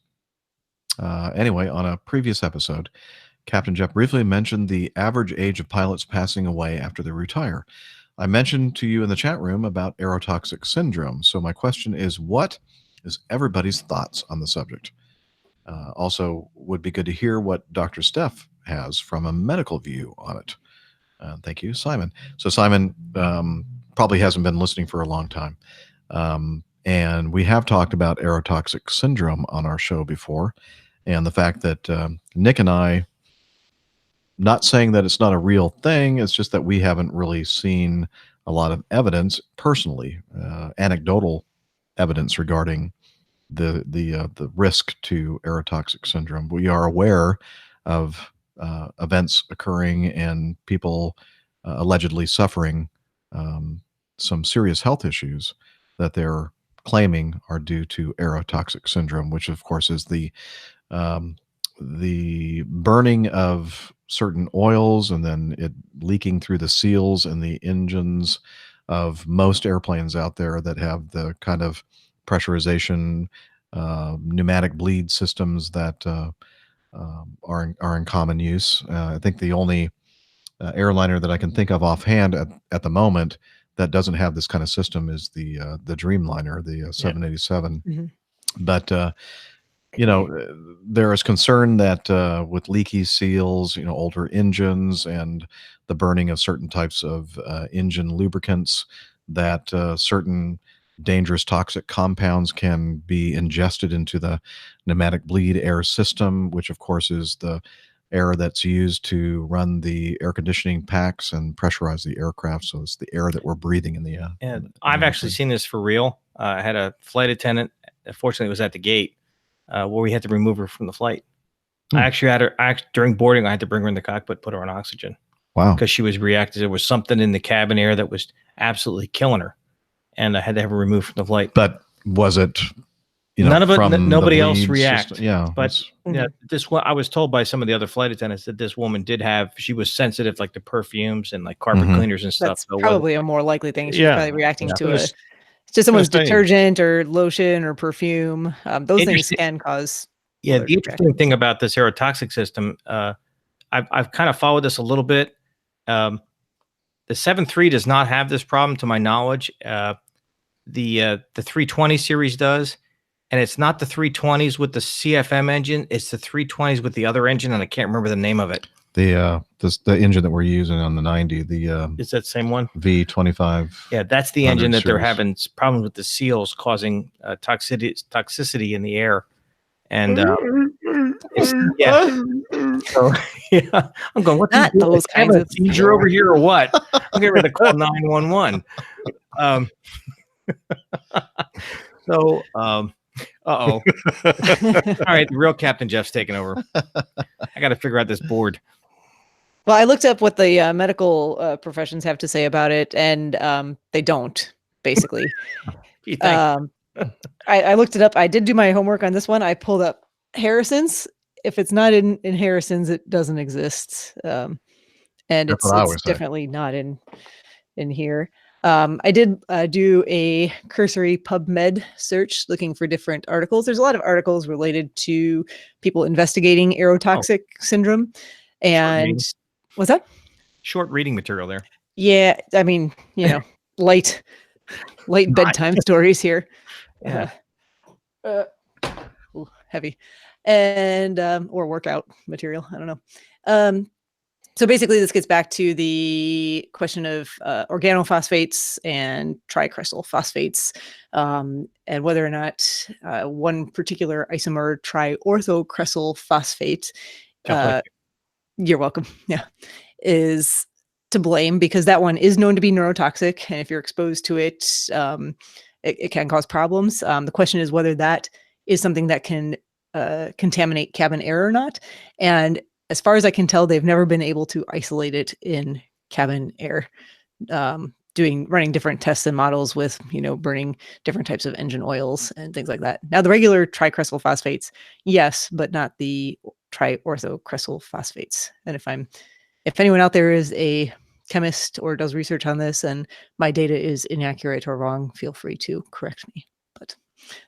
Anyway, on a previous episode, Captain Jeff briefly mentioned the average age of pilots passing away after they retire. I mentioned to you in the chat room about aerotoxic syndrome. So my question is, what is everybody's thoughts on the subject? Also, would be good to hear what Dr. Steph has from a medical view on it. Thank you, Simon. So Simon probably hasn't been listening for a long time. And we have talked about aerotoxic syndrome on our show before. And the fact that Nick and I, not saying that it's not a real thing, it's just that we haven't really seen a lot of evidence personally, anecdotal evidence regarding the risk to aerotoxic syndrome. We are aware of events occurring and people allegedly suffering some serious health issues that they're claiming are due to aerotoxic syndrome, which of course is the burning of certain oils and then it leaking through the seals and the engines of most airplanes out there that have the kind of pressurization, pneumatic bleed systems that are in common use. I think the only airliner that I can think of offhand at the moment that doesn't have this kind of system is the Dreamliner, the 787. Mm-hmm. But there is concern that with leaky seals, older engines and the burning of certain types of engine lubricants, that certain dangerous toxic compounds can be ingested into the pneumatic bleed air system, which of course is the air that's used to run the air conditioning packs and pressurize the aircraft. So it's the air that we're breathing in the air. And I've actually seen this for real. I had a flight attendant, fortunately it was at the gate, where we had to remove her from the flight. I actually had her, during boarding, I had to bring her in the cockpit, put her on oxygen. Wow. Because she was reactive. There was something in the cabin air that was absolutely killing her. And I had to have her removed from the flight. But was it, none of it, from nobody the else bleed reacted. system? Yeah. But this one, I was told by some of the other flight attendants that this woman she was sensitive like to perfumes and like carpet cleaners and stuff. That's So probably a more likely thing. She's probably reacting to So someone's Gonna say- detergent or lotion or perfume, those things Interesting. can cause. Yeah, allergic the interesting thing about this aerotoxic system, I've kind of followed this a little bit. The 7.3 does not have this problem, to my knowledge. The 320 series does, and it's not the 320s with the CFM engine; it's the 320s with the other engine, and I can't remember the name of it. The engine that we're using on the 90, the Is that same one? V25. Yeah, that's the engine that they're series. having problems with the seals, causing toxicity in the air. And so, yeah, I'm going. What's Not those kinds of seizure over here or what? I'm getting ready to call 911. So, all right, the real Captain Jeff's taking over. I got to figure out this board. Well, I looked up what the medical professions have to say about it, and they don't, basically. I looked it up. I did do my homework on this one. I pulled up Harrison's. If it's not in Harrison's, it doesn't exist. And That's what I always it's say. definitely not in here. I did do a cursory PubMed search looking for different articles. There's a lot of articles related to people investigating aerotoxic syndrome. And what's that? Short reading material there. Yeah, I mean, light bedtime stories here. Yeah. Ooh, heavy. And or workout material. I don't know. So basically, this gets back to the question of organophosphates and tricresyl phosphates, and whether or not one particular isomer, triorthocresyl phosphate, you're welcome, yeah, is to blame, because that one is known to be neurotoxic, and if you're exposed to it, it can cause problems. The question is whether that is something that can contaminate cabin air or not, and as far as I can tell, they've never been able to isolate it in cabin air, running different tests and models with, burning different types of engine oils and things like that. Now, the regular tricresyl phosphates, yes, but not the triorthocresyl phosphates. And if anyone out there is a chemist or does research on this and my data is inaccurate or wrong, feel free to correct me. But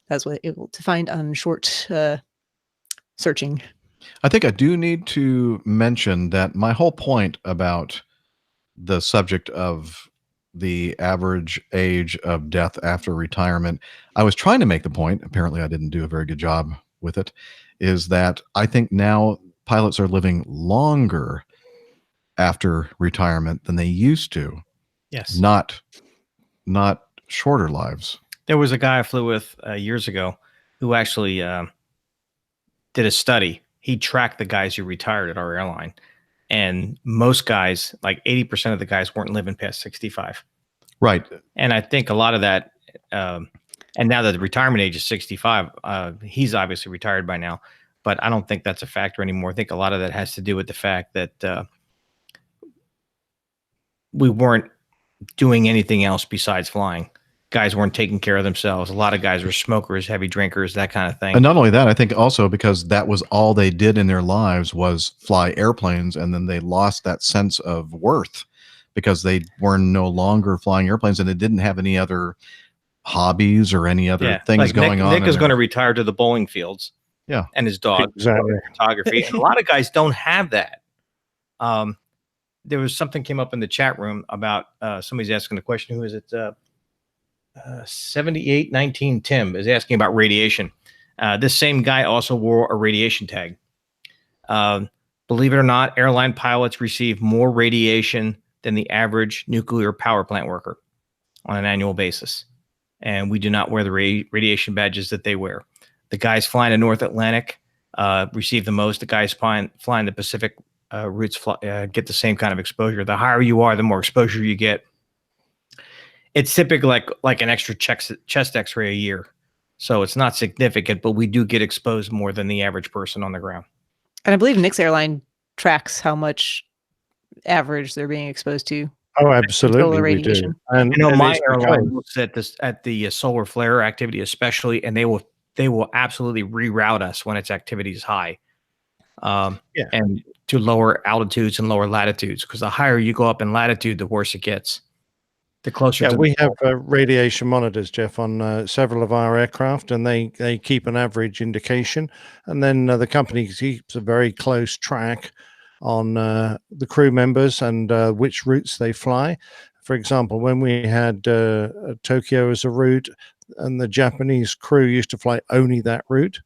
that's what I'm able to find on short searching. I think I do need to mention that my whole point about the subject of the average age of death after retirement, I was trying to make the point, apparently I didn't do a very good job with it, is that I think now pilots are living longer after retirement than they used to. Yes. Not shorter lives. There was a guy I flew with years ago who actually did a study. He tracked the guys who retired at our airline, and most guys, like 80% of the guys, weren't living past 65. Right. And I think a lot of that, and now that the retirement age is 65, he's obviously retired by now, but I don't think that's a factor anymore. I think a lot of that has to do with the fact that we weren't doing anything else besides flying. Guys weren't taking care of themselves. A lot of guys were smokers, heavy drinkers, that kind of thing. And not only that, I think also because that was all they did in their lives was fly airplanes, and then they lost that sense of worth because they were no longer flying airplanes and they didn't have any other hobbies or any other things like going on. Nick is going to retire to the bowling fields. Yeah. And his dog. Exactly. Photography. And a lot of guys don't have that. There was something came up in the chat room about somebody's asking the question, who is it? 7819 Tim is asking about radiation. This same guy also wore a radiation tag. Believe it or not, airline pilots receive more radiation than the average nuclear power plant worker on an annual basis. And we do not wear the radiation badges that they wear. The guys flying the North Atlantic receive the most. The guys flying the Pacific routes get the same kind of exposure. The higher you are, the more exposure you get. It's typically like an extra chest x-ray a year. So it's not significant, but we do get exposed more than the average person on the ground. And I believe Nick's airline tracks how much average they're being exposed to. Oh, absolutely. Solar We do. radiation. And My it's airline because- looks at the solar flare activity especially, and they will absolutely reroute us when its activity is high. And to lower altitudes and lower latitudes, because the higher you go up in latitude, the worse it gets. The closer Yeah, to we have radiation monitors, Jeff, on several of our aircraft, and they keep an average indication. And then the company keeps a very close track on the crew members and which routes they fly. For example, when we had Tokyo as a route, and the Japanese crew used to fly only that route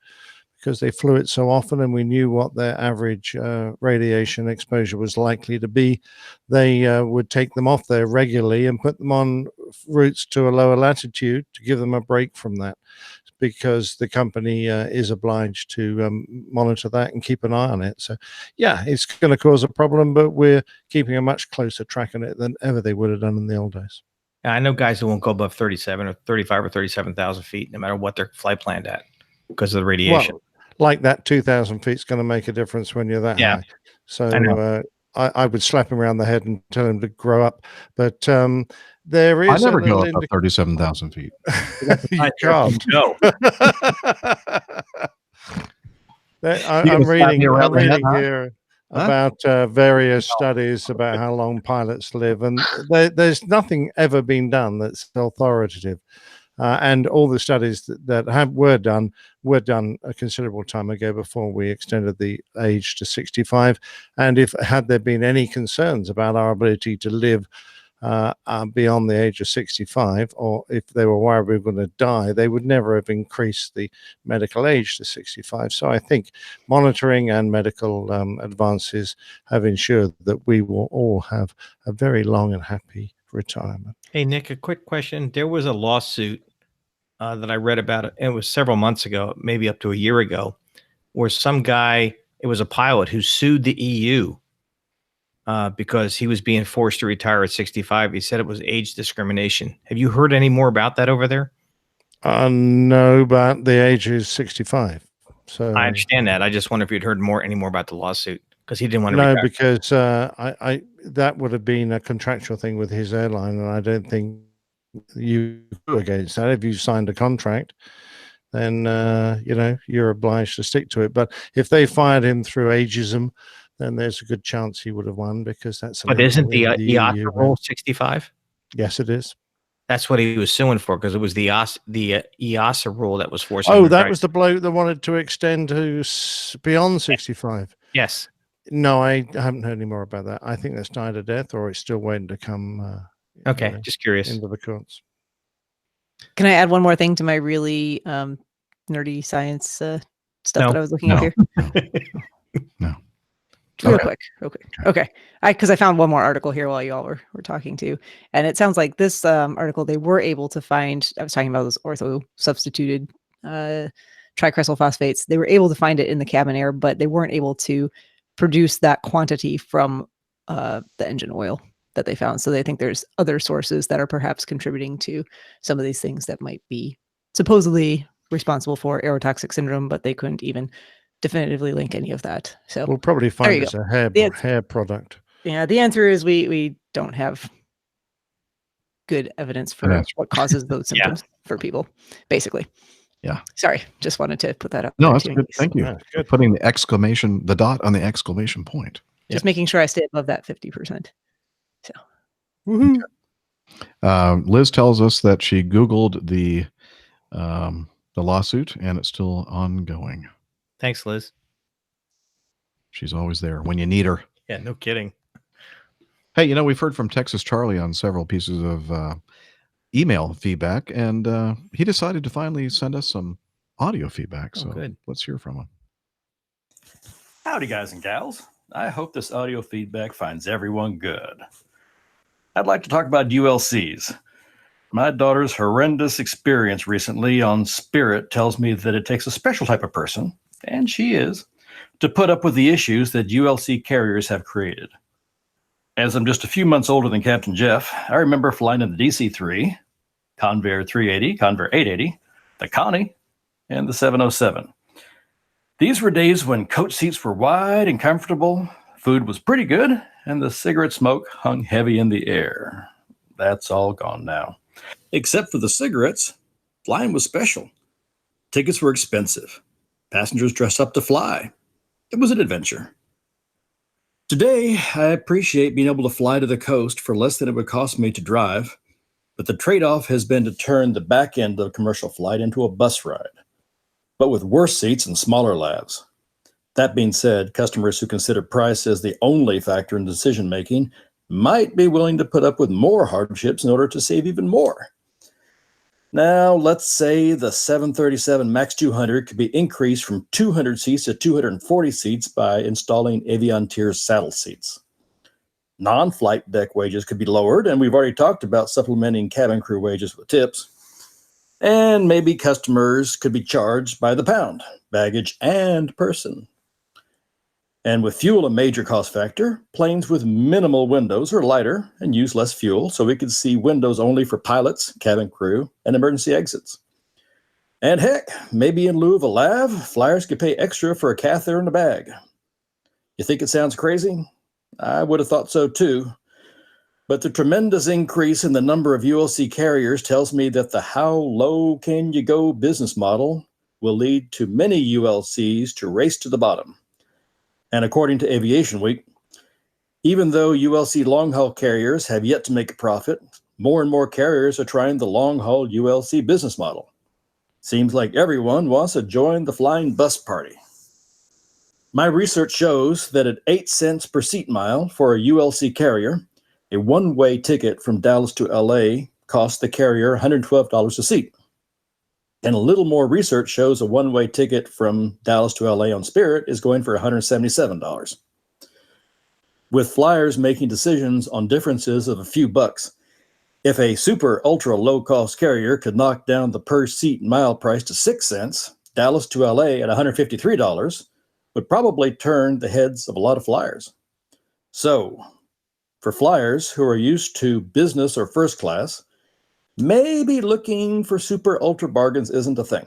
because they flew it so often, and we knew what their average radiation exposure was likely to be, they would take them off there regularly and put them on routes to a lower latitude to give them a break from that, because the company is obliged to monitor that and keep an eye on it. So, yeah, it's going to cause a problem, but we're keeping a much closer track on it than ever they would have done in the old days. I know guys who won't go above 37 or 35 or 37,000 feet, no matter what their flight planned at, because of the radiation. Well, like that 2,000 feet is going to make a difference when you're that high. So I would slap him around the head and tell him to grow up. But there is I never go up 37,000 feet. You can't. No. I'm reading here about various studies about how long pilots live, and there's nothing ever been done that's authoritative. And all the studies that were done a considerable time ago before we extended the age to 65. And had there been any concerns about our ability to live beyond the age of 65, or if they were worried we were going to die, they would never have increased the medical age to 65. So I think monitoring and medical advances have ensured that we will all have a very long and happy retirement. Hey, Nick, a quick question. There was a lawsuit that I read about. It was several months ago, maybe up to a year ago, where some guy, it was a pilot who sued the EU because he was being forced to retire at 65. He said it was age discrimination. Have you heard any more about that over there? No, but the age is 65. So I understand that. I just wonder if you'd heard any more about the lawsuit, because he didn't want to No, retire. because that would have been a contractual thing with his airline, and I don't think you go against that. If you signed a contract, then you're obliged to stick to it. But if they fired him through ageism, then there's a good chance he would have won, because that's. But isn't the EASA rule 65? Yes, it is. That's what he was suing for, because it was the EASA rule that was forcing. Oh, that was the bloke that wanted to extend to beyond 65. Yes. No, I haven't heard any more about that. I think that's died a death, or it's still waiting to come. Okay, just curious. Into the courts. Can I add one more thing to my really nerdy science stuff that I was looking up here? No. Real quick. Okay. Because I found one more article here while you all were talking too. And it sounds like this article, they were able to find, I was talking about those ortho substituted tricresyl phosphates. They were able to find it in the cabin air, but they weren't able to produce that quantity from the engine oil that they found. So they think there's other sources that are perhaps contributing to some of these things that might be supposedly responsible for aerotoxic syndrome, but they couldn't even definitively link any of that. So we'll probably find it's a hair product. Yeah, the answer is we don't have good evidence for what causes those symptoms for people, basically. Yeah. Sorry, just wanted to put that up. No, that's good. Thank you for putting the dot on the exclamation point. Just making sure I stay above that 50%. So, Liz tells us that she Googled the lawsuit, and it's still ongoing. Thanks, Liz. She's always there when you need her. Yeah, no kidding. Hey, we've heard from Texas Charlie on several pieces of email feedback, and he decided to finally send us some audio feedback. So good. Let's hear from him. Howdy, guys and gals. I hope this audio feedback finds everyone good. I'd like to talk about ULCs. My daughter's horrendous experience recently on Spirit tells me that it takes a special type of person, and she is, to put up with the issues that ULC carriers have created. As I'm just a few months older than Captain Jeff, I remember flying in the DC-3, Convair 380, Convair 880, the Connie, and the 707. These were days when coach seats were wide and comfortable, food was pretty good, and the cigarette smoke hung heavy in the air. That's all gone now. Except for the cigarettes, flying was special. Tickets were expensive. Passengers dressed up to fly. It was an adventure. Today, I appreciate being able to fly to the coast for less than it would cost me to drive, but the trade-off has been to turn the back end of a commercial flight into a bus ride, but with worse seats and smaller lavs. That being said, customers who consider price as the only factor in decision-making might be willing to put up with more hardships in order to save even more. Now, let's say the 737 MAX 200 could be increased from 200 seats to 240 seats by installing Aviation saddle seats. Non-flight deck wages could be lowered, and we've already talked about supplementing cabin crew wages with tips. And maybe customers could be charged by the pound, baggage, and person. And with fuel a major cost factor, planes with minimal windows are lighter and use less fuel, so we could see windows only for pilots, cabin crew, and emergency exits. And heck, maybe in lieu of a lav, flyers could pay extra for a catheter in a bag. You think it sounds crazy? I would have thought so too. But the tremendous increase in the number of ULC carriers tells me that the how low can you go business model will lead to many ULCs to race to the bottom. And according to Aviation Week, even though ULC long-haul carriers have yet to make a profit, more and more carriers are trying the long-haul ULC business model. Seems like everyone wants to join the flying bus party. My research shows that at 8 cents per seat mile for a ULC carrier, a one-way ticket from Dallas to LA costs the carrier $112 a seat. And a little more research shows a one-way ticket from Dallas to LA on Spirit is going for $177. With flyers making decisions on differences of a few bucks, if a super ultra low-cost carrier could knock down the per-seat mile price to 6 cents, Dallas to LA at $153 would probably turn the heads of a lot of flyers. So, for flyers who are used to business or first class, maybe looking for super ultra bargains isn't a thing.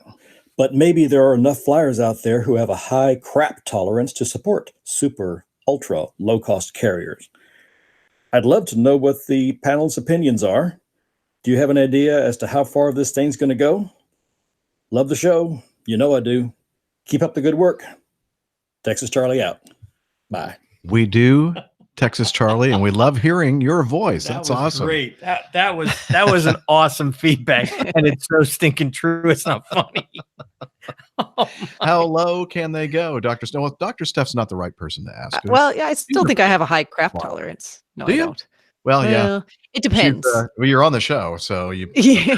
But maybe there are enough flyers out there who have a high crap tolerance to support super ultra low-cost carriers. I'd love to know what the panel's opinions are. Do you have an idea as to how far this thing's going to go? Love the show. You know I do. Keep up the good work. Texas Charlie out. Bye. We do, Texas Charlie, and we love hearing your voice. That That's was awesome. great. That was an awesome feedback, and it's so stinking true. It's not funny. How low can they go, Dr. Snow? Well, Dr. Steph's not the right person to ask. Well, yeah, I still think I have a high crap tolerance. No, Do I you? don't. Well, yeah. Well, it depends. Well, you're on the show, so you. Yeah.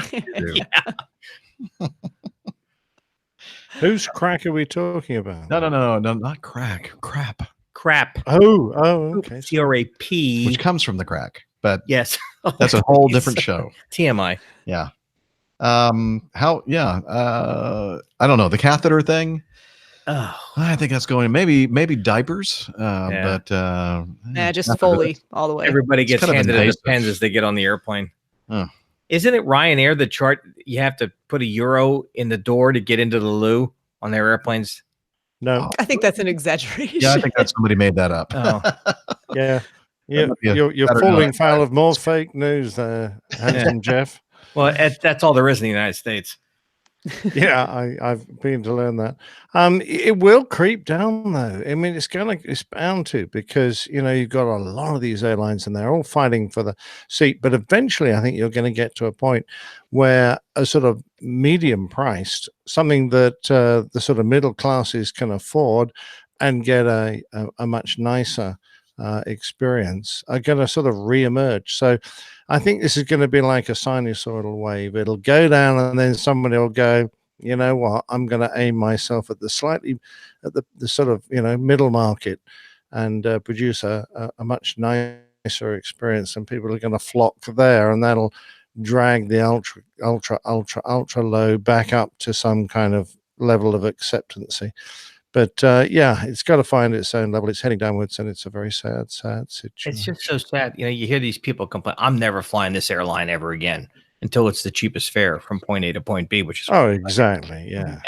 Whose crack are we talking about? No, not crack. Crap. Crap. Oh, okay. CRAP. Which comes from the crack, but yes, that's a whole different show. TMI. Yeah. I don't know, the catheter thing. Oh, I think that's going maybe diapers. But just Foley all the way. Everybody gets kind of handed the invasive. pens as they get on the airplane. Oh. Isn't it Ryanair the chart? You have to put €1 in the door to get into the loo on their airplanes. No, I think that's an exaggeration. Yeah, I think that somebody made that up. Oh, yeah. You're better falling know. foul of more fake news there, handsome Jeff. well, that's all there is in the United States. Yeah, I've been to learn that. It will creep down though. I mean, it's bound to, because you've got a lot of these airlines and they're all fighting for the seat. But eventually, I think you're going to get to a point where a sort of medium priced, something that the sort of middle classes can afford and get a much nicer experience, are going to sort of reemerge. So I think this is going to be like a sinusoidal wave. It'll go down and then somebody will go, you know what, I'm going to aim myself at the sort of, middle market and produce a much nicer experience, and people are going to flock there, and that'll drag the ultra low back up to some kind of level of acceptancy. But it's got to find its own level. It's heading downwards, and it's a very sad situation. It's just so sad. You hear these people complain, I'm never flying this airline ever again, until it's the cheapest fare from point A to point B, which is exactly. Yeah.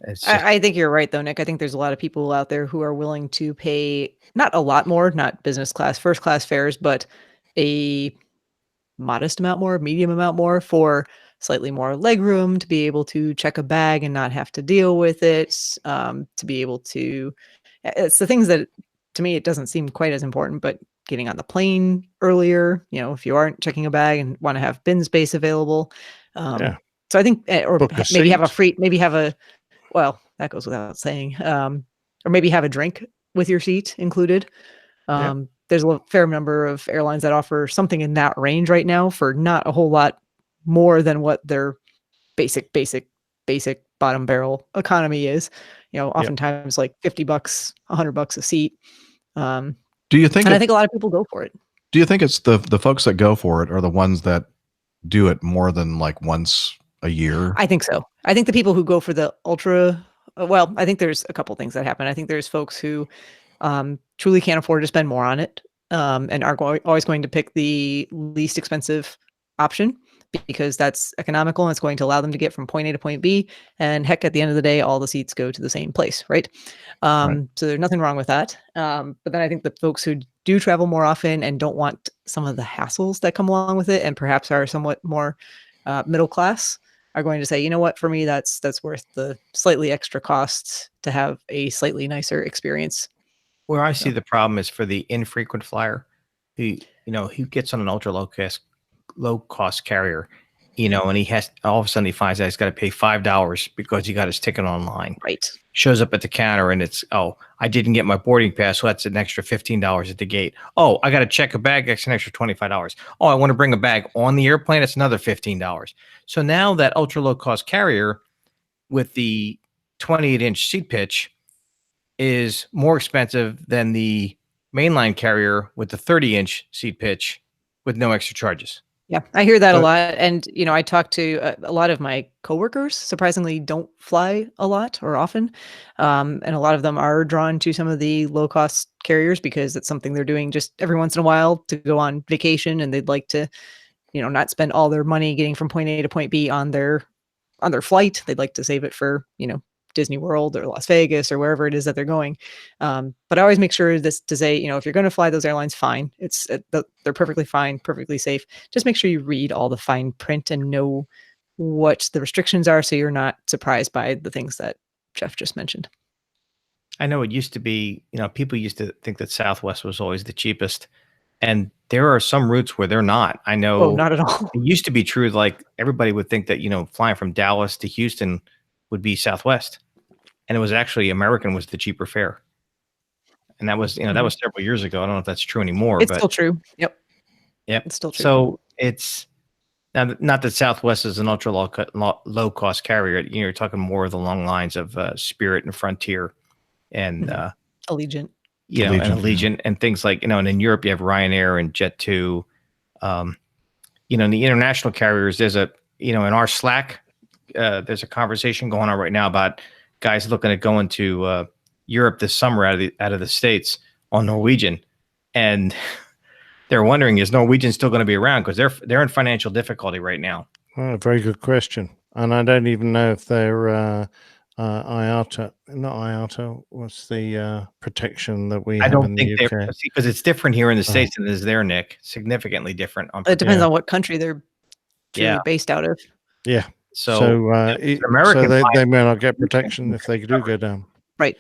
It's just, I think you're right, though, Nick. I think there's a lot of people out there who are willing to pay not a lot more, not business class, first class fares, but a modest amount more, medium amount more for slightly more legroom, to be able to check a bag and not have to deal with it, to be able to, it's the things that, to me, it doesn't seem quite as important, but getting on the plane earlier. You know, if you aren't checking a bag and want to have bin space available. Yeah. So I think, or Book a maybe have a seat. well, that goes without saying. Or maybe have a drink with your seat included. There's a fair number of airlines that offer something in that range right now for not a whole lot more than what their basic bottom barrel economy is. You know, oftentimes like $50, $100 a seat. Do you think? And I think a lot of people go for it. Do you think it's the folks that go for it are the ones that do it more than like once a year? I think so. I think the people who go for the ultra, well, I think there's a couple things that happen. I think there's folks who truly can't afford to spend more on it, and are always going to pick the least expensive option because that's economical and it's going to allow them to get from point A to point B. And heck, at the end of the day, all the seats go to the same place, right? So there's nothing wrong with that. But then I think the folks who do travel more often and don't want some of the hassles that come along with it, and perhaps are somewhat more middle class, are going to say, you know what, for me, that's worth the slightly extra costs to have a slightly nicer experience. Where I see the problem is for the infrequent flyer, who gets on an ultra low cost carrier, and he has all of a sudden he finds out he's got to pay $5 because he got his ticket online. Right. Shows up at the counter and it's, oh, I didn't get my boarding pass, so that's an extra $15 at the gate. Oh, I got to check a bag, that's an extra $25. Oh, I want to bring a bag on the airplane, it's another $15. So now that ultra low cost carrier with the 28-inch seat pitch is more expensive than the mainline carrier with the 30-inch seat pitch with no extra charges. Yeah, I hear that a lot. And, I talk to a lot of my coworkers, surprisingly don't fly a lot or often. And a lot of them are drawn to some of the low cost carriers because it's something they're doing just every once in a while to go on vacation. And they'd like to, not spend all their money getting from point A to point B on their flight. They'd like to save it for, Disney World or Las Vegas or wherever it is that they're going. But I always make sure to say, if you're going to fly those airlines, fine. They're perfectly fine, perfectly safe. Just make sure you read all the fine print and know what the restrictions are so you're not surprised by the things that Jeff just mentioned. I know it used to be, people used to think that Southwest was always the cheapest. And there are some routes where they're not. I know. Oh, not at all. It used to be true. Like everybody would think that, flying from Dallas to Houston would be Southwest. And it was actually American was the cheaper fare. And that was, that was several years ago. I don't know if that's true anymore. It's still true. Yep. Yep. It's still true. So it's not that Southwest is an ultra low cost carrier. You're talking more of the long lines of Spirit and Frontier and Allegiant. And Allegiant and things like, and in Europe you have Ryanair and Jet2. In the international carriers, there's in our Slack, there's a conversation going on right now about guys looking at going to Europe this summer out of the States on Norwegian, and they're wondering, is Norwegian still going to be around because they're in financial difficulty right now? Oh, very good question, and I don't even know if they're IATA, not IATA. What's the protection that we have in the UK? Because it's different here in the States than it is there, Nick. Significantly different. It depends on what country they're based out of. Yeah. So American, they may not get protection if they do go down. Right.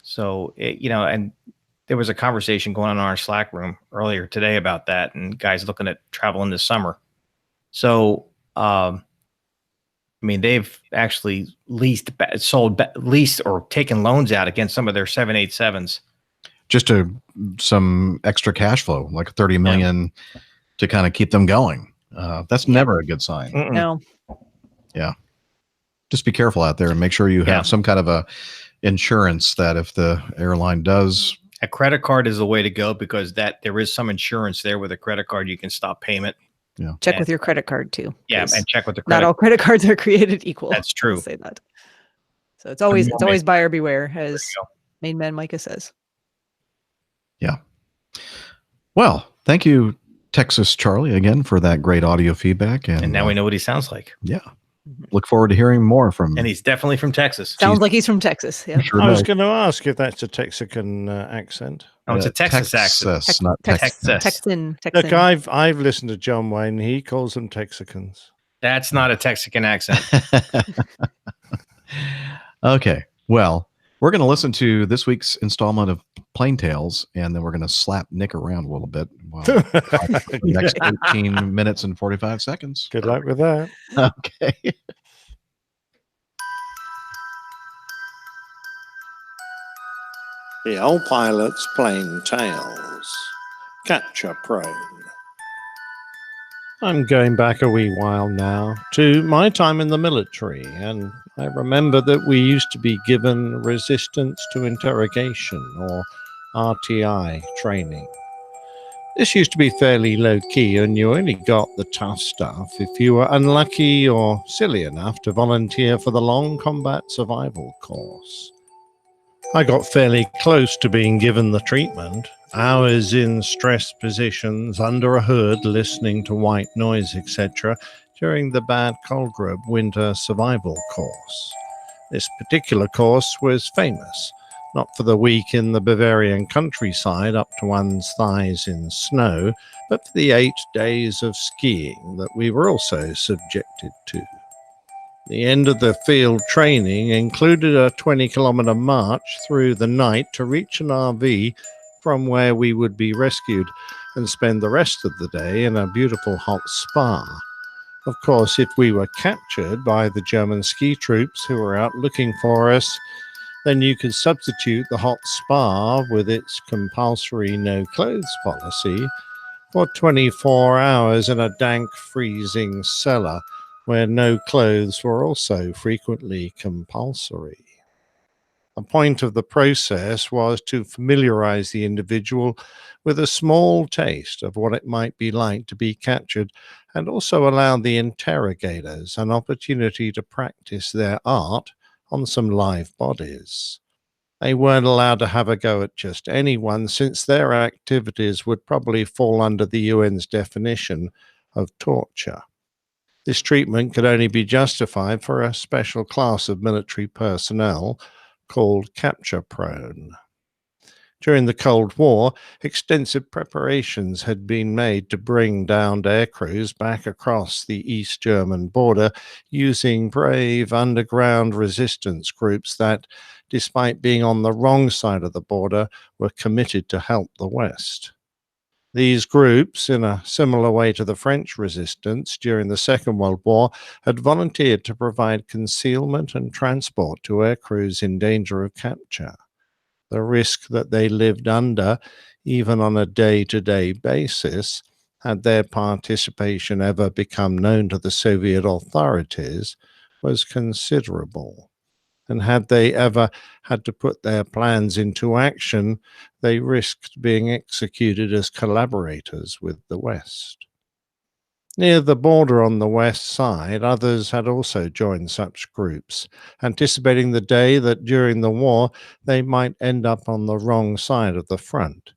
So, and there was a conversation going on in our Slack room earlier today about that, and guys looking at traveling this summer. So, they've actually leased or taken loans out against some of their 787s. Just some extra cash flow, like $30 million to kind of keep them going. That's never a good sign. No. Yeah. Just be careful out there and make sure you have some kind of a insurance that if the airline does. A credit card is the way to go because there is some insurance there with a credit card. You can stop payment. Yeah. Check with your credit card too. Yeah. And check with the credit. Not all credit cards are created equal. That's true. I'll say that. So it's always buyer beware, as main man Micah says. Yeah. Well, thank you, Texas Charlie, again for that great audio feedback. And now we know what he sounds like. Yeah. Look forward to hearing more from him. And he's definitely from Texas. Sounds like he's from Texas. Yeah. Sure I was going to ask if that's a Texican accent. Oh, it's a Texas accent. Not Texas. Texan. Look, I've listened to John Wayne. He calls them Texicans. That's not a Texican accent. Okay. Well, we're going to listen to this week's installment of plane tails, and then we're going to slap Nick around a little bit for the next 18 minutes and 45 seconds. Good luck with that. Okay. The old pilot's plain tales. Capture prone. I'm going back a wee while now to my time in the military, and I remember that we used to be given resistance to interrogation or RTI training. This used to be fairly low-key, and you only got the tough stuff if you were unlucky or silly enough to volunteer for the long combat survival course. I got fairly close to being given the treatment. Hours in stressed positions, under a hood, listening to white noise, etc., during the Bad Kolgrub winter survival course. This particular course was famous, not for the week in the Bavarian countryside up to one's thighs in snow, but for the 8 days of skiing that we were also subjected to. The end of the field training included a 20-kilometer march through the night to reach an RV from where we would be rescued and spend the rest of the day in a beautiful hot spa. Of course, if we were captured by the German ski troops who were out looking for us, then you could substitute the hot spa with its compulsory no-clothes policy for 24 hours in a dank, freezing cellar where no clothes were also frequently compulsory. The point of the process was to familiarize the individual with a small taste of what it might be like to be captured, and also allow the interrogators an opportunity to practice their art on some live bodies. They weren't allowed to have a go at just anyone, since their activities would probably fall under the UN's definition of torture. This treatment could only be justified for a special class of military personnel called capture prone. During the Cold War, extensive preparations had been made to bring downed aircrews back across the East German border using brave underground resistance groups that, despite being on the wrong side of the border, were committed to help the West. These groups, in a similar way to the French resistance during the Second World War, had volunteered to provide concealment and transport to aircrews in danger of capture. The risk that they lived under, even on a day-to-day basis, had their participation ever become known to the Soviet authorities, was considerable. And had they ever had to put their plans into action, they risked being executed as collaborators with the West. Near the border on the west side, others had also joined such groups, anticipating the day that during the war they might end up on the wrong side of the front.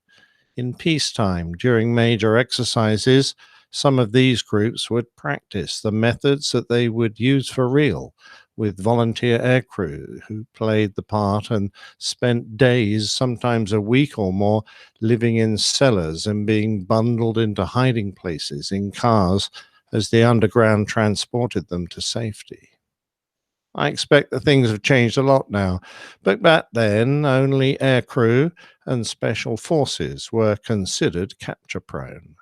In peacetime, during major exercises, some of these groups would practice the methods that they would use for real, with volunteer aircrew who played the part and spent days, sometimes a week or more, living in cellars and being bundled into hiding places in cars as the underground transported them to safety. I expect that things have changed a lot now, but back then only aircrew and special forces were considered capture prone.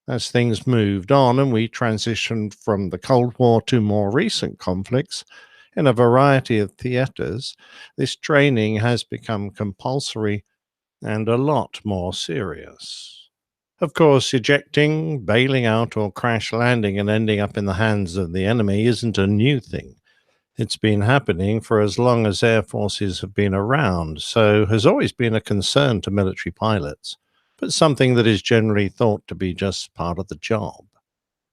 As things moved on and we transitioned from the Cold War to more recent conflicts, in a variety of theaters, this training has become compulsory and a lot more serious. Of course, ejecting, bailing out, or crash landing and ending up in the hands of the enemy isn't a new thing. It's been happening for as long as air forces have been around, so has always been a concern to military pilots, but something that is generally thought to be just part of the job.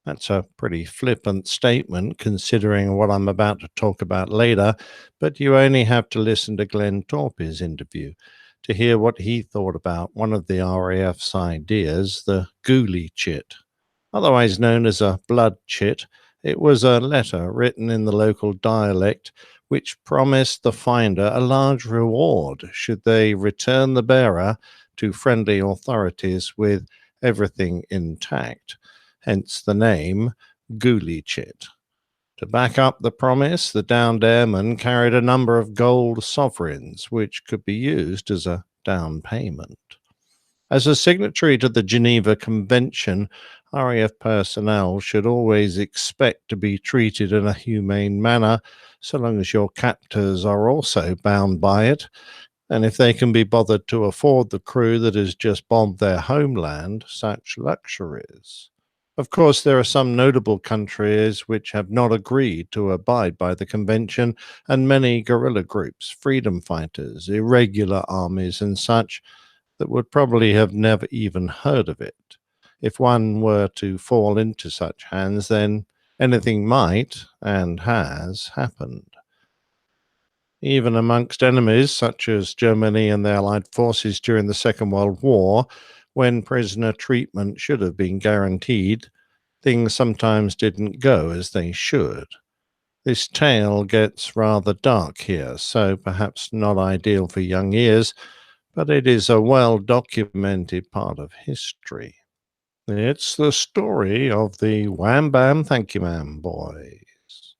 That's a pretty flippant statement considering what I'm about to talk about later, but you only have to listen to Glenn Torpy's interview to hear what he thought about one of the RAF's ideas, the ghoulie chit. Otherwise known as a blood chit, it was a letter written in the local dialect which promised the finder a large reward should they return the bearer to friendly authorities with everything intact. Hence the name Ghoulie Chit. To back up the promise, the downed airman carried a number of gold sovereigns, which could be used as a down payment. As a signatory to the Geneva Convention, RAF personnel should always expect to be treated in a humane manner, so long as your captors are also bound by it, and if they can be bothered to afford the crew that has just bombed their homeland such luxuries. Of course, there are some notable countries which have not agreed to abide by the convention, and many guerrilla groups, freedom fighters, irregular armies, and such that would probably have never even heard of it. If one were to fall into such hands, then anything might, and has, happened. Even amongst enemies such as Germany and the Allied forces during the Second World War, when prisoner treatment should have been guaranteed, things sometimes didn't go as they should. This tale gets rather dark here, so perhaps not ideal for young ears, but it is a well-documented part of history. It's the story of the Wham Bam Thank You Ma'am boys.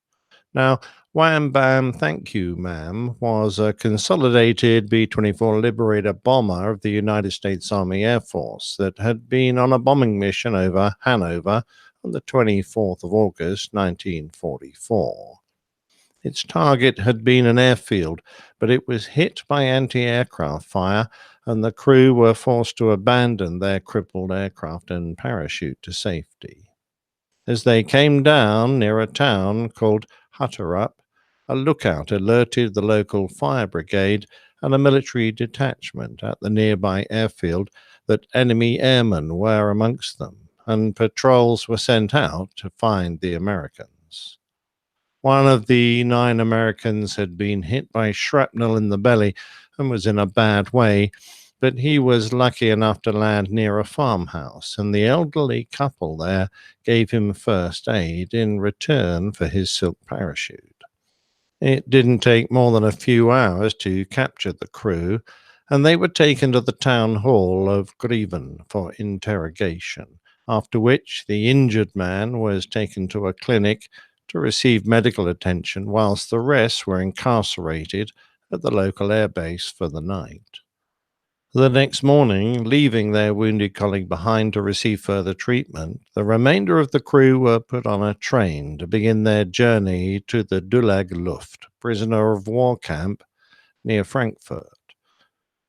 Now, Wham Bam Thank You Ma'am was a consolidated B-24 Liberator bomber of the United States Army Air Force that had been on a bombing mission over Hanover on the 24th of August, 1944. Its target had been an airfield, but it was hit by anti-aircraft fire, and the crew were forced to abandon their crippled aircraft and parachute to safety. As they came down near a town called Hutterup, a lookout alerted the local fire brigade and a military detachment at the nearby airfield that enemy airmen were amongst them, and patrols were sent out to find the Americans. One of the 9 Americans had been hit by shrapnel in the belly and was in a bad way, but he was lucky enough to land near a farmhouse, and the elderly couple there gave him first aid in return for his silk parachute. It didn't take more than a few hours to capture the crew, and they were taken to the town hall of Greven for interrogation, after which the injured man was taken to a clinic to receive medical attention, whilst the rest were incarcerated at the local airbase for the night. The next morning, leaving their wounded colleague behind to receive further treatment, the remainder of the crew were put on a train to begin their journey to the Dulag Luft prisoner of war camp near Frankfurt.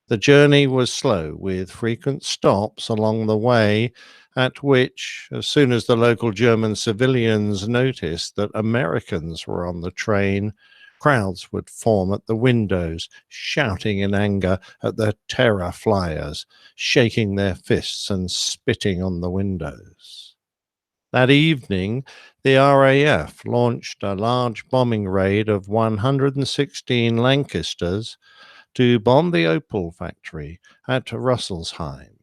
The journey was slow, with frequent stops along the way, at which, as soon as the local German civilians noticed that Americans were on the train, crowds would form at the windows, shouting in anger at the terror flyers, shaking their fists and spitting on the windows. That evening, the RAF launched a large bombing raid of 116 Lancasters to bomb the Opel factory at Russelsheim.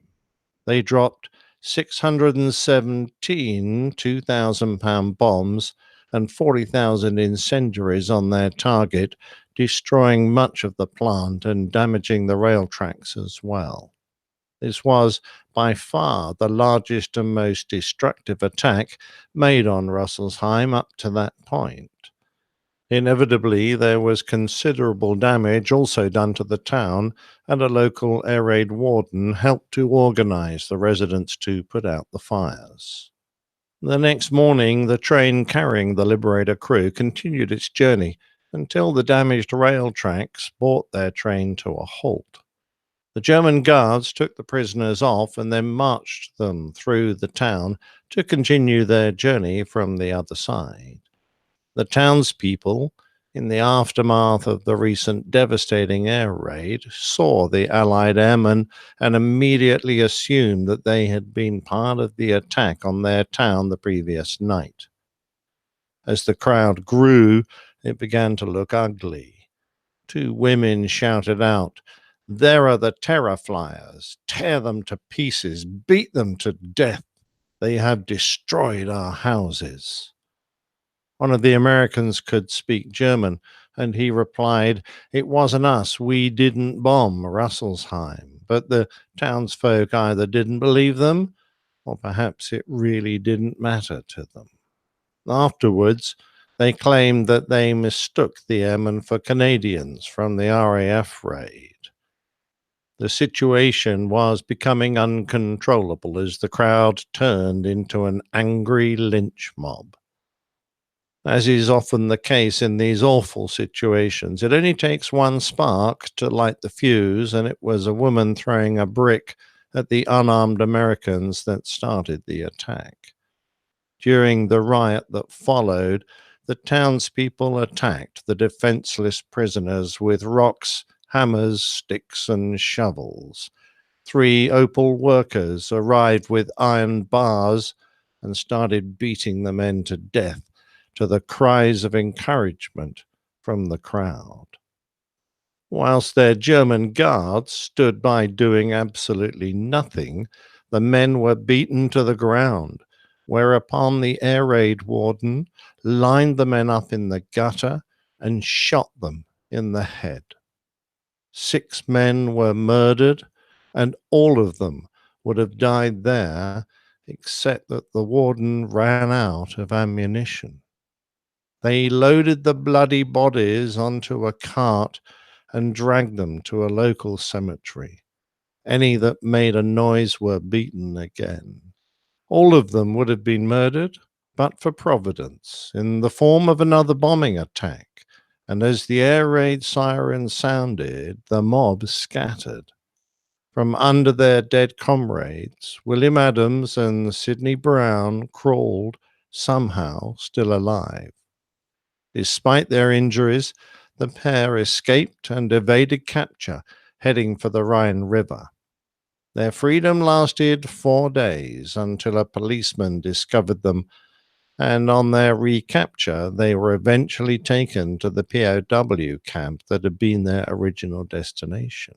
They dropped 617 2,000-pound bombs and 40,000 incendiaries on their target, destroying much of the plant and damaging the rail tracks as well. This was by far the largest and most destructive attack made on Russelsheim up to that point. Inevitably, there was considerable damage also done to the town, and a local air raid warden helped to organize the residents to put out the fires. The next morning, the train carrying the Liberator crew continued its journey until the damaged rail tracks brought their train to a halt. The German guards took the prisoners off and then marched them through the town to continue their journey from the other side. The townspeople, in the aftermath of the recent devastating air raid, saw the Allied airmen and immediately assumed that they had been part of the attack on their town the previous night. As the crowd grew, it began to look ugly. 2 women shouted out, "There are the terror flyers! Tear them to pieces! Beat them to death! They have destroyed our houses!" One of the Americans could speak German, and he replied, "It wasn't us, we didn't bomb Russelsheim." But the townsfolk either didn't believe them, or perhaps it really didn't matter to them. Afterwards, they claimed that they mistook the airmen for Canadians from the RAF raid. The situation was becoming uncontrollable as the crowd turned into an angry lynch mob. As is often the case in these awful situations, it only takes one spark to light the fuse, and it was a woman throwing a brick at the unarmed Americans that started the attack. During the riot that followed, the townspeople attacked the defenseless prisoners with rocks, hammers, sticks, and shovels. 3 Opal workers arrived with iron bars and started beating the men to death, to the cries of encouragement from the crowd. Whilst their German guards stood by doing absolutely nothing, the men were beaten to the ground, whereupon the air raid warden lined the men up in the gutter and shot them in the head. 6 men were murdered, and all of them would have died there, except that the warden ran out of ammunition. They loaded the bloody bodies onto a cart and dragged them to a local cemetery. Any that made a noise were beaten again. All of them would have been murdered, but for Providence, in the form of another bombing attack, and as the air raid siren sounded, the mob scattered. From under their dead comrades, William Adams and Sidney Brown crawled, somehow still alive. Despite their injuries, the pair escaped and evaded capture, heading for the Rhine River. Their freedom lasted 4 days until a policeman discovered them, and on their recapture, they were eventually taken to the POW camp that had been their original destination.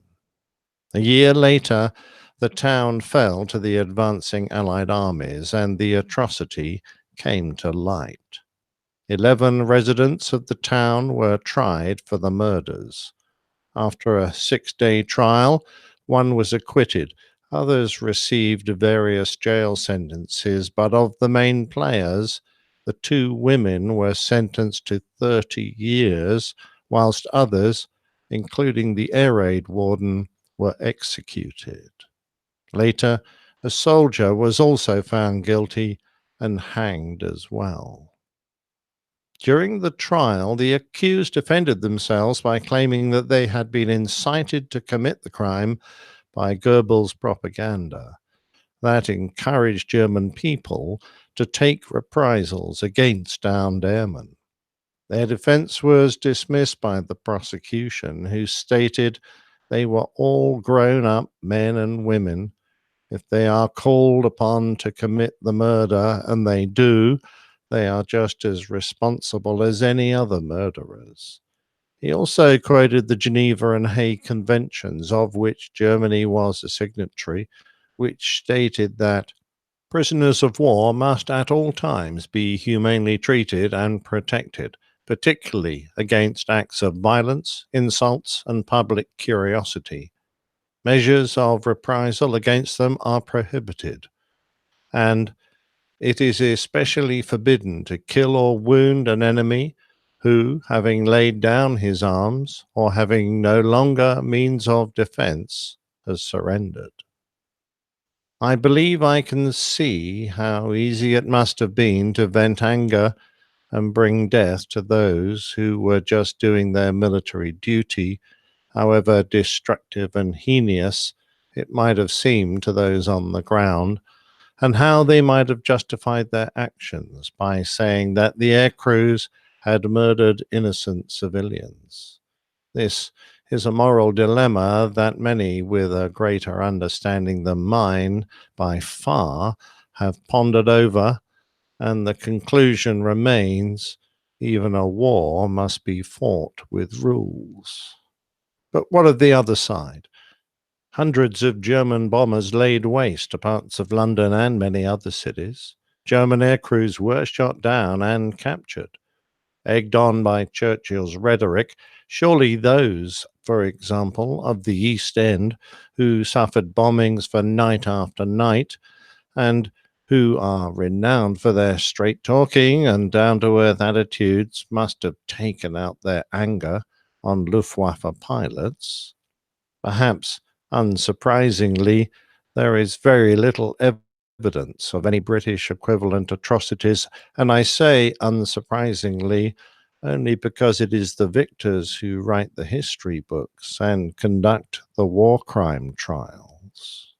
A year later, the town fell to the advancing Allied armies, and the atrocity came to light. 11 residents of the town were tried for the murders. After a 6-day trial, one was acquitted. Others received various jail sentences, but of the main players, the 2 women were sentenced to 30 years, whilst others, including the air raid warden, were executed. Later, a soldier was also found guilty and hanged as well. During the trial, the accused defended themselves by claiming that they had been incited to commit the crime by Goebbels' propaganda that encouraged German people to take reprisals against downed airmen. Their defense was dismissed by the prosecution, who stated they were all grown-up men and women. If they are called upon to commit the murder, and they do, they are just as responsible as any other murderers. He also quoted the Geneva and Hague Conventions, of which Germany was a signatory, which stated that prisoners of war must at all times be humanely treated and protected, particularly against acts of violence, insults, and public curiosity. Measures of reprisal against them are prohibited, and it is especially forbidden to kill or wound an enemy who, having laid down his arms, or having no longer means of defense, has surrendered. I believe I can see how easy it must have been to vent anger and bring death to those who were just doing their military duty, however destructive and heinous it might have seemed to those on the ground, and how they might have justified their actions by saying that the air crews had murdered innocent civilians. This is a moral dilemma that many with a greater understanding than mine by far have pondered over, and the conclusion remains, even a war must be fought with rules. But what of the other side? Hundreds of German bombers laid waste to parts of London and many other cities. German air crews were shot down and captured. Egged on by Churchill's rhetoric, surely those, for example, of the East End, who suffered bombings for night after night, and who are renowned for their straight-talking and down-to-earth attitudes, must have taken out their anger on Luftwaffe pilots. Perhaps Unsurprisingly, there is very little evidence of any British equivalent atrocities, and I say unsurprisingly only because it is the victors who write the history books and conduct the war crime trials.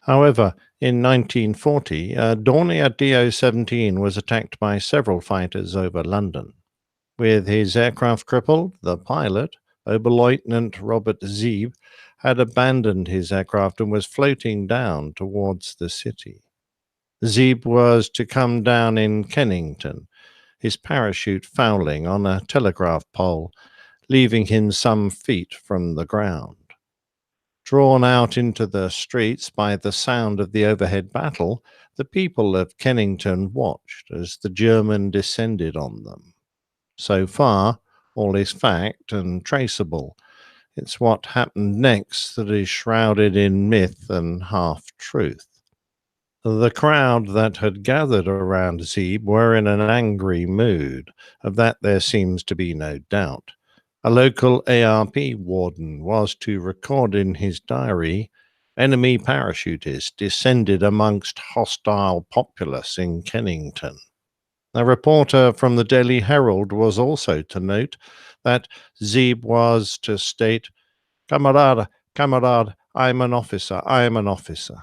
However, in 1940, Dornier DO-17 was attacked by several fighters over London. With his aircraft crippled, the pilot, Oberleutnant Robert Zeeb, had abandoned his aircraft and was floating down towards the city. Zeeb was to come down in Kennington, his parachute fouling on a telegraph pole, leaving him some feet from the ground. Drawn out into the streets by the sound of the overhead battle, the people of Kennington watched as the German descended on them. So far, all is fact and traceable. It's what happened next that is shrouded in myth and half-truth. The crowd that had gathered around Zeeb were in an angry mood. Of that there seems to be no doubt. A local ARP warden was to record in his diary, enemy parachutists descended amongst hostile populace in Kennington. A reporter from the Daily Herald was also to note that Zeeb was to state, "Camarade, camarade, I'm an officer, I am an officer."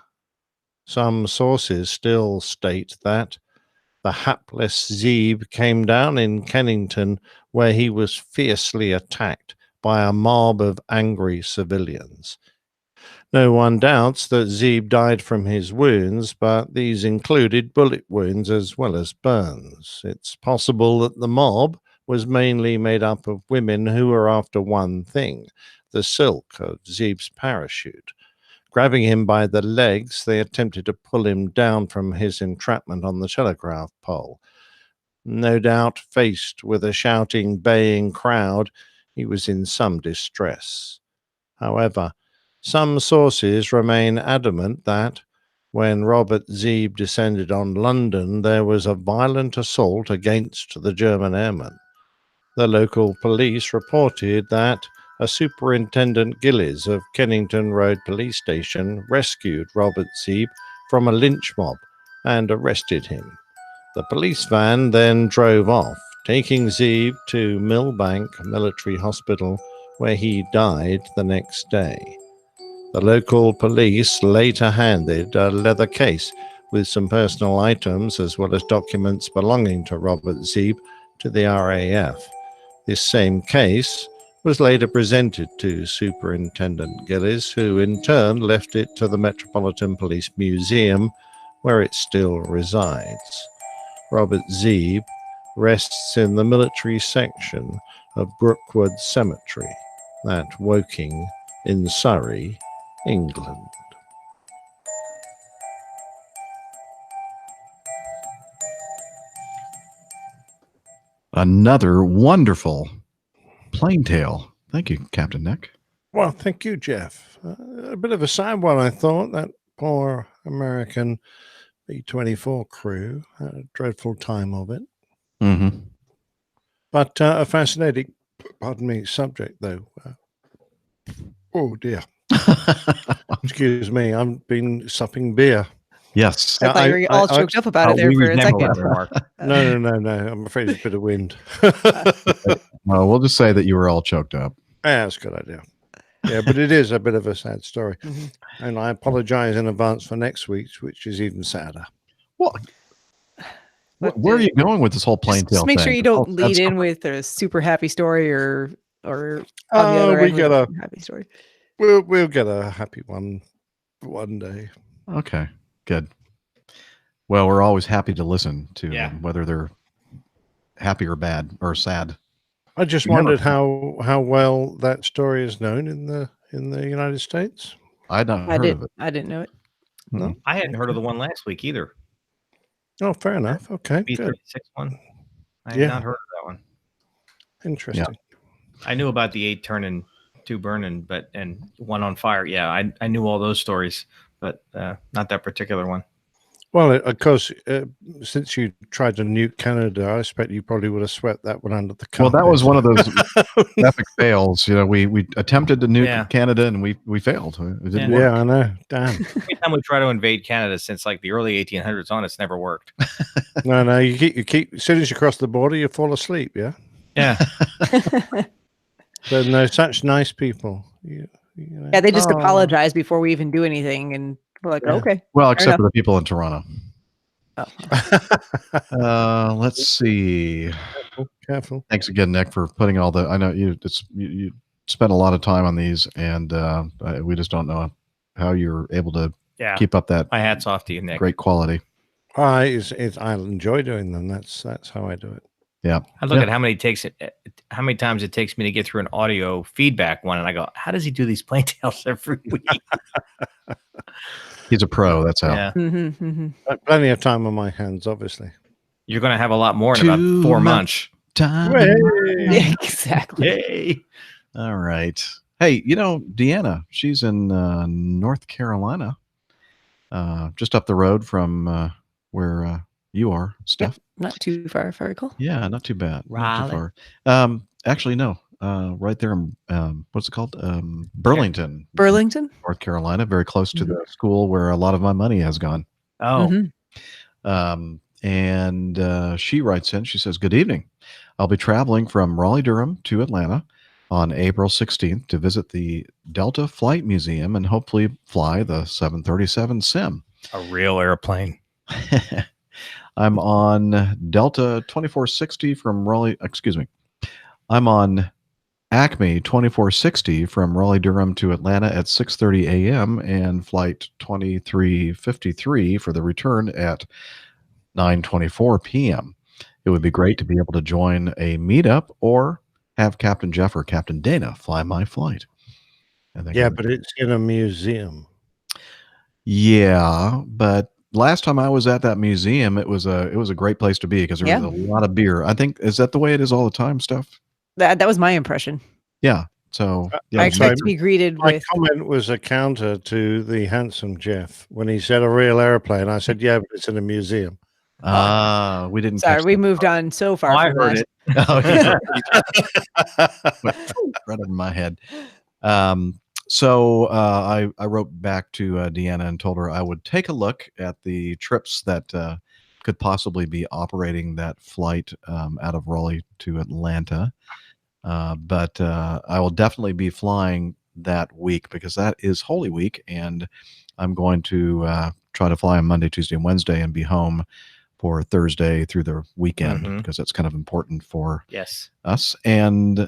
Some sources still state that the hapless Zeeb came down in Kennington where he was fiercely attacked by a mob of angry civilians. No one doubts that Zeeb died from his wounds, but these included bullet wounds as well as burns. It's possible that the mob was mainly made up of women who were after one thing, the silk of Zeeb's parachute. Grabbing him by the legs, they attempted to pull him down from his entrapment on the telegraph pole. No doubt, faced with a shouting, baying crowd, he was in some distress. However, some sources remain adamant that, when Robert Zeeb descended on London, there was a violent assault against the German airmen. The local police reported that a Superintendent Gillies of Kennington Road Police Station rescued Robert Zeeb from a lynch mob and arrested him. The police van then drove off, taking Zeeb to Millbank Military Hospital, where he died the next day. The local police later handed a leather case with some personal items as well as documents belonging to Robert Zeeb to the RAF. This same case was later presented to Superintendent Gillies, who in turn left it to the Metropolitan Police Museum, where it still resides. Robert Zeeb rests in the military section of Brookwood Cemetery at Woking in Surrey, England. Another wonderful plane tale. Thank you, Captain Nick. Well, thank you, Jeff. A bit of a sad one, I thought. That poor American B-24 crew had a dreadful time of it. Mm-hmm. But a fascinating, subject, though. Oh, dear. Excuse me, I've been supping beer. Yes. I thought you were all choked up about it there for a second. No. I'm afraid it's a bit of wind. No, we'll just say that you were all choked up. Yeah, that's a good idea. Yeah, but it is a bit of a sad story. And I apologize in advance for next week's, which is even sadder. Well, where are you going with this whole plane tale? Just make thing? sure you don't lead in with a super happy story or on the other we end get with a happy story. We'll get a happy one day. Okay, good. Well, we're always happy to listen to them, whether they're happy or bad or sad. I just wondered how well that story is known in the United States. I hadn't heard of it. I didn't know it. No, I hadn't heard of the one last week either. Oh, fair enough. Okay, good. B-36 one. I had not heard of that one. Interesting. I knew about the 8 turning, 2 burning, and 1 on fire. Yeah, I knew all those stories, but not that particular one. Well, of course, since you tried to nuke Canada, I expect you probably would have swept that one under the Well, carpet. that was one of those epic fails. You know, we attempted to nuke Canada and we failed. It didn't work. Yeah, I know. Damn. Every time we try to invade Canada since like the early 1800s on, it's never worked. No, you keep. As soon as you cross the border, you fall asleep. Yeah. Yeah. But no, such nice people. Yeah, they just apologize before we even do anything, and we're like, okay. Well, fair except for enough. the people in Toronto. Let's see. Careful. Thanks again, Nick, for putting all the. I know you spent a lot of time on these, and we just don't know how you're able to keep up that. My hat's off to you, Nick. Great quality. I enjoy doing them. That's how I do it. Yeah. I look at how many times it takes me to get through an audio feedback one, and I go, how does he do these plane tales every week? He's a pro. That's how. Yeah. Plenty of time on my hands, obviously. You're going to have a lot more in about 4 months. Time. Yeah, exactly. Yay. All right. Hey, Deanna, she's in North Carolina, just up the road from where you are, Steph. Yep, not too far, if I recall. Yeah, not too bad. Not too Raleigh. far. Actually, no. Right there in what's it called? Burlington. Burlington, North Carolina, very close to the school where a lot of my money has gone. Oh. And she writes in, she says, "Good evening. I'll be traveling from Raleigh-Durham to Atlanta on April 16th to visit the Delta Flight Museum and hopefully fly the 737 Sim. A real airplane. I'm on Delta 2460 from Raleigh. Excuse me. I'm on Acme 2460 from Raleigh-Durham to Atlanta at 6:30 a.m. and flight 2353 for the return at 9:24 p.m. It would be great to be able to join a meetup or have Captain Jeff or Captain Dana fly my flight." Yeah, but it's in a museum. Yeah, but last time I was at that museum, it was a great place to be because there was a lot of beer. I think, is that the way it is all the time, Steph? That was my impression. Yeah. So I expect to be greeted My with. comment was a counter to the handsome Jeff when he said a real airplane. I said, "Yeah, but it's in a museum." We didn't. Sorry, catch we that. moved on so far. I from heard that. it. Oh, right over my head. So I wrote back to Deanna and told her I would take a look at the trips that could possibly be operating that flight out of Raleigh to Atlanta. But I will definitely be flying that week because that is Holy Week, and I'm going to try to fly on Monday, Tuesday, and Wednesday and be home for Thursday through the weekend because that's kind of important for us. And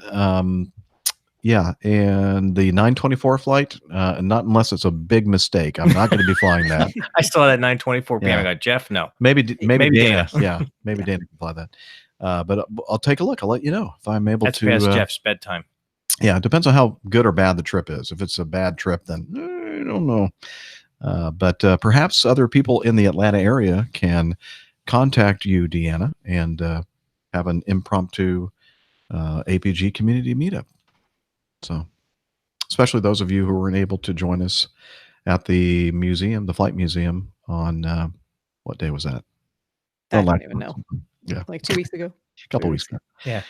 yeah, and the 9:24 flight, not unless it's a big mistake. I'm not going to be flying that. I saw that 9:24 p.m. Yeah. I go, Jeff, no. Maybe Maybe Dana. Dana. Yeah, maybe Dana can fly that. But I'll take a look. I'll let you know if I'm able That's to. past Jeff's bedtime. Yeah, it depends on how good or bad the trip is. If it's a bad trip, then I don't know. But perhaps other people in the Atlanta area can contact you, Deanna, and have an impromptu APG community meetup. So, especially those of you who weren't able to join us at the museum, the flight museum, on what day was that? I don't even know. Yeah, Like 2 weeks ago. a couple weeks ago. Yeah.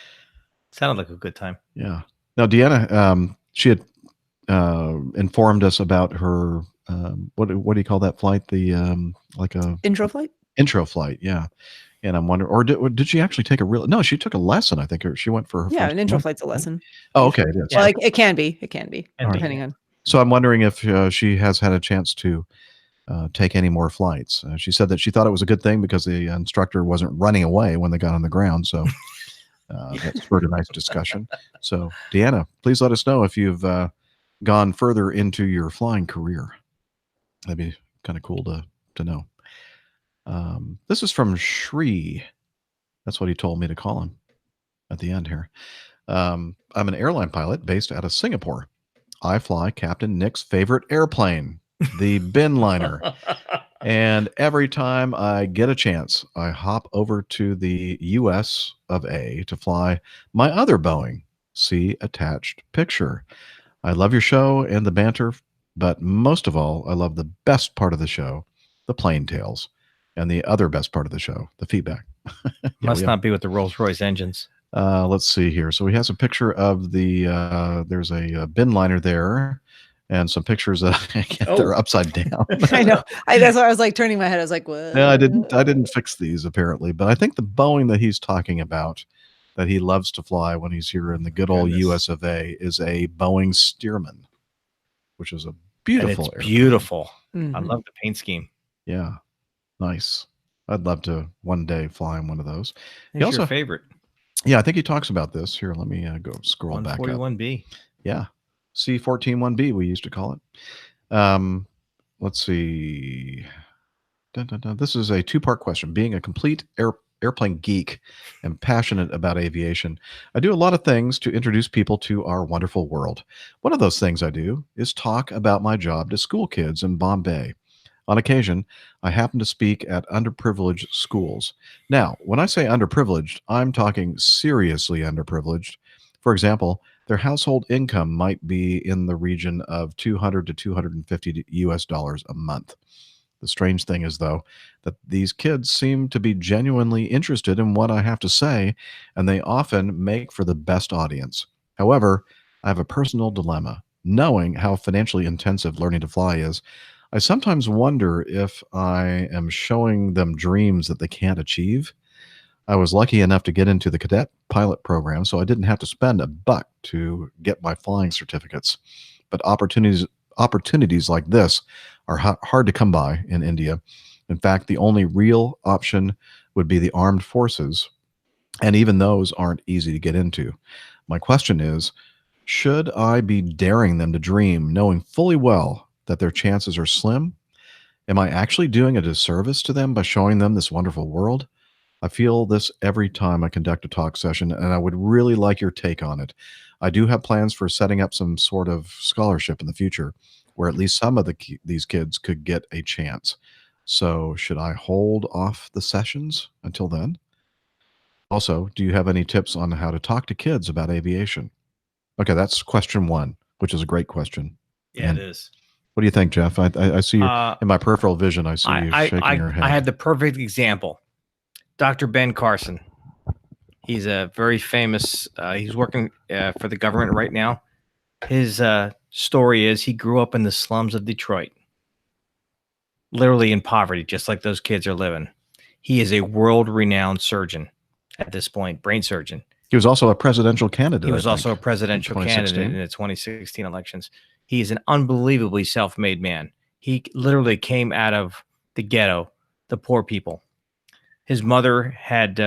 Sounded like a good time. Yeah. Now, Deanna, she had informed us about her. What do you call that flight? The like a Intro flight. Intro flight. Yeah. And I'm wondering, or did she actually take a real? No, she took a lesson. I think, or she went for her. Yeah, first an intro one. flight's a lesson. Oh, okay. It is. Well, like, it can be. It can be, All depending right. on. So I'm wondering if she has had a chance to take any more flights. She said that she thought it was a good thing because the instructor wasn't running away when they got on the ground. So that spurred a nice discussion. So Deanna, please let us know if you've gone further into your flying career. That'd be kind of cool to know. This is from Shri. That's what he told me to call him at the end here. I'm an airline pilot based out of Singapore. I fly Captain Nick's favorite airplane, the bin liner. And every time I get a chance, I hop over to the US of A to fly my other Boeing. See attached picture. I love your show and the banter, but most of all, I love the best part of the show, the plane tales. And the other best part of the show, the feedback. Must not be with the Rolls-Royce engines. Let's see here. So he has a picture of the there's a bin liner there, and some pictures that they're upside down. I know. That's why I was like turning my head. I was like, what? Yeah, I didn't fix these apparently, but I think the Boeing that he's talking about, that he loves to fly when he's here in the good old US of A, is a Boeing Stearman, which is a beautiful And it's airplane. beautiful. I Mhm. love the paint scheme. Yeah, nice. I'd love to one day fly in one of those. Who's your favorite? Yeah, I think he talks about this. Here, let me go scroll back up. 141B. Yeah, C-14-1B we used to call it. Let's see. Dun, dun, dun. This is a two-part question. Being a complete airplane geek and passionate about aviation, I do a lot of things to introduce people to our wonderful world. One of those things I do is talk about my job to school kids in Bombay. On occasion, I happen to speak at underprivileged schools. Now, when I say underprivileged, I'm talking seriously underprivileged. For example, their household income might be in the region of 200 to 250 US dollars a month. The strange thing is, though, that these kids seem to be genuinely interested in what I have to say, and they often make for the best audience. However, I have a personal dilemma. Knowing how financially intensive learning to fly is, I sometimes wonder if I am showing them dreams that they can't achieve. I was lucky enough to get into the cadet pilot program, so I didn't have to spend a buck to get my flying certificates. But opportunities like this are hard to come by in India. In fact, the only real option would be the armed forces, and even those aren't easy to get into. My question is, should I be daring them to dream, knowing fully well that their chances are slim? Am I actually doing a disservice to them by showing them this wonderful world? I feel this every time I conduct a talk session, and I would really like your take on it. I do have plans for setting up some sort of scholarship in the future where at least some of these kids could get a chance. So should I hold off the sessions until then? Also, do you have any tips on how to talk to kids about aviation? Okay, that's question one, which is a great question. Yeah, And it is. what do you think, Jeff? I see you in my peripheral vision. I see you shaking your head. I had the perfect example. Dr. Ben Carson. He's a very famous, he's working for the government right now. His story is he grew up in the slums of Detroit, literally in poverty, just like those kids are living. He is a world-renowned surgeon at this point, brain surgeon. He was also a presidential candidate. He was I also a think, presidential in candidate 2016. in the 2016 elections. He is an unbelievably self-made man. He literally came out of the ghetto, the poor people. His mother had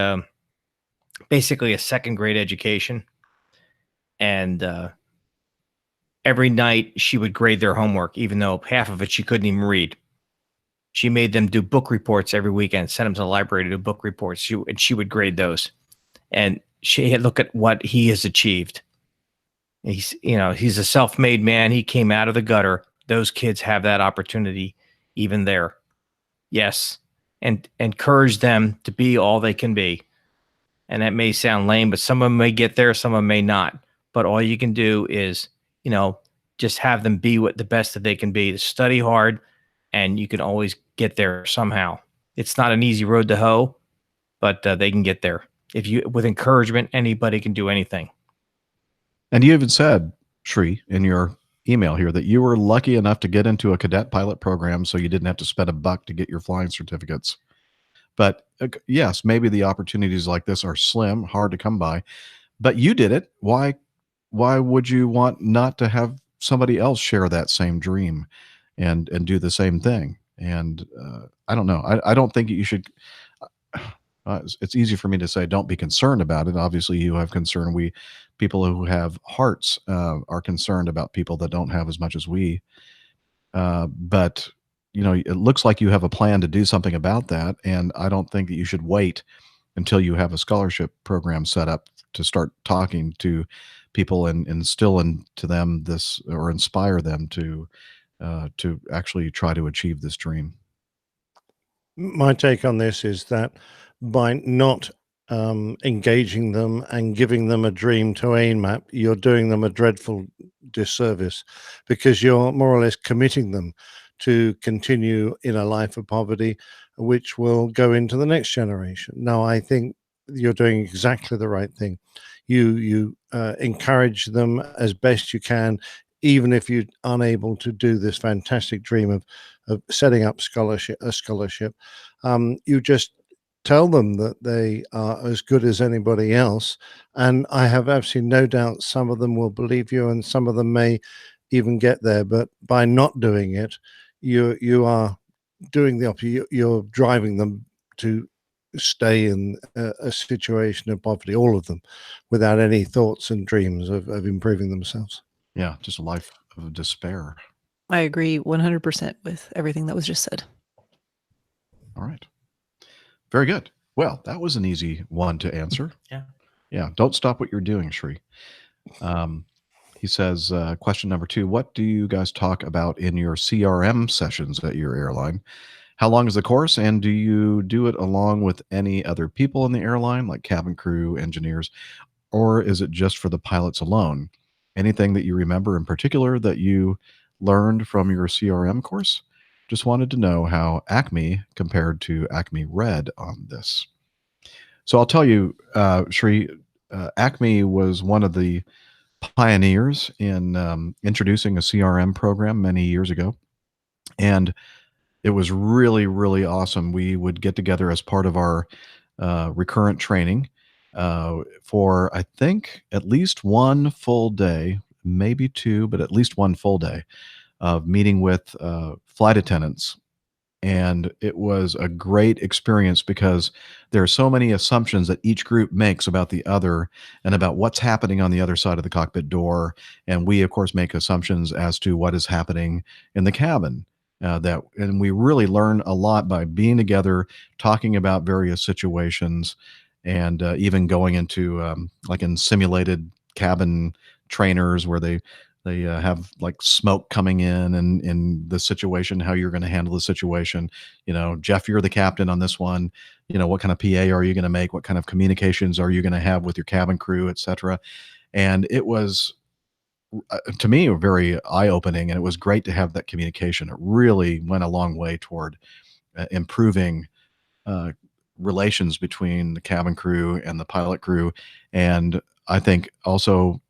basically a second-grade education, and every night she would grade their homework, even though half of it she couldn't even read. She made them do book reports every weekend, sent them to the library to do book reports, and she would grade those. And she had look at what he has achieved. He's a self-made man. He came out of the gutter. Those kids have that opportunity even there. Yes. And encourage them to be all they can be. And that may sound lame, but some of them may get there, some of them may not. But all you can do is, just have them be what the best that they can be. Study hard, and you can always get there somehow. It's not an easy road to hoe, but they can get there. With encouragement, anybody can do anything. And you even said, Shri, in your email here, that you were lucky enough to get into a cadet pilot program, so you didn't have to spend a buck to get your flying certificates. But yes, maybe the opportunities like this are slim, hard to come by, but you did it. Why would you want not to have somebody else share that same dream and do the same thing? And I don't know. I don't think you should. It's easy for me to say, don't be concerned about it. Obviously, you have concern. People who have hearts are concerned about people that don't have as much as we. But it looks like you have a plan to do something about that, and I don't think that you should wait until you have a scholarship program set up to start talking to people and instill into them this, or inspire them to actually try to achieve this dream. My take on this is that by not engaging them and giving them a dream to aim at, you're doing them a dreadful disservice, because you're more or less committing them to continue in a life of poverty, which will go into the next generation. Now, I think you're doing exactly the right thing. You encourage them as best you can, even if you're unable to do this fantastic dream of setting up a scholarship. You just tell them that they are as good as anybody else. And I have absolutely no doubt some of them will believe you and some of them may even get there. But by not doing it, you are doing the opposite. You're driving them to stay in a situation of poverty, all of them, without any thoughts and dreams of improving themselves. Yeah, just a life of despair. I agree 100% with everything that was just said. All right. Very good. Well, that was an easy one to answer. Yeah. Yeah. Don't stop what you're doing, Shri. He says, question number 2, what do you guys talk about in your CRM sessions at your airline? How long is the course? And do you do it along with any other people in the airline, like cabin crew, engineers, or is it just for the pilots alone? Anything that you remember in particular that you learned from your CRM course? Just wanted to know how Acme compared to Acme Red on this. So I'll tell you, Shri, Acme was one of the pioneers in introducing a CRM program many years ago. And it was really, really awesome. We would get together as part of our recurrent training for, I think, at least one full day, maybe 2, but at least one full day of meeting with flight attendants. And it was a great experience because there are so many assumptions that each group makes about the other and about what's happening on the other side of the cockpit door. And we, of course, make assumptions as to what is happening in the cabin. And we really learn a lot by being together, talking about various situations, and even going into like in simulated cabin trainers where they have like smoke coming in and in the situation, how you're going to handle the situation. Jeff, you're the captain on this one. What kind of PA are you going to make? What kind of communications are you going to have with your cabin crew, et cetera? And it was, to me, very eye-opening, and it was great to have that communication. It really went a long way toward improving relations between the cabin crew and the pilot crew, and I think also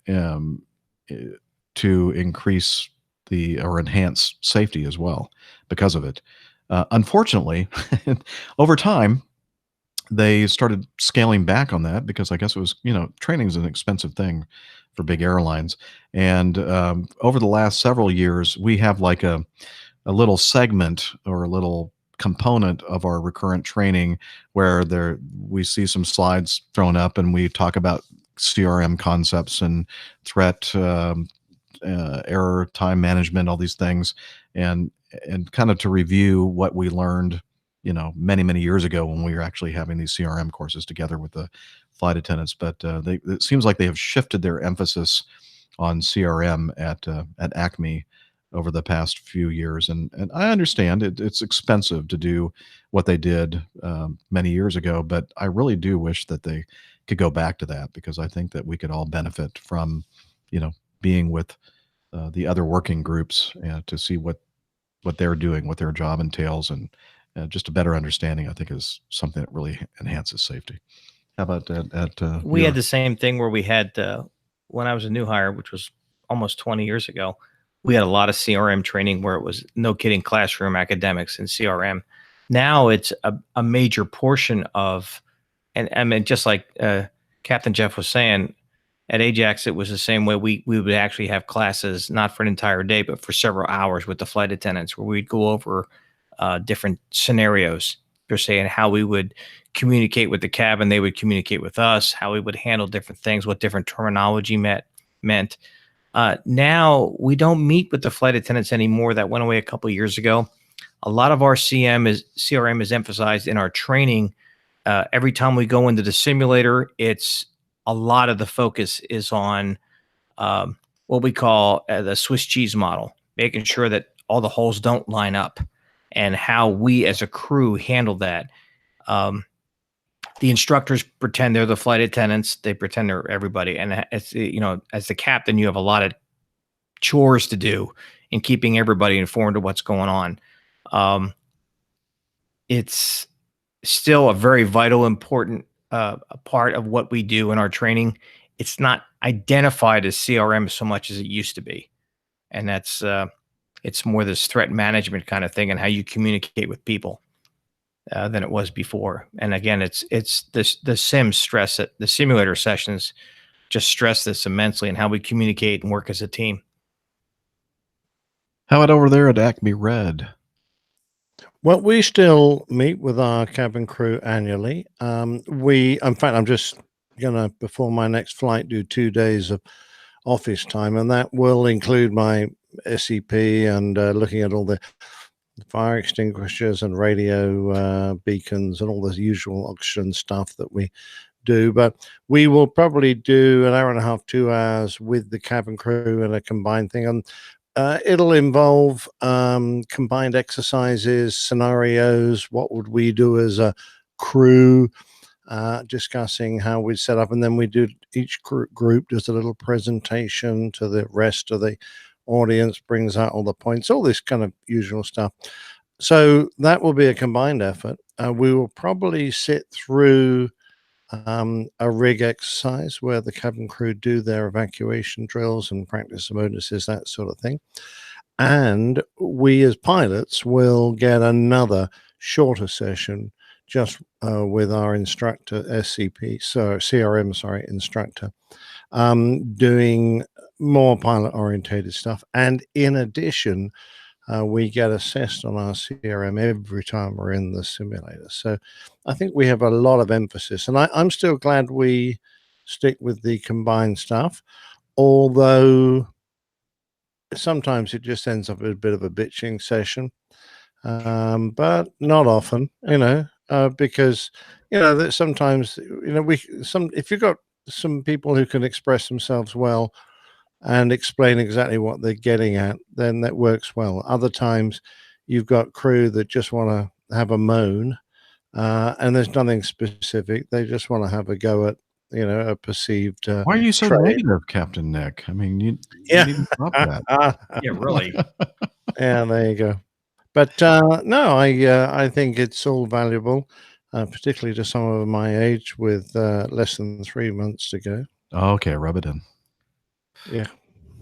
to increase or enhance safety as well because of it. Unfortunately, over time, they started scaling back on that because I guess it was, training is an expensive thing for big airlines. And over the last several years, we have like a little segment or a little component of our recurrent training where we see some slides thrown up and we talk about CRM concepts and threat, error, time management, all these things, and kind of to review what we learned, many, many years ago when we were actually having these CRM courses together with the flight attendants. But it seems like they have shifted their emphasis on CRM at Acme over the past few years. And I understand it's expensive to do what they did many years ago, but I really do wish that they could go back to that because I think that we could all benefit from, being with the other working groups to see what they're doing, what their job entails, and just a better understanding, I think, is something that really enhances safety. How about that? We had the same thing where we had, when I was a new hire, which was almost 20 years ago, we had a lot of CRM training where it was, no kidding, classroom academics and CRM. Now it's a major portion of, and I mean, just like Captain Jeff was saying, at Ajax, it was the same way. We would actually have classes, not for an entire day, but for several hours with the flight attendants where we'd go over different scenarios, per se, and how we would communicate with the cabin. They would communicate with us, how we would handle different things, what different terminology meant. Now we don't meet with the flight attendants anymore. That went away a couple of years ago. A lot of our CRM is emphasized in our training. Every time we go into the simulator, a lot of the focus is on what we call the Swiss cheese model, making sure that all the holes don't line up and how we as a crew handle that. The instructors pretend they're the flight attendants. They pretend they're everybody. And it's, as the captain, you have a lot of chores to do and keeping everybody informed of what's going on. It's still a very vital, important part of what we do in our training. It's not identified as CRM so much as it used to be. And that's it's more this threat management kind of thing and how you communicate with people than it was before. And again, it's this the simulator sessions just stress this immensely and how we communicate and work as a team. How about over there at Acme Red? Well, we still meet with our cabin crew annually. In fact, I'm just gonna, before my next flight, do 2 days of office time, and that will include my SEP and looking at all the fire extinguishers and radio beacons and all the usual oxygen stuff that we do. But we will probably do an hour and a half, 2 hours with the cabin crew in a combined thing, and it'll involve combined exercises, scenarios. What would we do as a crew? Discussing how we set up, and then we do, each group does a little presentation to the rest of the audience, brings out all the points, all this kind of usual stuff. So that will be a combined effort. We will probably sit through a rig exercise where the cabin crew do their evacuation drills and practice emergencies, that sort of thing. And we as pilots will get another shorter session just with our instructor, CRM instructor, doing more pilot-orientated stuff. And in addition, we get assessed on our CRM every time we're in the simulator. So I think we have a lot of emphasis. And I'm still glad we stick with the combined stuff, although sometimes it just ends up a bit of a bitching session. But not often, because that sometimes if you've got some people who can express themselves well and explain exactly what they're getting at, then that works well. Other times you've got crew that just want to have a moan, and there's nothing specific. They just want to have a go at a perceived Why are you so trade. negative, Captain Nick? I mean, you need to stop that. Yeah, really. Yeah, there you go. But no, I think it's all valuable, particularly to someone of my age with less than 3 months to go. Okay, rub it in. Yeah.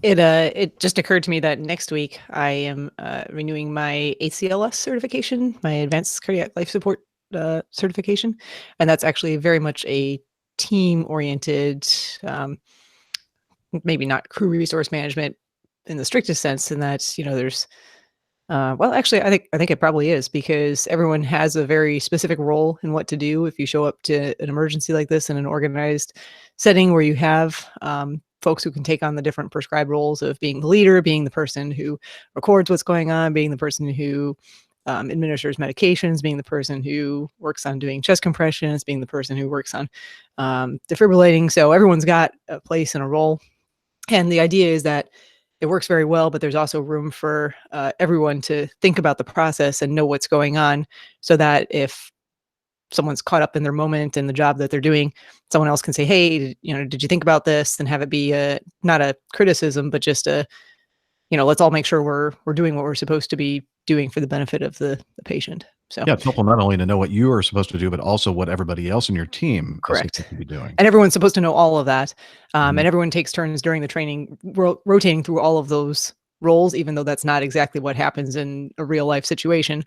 It just occurred to me that next week I am renewing my ACLS certification, my Advanced Cardiac Life Support certification, and that's actually very much a team-oriented, maybe not crew resource management in the strictest sense, in that there's well, actually, I think it probably is, because everyone has a very specific role in what to do if you show up to an emergency like this in an organized setting where you have folks who can take on the different prescribed roles of being the leader, being the person who records what's going on, being the person who administers medications, being the person who works on doing chest compressions, being the person who works on defibrillating. So everyone's got a place and a role. And the idea is that it works very well, but there's also room for everyone to think about the process and know what's going on, so that if someone's caught up in their moment and the job that they're doing, someone else can say, hey, did you think about this? And have it be not a criticism, but just let's all make sure we're doing what we're supposed to be doing for the benefit of the patient. So yeah, it's helpful not only to know what you are supposed to do, but also what everybody else in your team is supposed to be doing. And everyone's supposed to know all of that. And everyone takes turns during the training, rotating through all of those roles, even though that's not exactly what happens in a real life situation.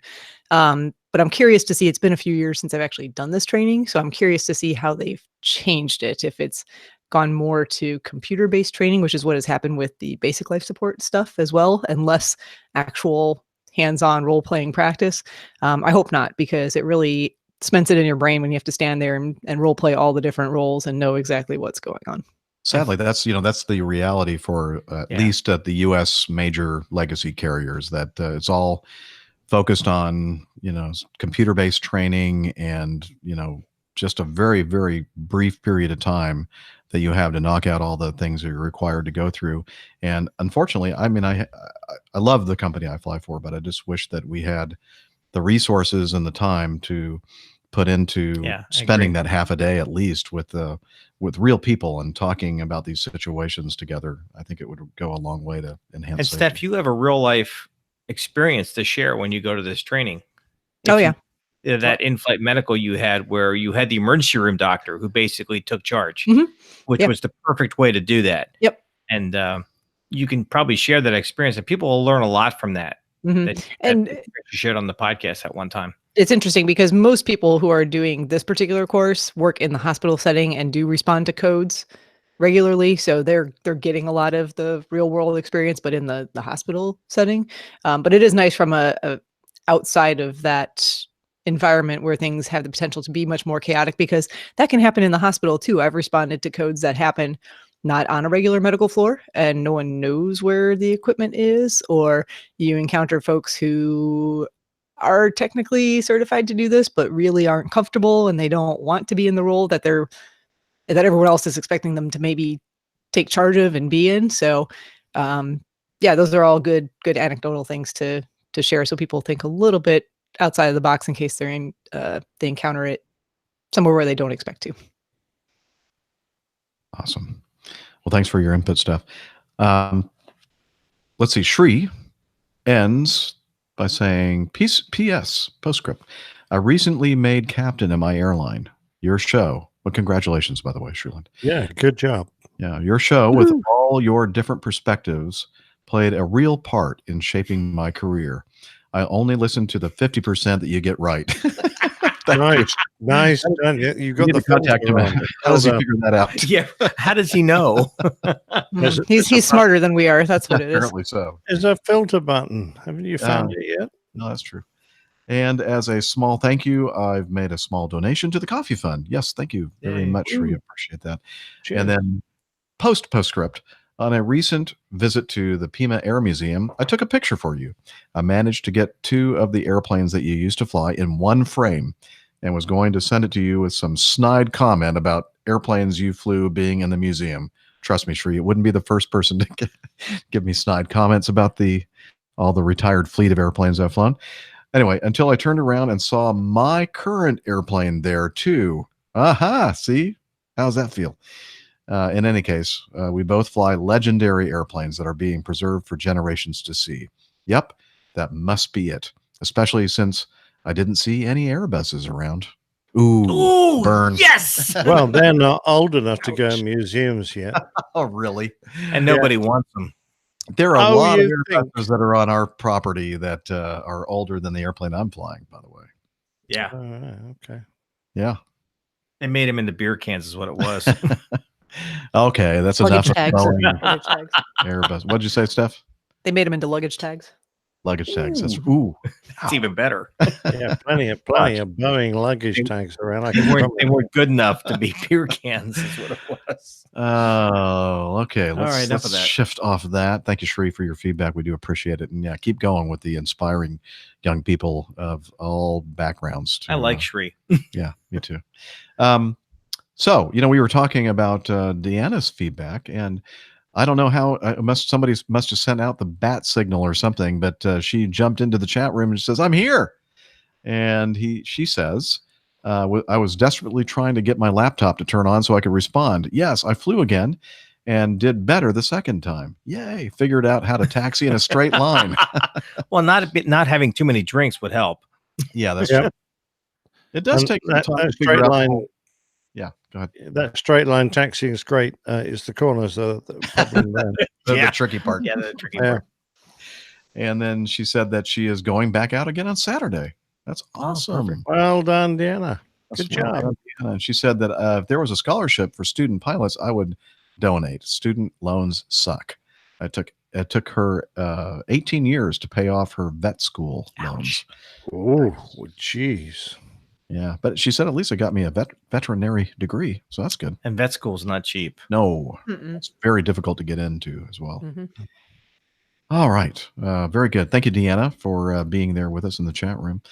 But I'm curious to see, it's been a few years since I've actually done this training. So I'm curious to see how they've changed it. If it's gone more to computer-based training, which is what has happened with the basic life support stuff as well, and less actual hands-on role-playing practice. I hope not, because it really cements it in your brain when you have to stand there and role-play all the different roles and know exactly what's going on. Sadly, that's the reality for at least at the U.S. major legacy carriers, that it's all focused on computer-based training and just a very, very brief period of time that you have to knock out all the things that you're required to go through. And unfortunately, I mean, I love the company I fly for, but I just wish that we had the resources and the time to put into Yeah, I spending agree. that half a day at least with real people and talking about these situations together. I think it would go a long way to enhance And safety. Steph, you have a real life experience to share when you go to this training. Oh, yeah. That in-flight medical you had, where you had the emergency room doctor who basically took charge, which Yep. was the perfect way to do that. Yep. And you can probably share that experience, and people will learn a lot from that. That And you shared on the podcast at one time. it's interesting because most people who are doing this particular course work in the hospital setting and do respond to codes regularly, so they're getting a lot of the real world experience, but in the hospital setting. But it is nice from a outside of that environment where things have the potential to be much more chaotic, because that can happen in the hospital too. I've responded to codes that happen not on a regular medical floor and no one knows where the equipment is, or you encounter folks who are technically certified to do this but really aren't comfortable and they don't want to be in the role that everyone else is expecting them to maybe take charge of and be in. So yeah, those are all good anecdotal things to share, so people think a little bit outside of the box in case they encounter it somewhere where they don't expect to. Awesome. Well, thanks for your input, Steph. Let's see. Shri ends by saying, P.S. postscript. I recently made captain in my airline. Your show. Well, congratulations, by the way, Shriland. Yeah, good job. Yeah, your show with all your different perspectives played a real part in shaping my career. I only listen to the 50% that you get right. Nice. Done. You got the contact him. filter on. How does he Well figure that out? Yeah, how does he know? He's smarter than we are. That's what it is. Apparently so. There's a filter button. Haven't you found it yet? No, that's true. And as a small thank you, I've made a small donation to the coffee fund. Yes, thank you very much. We appreciate that. Cheers. And then postscript. On a recent visit to the Pima Air Museum, I took a picture for you. I managed to get 2 of the airplanes that you used to fly in one frame and was going to send it to you with some snide comment about airplanes you flew being in the museum. Trust me, Shri, it wouldn't be the first person to give me snide comments about all the retired fleet of airplanes I've flown. Anyway, until I turned around and saw my current airplane there too. Aha, see? How's that feel? In any case, we both fly legendary airplanes that are being preserved for generations to see. Yep, that must be it, especially since I didn't see any Airbuses around. Ooh, burn. Yes. Well, they're not old enough to go in museums yet. Oh, really? And nobody wants them. There are a Oh, lot of you think- Airbuses that are on our property that are older than the airplane I'm flying, by the way. Yeah. Okay. Yeah. They made him into beer cans is what it was. Okay, that's Luggage enough. tags. Of Luggage tags. Airbus. What'd you say, Steph? They made them into luggage tags. Luggage tags. That's It's even better. Yeah, plenty of Boeing luggage tags around. They weren't good enough to be beer cans is what it was. Oh, okay. All right, enough Let's of that. shift off of that. Thank you, Shri, for your feedback. We do appreciate it. And yeah, keep going with the inspiring young people of all backgrounds. I like Shri. Yeah, me too. So, we were talking about Deanna's feedback, and I don't know how somebody must have sent out the bat signal or something, but she jumped into the chat room and says, "I'm here." And she says, I was desperately trying to get my laptop to turn on so I could respond. Yes, I flew again and did better the second time. Yay. Figured out how to taxi in a straight line. Well, not having too many drinks would help. Yeah, that's true. It does take some time to figure straight out. line. Yeah, go ahead. That straight line taxiing is great. It's the corners that are the problem there. The tricky part. Yeah, the tricky part. And then she said that she is going back out again on Saturday. That's awesome. Well done, Deanna. Good Well job. done, Deanna. And she said that if there was a scholarship for student pilots, I would donate. Student loans suck. It took her 18 years to pay off her vet school loans. Oh, jeez. Yeah, but she said at least it got me a veterinary degree, so that's good. And vet school's not cheap. No, Mm-mm. it's very difficult to get into as well. Mm-hmm. All right, very good. Thank you, Deanna, for being there with us in the chat room.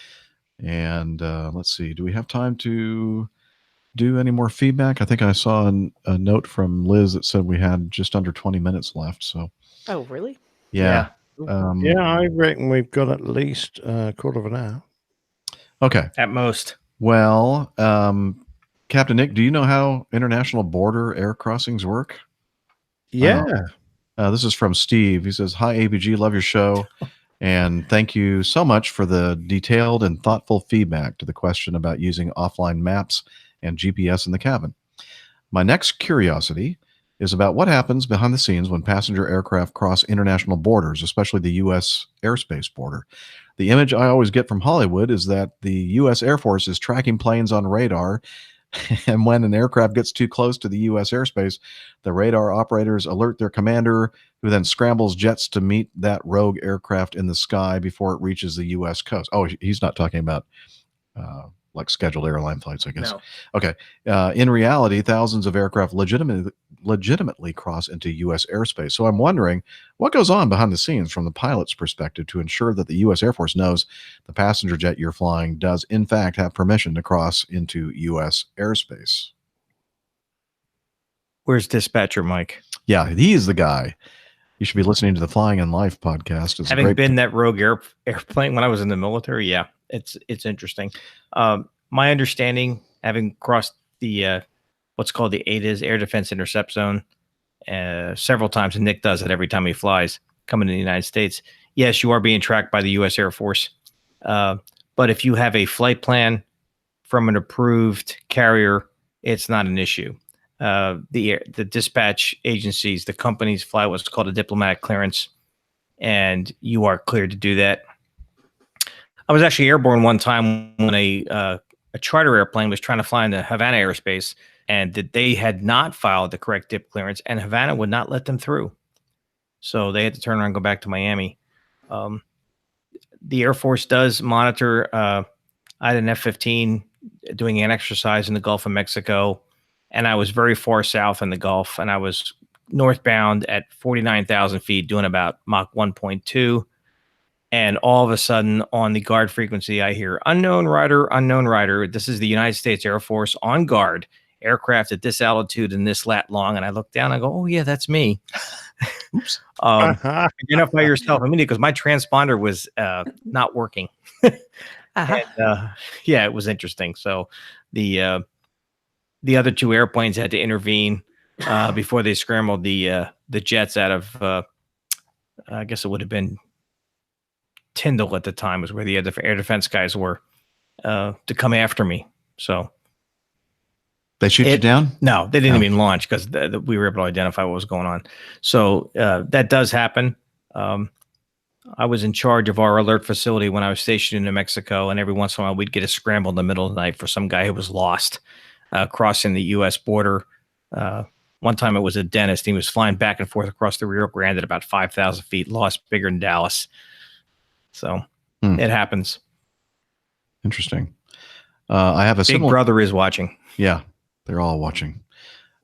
And let's see, do we have time to do any more feedback? I think I saw a note from Liz that said we had just under 20 minutes left. So, Oh, really? yeah. Yeah, I reckon we've got at least a quarter of an hour. Okay. At most. Well, Captain Nick, do you know how international border air crossings work? Yeah. This is from Steve. He says, "Hi, APG, love your show. And thank you so much for the detailed and thoughtful feedback to the question about using offline maps and GPS in the cabin. My next curiosity is about what happens behind the scenes when passenger aircraft cross international borders, especially the U.S. airspace border. The image I always get from Hollywood is that the U.S. Air Force is tracking planes on radar, and when an aircraft gets too close to the U.S. airspace, the radar operators alert their commander, who then scrambles jets to meet that rogue aircraft in the sky before it reaches the U.S. coast." Oh, he's not talking about like scheduled airline flights, I guess. No. Okay. In reality, thousands of aircraft legitimately cross into U.S. airspace. So I'm wondering what goes on behind the scenes from the pilot's perspective to ensure that the U.S. Air Force knows the passenger jet you're flying does, in fact, have permission to cross into U.S. airspace. Where's dispatcher Mike? Yeah, he is the guy. You should be listening to the Flying in Life podcast. It's Having been that rogue airplane when I was in the military, yeah, it's interesting. My understanding, having crossed the what's called the ADIZ, Air Defense Intercept Zone, several times, and Nick does it every time he flies coming to the United States. Yes, you are being tracked by the U.S. Air Force, but if you have a flight plan from an approved carrier, it's not an issue. The dispatch agencies, the companies fly what's called a diplomatic clearance, and you are cleared to do that. I was actually airborne one time when a charter airplane was trying to fly into Havana airspace, and that they had not filed the correct dip clearance, and Havana would not let them through. So they had to turn around and go back to Miami. The Air Force does monitor. I had an F-15 doing an exercise in the Gulf of Mexico, and I was very far south in the Gulf, and I was northbound at 49,000 feet doing about Mach 1.2. And all of a sudden on the guard frequency, I hear unknown rider, unknown rider. This is the United States Air Force on guard, aircraft at this altitude and this lat long. And I look down, I go, oh yeah, that's me. Oops. Identify yourself immediately, because my transponder was not working. And, yeah, it was interesting. So the other two airplanes had to intervene before they scrambled the jets out of, I guess it would have been Tyndall at the time, was where the air defense guys were, to come after me. So they shoot you down? No, they didn't even launch, because we were able to identify what was going on. So that does happen. I was in charge of our alert facility when I was stationed in New Mexico, and every once in a while we'd get a scramble in the middle of the night for some guy who was lost crossing the U.S. border. One time it was a dentist. He was flying back and forth across the Rio Grande at about 5,000 feet, lost bigger than Dallas. So it happens. Interesting. I have a Big Brother is watching. Yeah, they're all watching.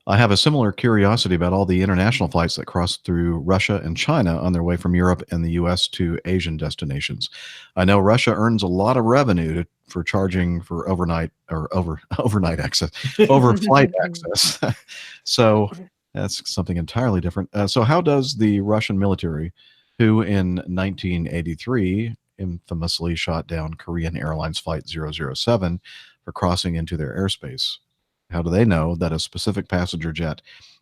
I have a similar curiosity about all the international flights that cross through Russia and China on their way from Europe and the U.S. to Asian destinations. I know Russia earns a lot of revenue for charging for overnight access, overflight access. So that's something entirely different. So how does the Russian military, who in 1983 infamously shot down Korean Airlines Flight 007 for crossing into their airspace, how do they know that a specific passenger jet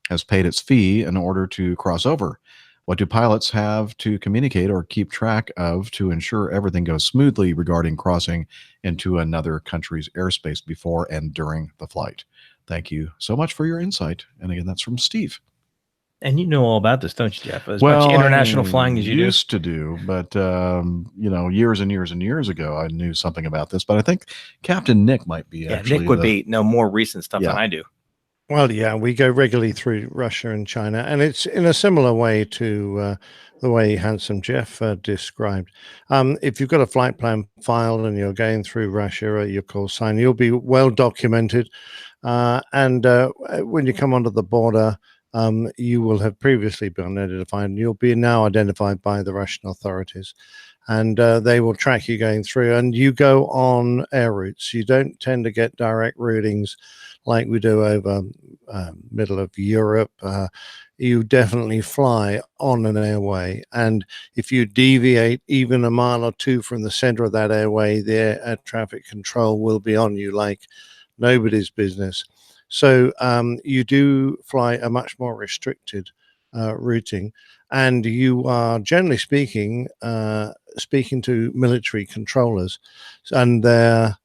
has paid its fee in order to cross over? What do pilots have to communicate or keep track of to ensure everything goes smoothly regarding crossing into another country's airspace before and during the flight? Thank you so much for your insight. And again, that's from Steve. And you know all about this, don't you, Jeff? As much international flying as you used to do, but years and years and years ago, I knew something about this. But I think Captain Nick might be. Nick would know more recent stuff than I do. Well, yeah, we go regularly through Russia and China, and it's in a similar way to the way Handsome Jeff described. If you've got a flight plan filed and you're going through Russia at your call sign, you'll be well documented, and when you come onto the border, you will have previously been identified, and you'll be now identified by the Russian authorities, and they will track you going through, and you go on air routes. You don't tend to get direct routings like we do over middle of Europe, you definitely fly on an airway. And if you deviate even a mile or two from the center of that airway, the air traffic control will be on you like nobody's business. So you do fly a much more restricted routing, and you are generally speaking speaking to military controllers, and their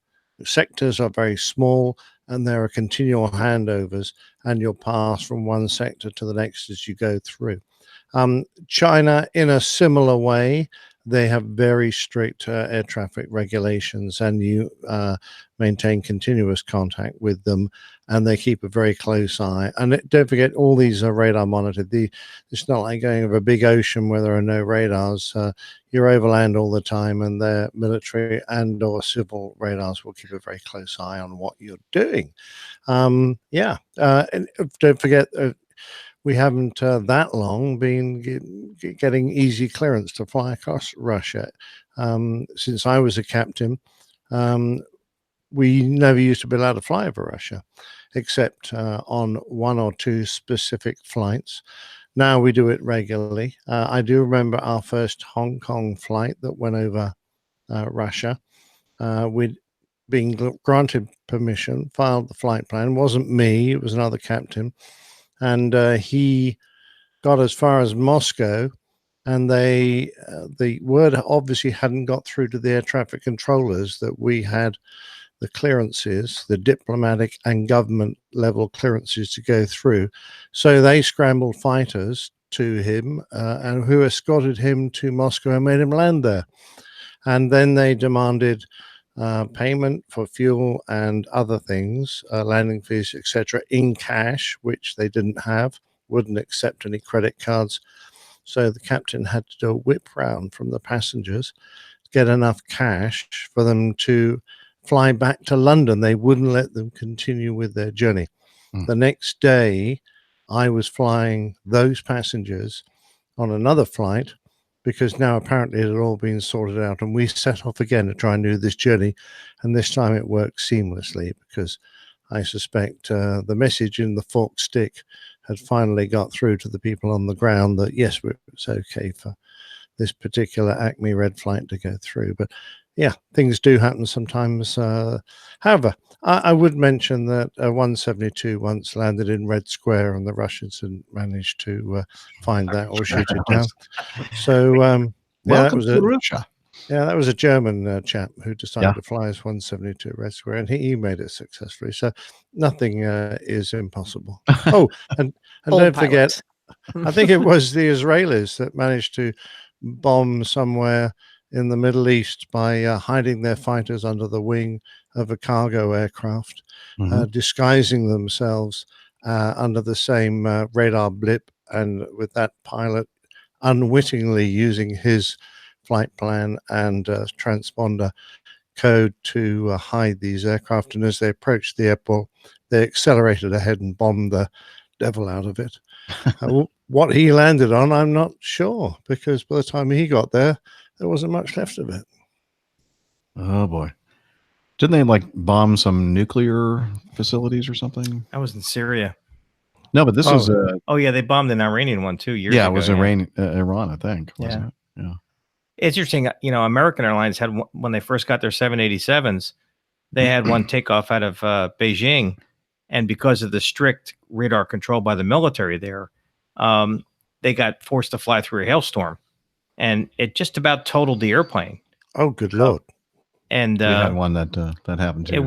sectors are very small, and there are continual handovers, and you'll pass from one sector to the next as you go through. China, in a similar way, they have very strict air traffic regulations, and you maintain continuous contact with them, and they keep a very close eye. And don't forget, all these are radar monitored. It's not like going over a big ocean where there are no radars. You're overland all the time, and their military and or civil radars will keep a very close eye on what you're doing. And don't forget, we haven't that long been getting easy clearance to fly across Russia. Since I was a captain, we never used to be allowed to fly over Russia, except on one or two specific flights. Now we do it regularly. I do remember our first Hong Kong flight that went over Russia. We'd been granted permission, filed the flight plan. It wasn't me, it was another captain. And he got as far as Moscow, and the word obviously hadn't got through to the air traffic controllers that we had the clearances, the diplomatic and government level clearances to go through. So they scrambled fighters to him and who escorted him to Moscow and made him land there. And then they demanded payment for fuel and other things, landing fees, etc., in cash, which they didn't have, wouldn't accept any credit cards. So the captain had to do a whip round from the passengers to get enough cash for them to fly back to London. They wouldn't let them continue with their journey. The next day, I was flying those passengers on another flight, because now apparently it had all been sorted out, and we set off again to try and do this journey. And this time it worked seamlessly, because I suspect the message in the forked stick had finally got through to the people on the ground that yes, it's okay for this particular Acme Red flight to go through. But yeah, things do happen sometimes. However, I would mention that 172 once landed in Red Square, and the Russians didn't manage to find that or shoot it down. So Welcome to Russia. Yeah, that was a German chap who decided to fly as 172 Red Square, and he made it successfully. So nothing is impossible. Oh, and don't forget, I think it was the Israelis that managed to bomb somewhere in the Middle East by hiding their fighters under the wing of a cargo aircraft, disguising themselves under the same radar blip, and with that pilot unwittingly using his flight plan and transponder code to hide these aircraft. And as they approached the airport, they accelerated ahead and bombed the devil out of it. What he landed on, I'm not sure, because by the time he got there wasn't much left of it. Oh boy. Didn't they like bomb some nuclear facilities or something? That was in Syria. No, but this was oh yeah, they bombed an Iranian one 2 years ago. Yeah, it was Iran, I think, wasn't it? Yeah. It's interesting, American Airlines had when they first got their 787s, they had one takeoff out of Beijing, and because of the strict radar control by the military there, they got forced to fly through a hailstorm, and it just about totaled the airplane. Oh, good Lord. And we had one that happened to. It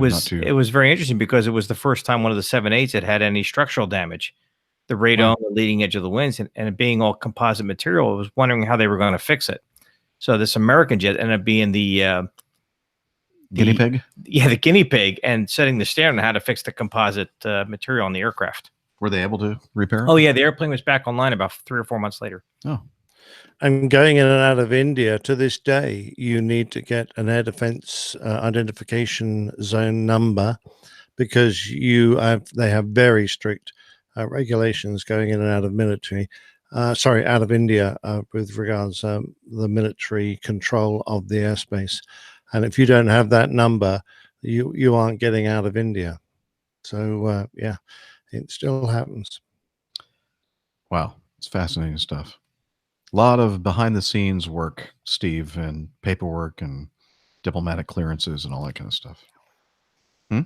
was very interesting because it was the first time one of the 787s had any structural damage. The radome, the leading edge of the wings, and it being all composite material, I was wondering how they were going to fix it. So this American jet ended up being the guinea pig? Yeah, the guinea pig, and setting the standard on how to fix the composite material on the aircraft. Were they able to repair it? Oh, yeah. The airplane was back online about 3 or 4 months later. Oh. And going in and out of India to this day, you need to get an air defense identification zone number, because they have very strict regulations going in and out of military. Out of India with regards the military control of the airspace. And if you don't have that number, you aren't getting out of India. So yeah, it still happens. Wow, it's fascinating stuff. A lot of behind the scenes work, Steve, and paperwork and diplomatic clearances and all that kind of stuff. 3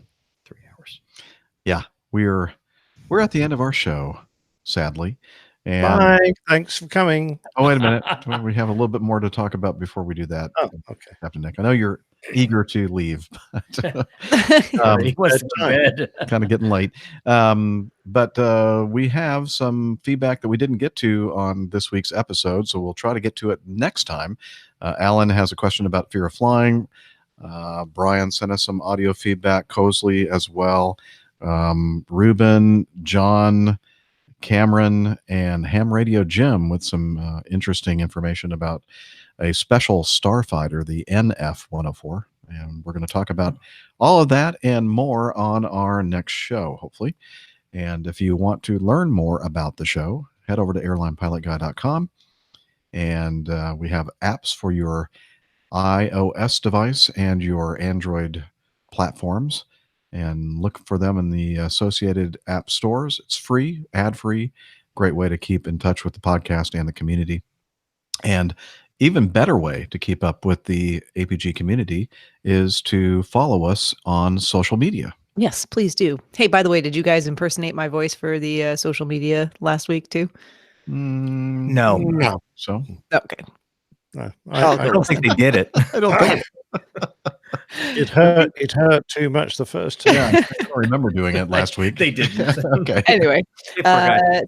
hours. Yeah, we're at the end of our show, sadly. And Bye. Thanks for coming. oh, wait a minute. We have a little bit more to talk about before we do that. Oh, okay. Captain Nick, I know you're eager to leave. But, He wants to go to bed. kind of getting late. But we have some feedback that we didn't get to on this week's episode, so we'll try to get to it next time. Alan has a question about fear of flying. Brian sent us some audio feedback, Cosley as well. Ruben, John, Cameron, and Ham Radio Jim with some interesting information about a special starfighter, the NF-104. And we're going to talk about all of that and more on our next show, hopefully. And if you want to learn more about the show, head over to airlinepilotguy.com. And we have apps for your iOS device and your Android platforms. And look for them in the associated app stores. It's free, ad-free, great way to keep in touch with the podcast and the community. And even better way to keep up with the APG community is to follow us on social media. Yes, please do. Hey, by the way, did you guys impersonate my voice for the social media last week too? No. So? Okay. No, I don't think they did it. I don't think it hurt. It hurt too much the first time. Yeah, I don't remember doing it last week. They didn't. Okay. Anyway,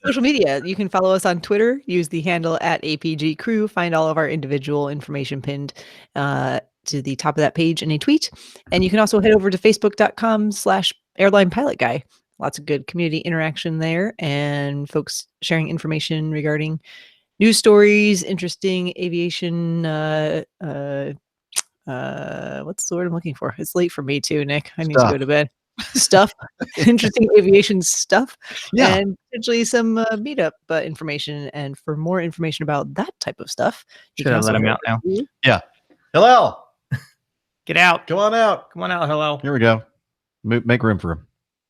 social media. You can follow us on Twitter. Use the handle @APG Crew. Find all of our individual information pinned to the top of that page in a tweet. And you can also head over to facebook.com/airline pilot guy. Lots of good community interaction there and folks sharing information regarding news stories, interesting aviation. What's the word I'm looking for? It's late for me too, Nick. I need to go to bed. Stuff, interesting aviation stuff, and potentially some meetup information. And for more information about that type of stuff, you Should I let him out now? Yeah. Hello. Get out. Come on out. Come on out. Hello. Here we go. Make room for him.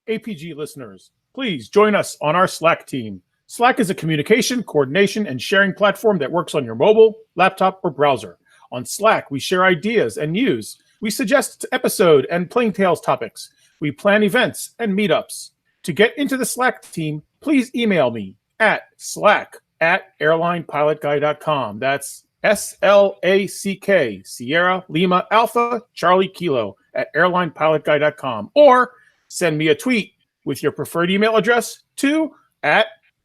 APG listeners, please join us on our Slack team. Slack is a communication, coordination, and sharing platform that works on your mobile, laptop, or browser. On Slack, we share ideas and news. We suggest episode and Plain Tales topics. We plan events and meetups. To get into the Slack team, please email me at slack@airlinepilotguy.com. That's SLACK, Sierra Lima Alpha Charlie Kilo @airlinepilotguy.com. Or send me a tweet with your preferred email address to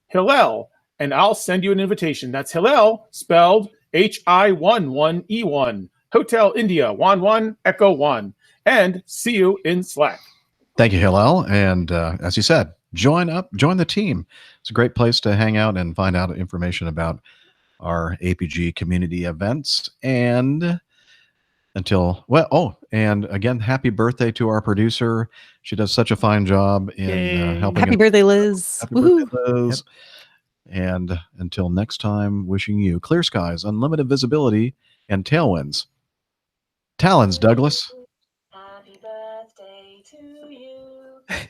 @Hillel, and I'll send you an invitation. That's Hillel, spelled HI11E1, Hotel India 11 Echo 1. And see you in Slack. Thank you, Hillel. And as you said, join the team. It's a great place to hang out and find out information about our APG community events. And and again, happy birthday to our producer. She does such a fine job in helping. Happy birthday, Liz. Happy birthday, Liz. Yep. And until next time, wishing you clear skies, unlimited visibility, and tailwinds. Talons, Douglas. Happy birthday to you. Happy